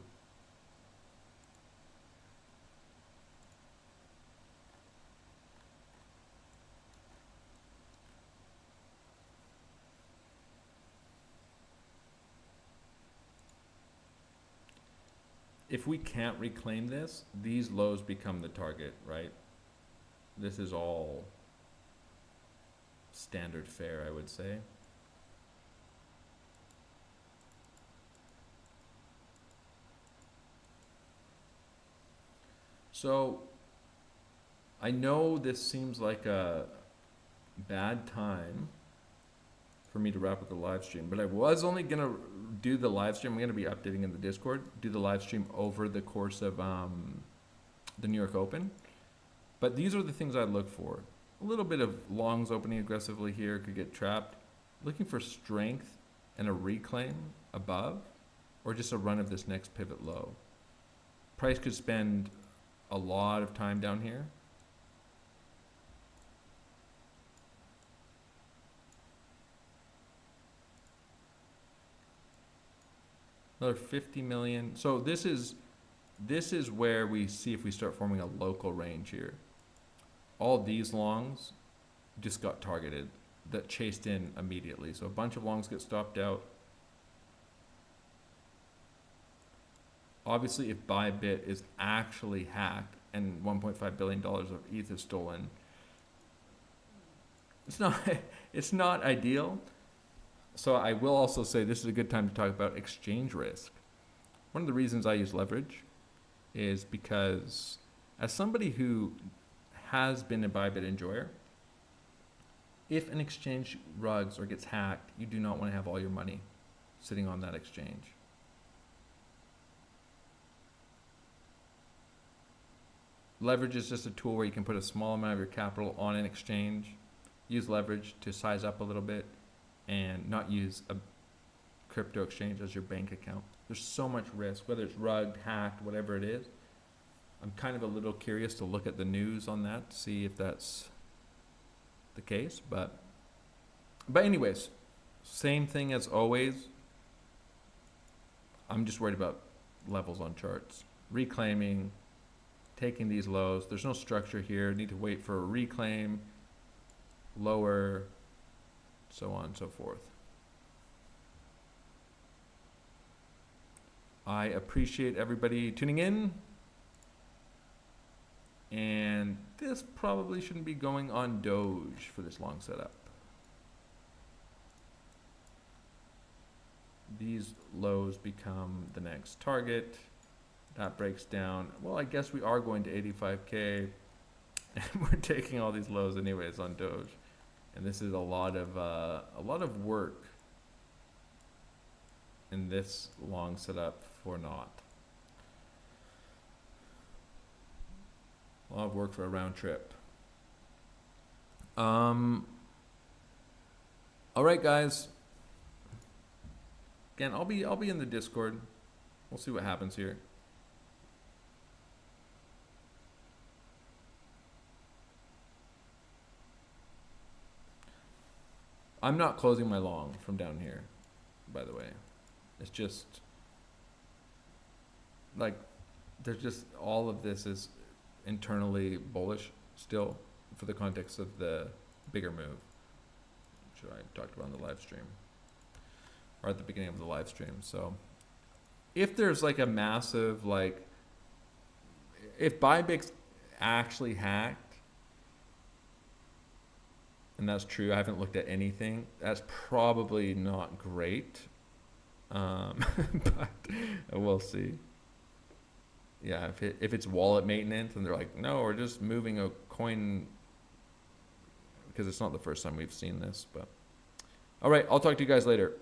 If we can't reclaim this, these lows become the target, right? This is all standard fare, I would say. So I know this seems like a bad time for me to wrap up the live stream, but I was only gonna do the live stream. I'm gonna be updating in the Discord, do the live stream over the course of the New York Open. But these are the things I'd look for. A little bit of longs opening aggressively here could get trapped. Looking for strength and a reclaim above, or just a run of this next pivot low. Price could spend a lot of time down here. Another 50 million. So this is where we see if we start forming a local range here. All these longs just got targeted, that chased in immediately. So a bunch of longs get stopped out. Obviously, if Bybit is actually hacked and $1.5 billion of ETH is stolen, it's not ideal. So I will also say this is a good time to talk about exchange risk. One of the reasons I use leverage is because as somebody who has been a Bybit enjoyer, if an exchange rugs or gets hacked, you do not want to have all your money sitting on that exchange. Leverage is just a tool where you can put a small amount of your capital on an exchange, use leverage to size up a little bit, and not use a crypto exchange as your bank account. There's so much risk, whether it's rugged, hacked, whatever it is. I'm kind of a little curious to look at the news on that to see if that's the case, but anyways, same thing as always. I'm just worried about levels on charts. Reclaiming, taking these lows. There's no structure here. Need to wait for a reclaim, lower, so on and so forth. I appreciate everybody tuning in. And this probably shouldn't be going on Doge for this long setup. These lows become the next target. That breaks down. Well, I guess we are going to 85K. And we're taking all these lows anyways on Doge. And this is a lot of work in this long setup for naught. A lot of work for a round trip. All right, guys. Again, I'll be in the Discord. We'll see what happens here. I'm not closing my long from down here, by the way. It's just like there's just all of this is internally bullish still for the context of the bigger move, which I talked about in the live stream or at the beginning of the live stream. So if there's like a massive, like if Bybit's actually hacked, and that's true, I haven't looked at anything, that's probably not great, but we'll see. Yeah, if it's wallet maintenance and they're like, no, we're just moving a coin, because it's not the first time we've seen this. But all right, I'll talk to you guys later.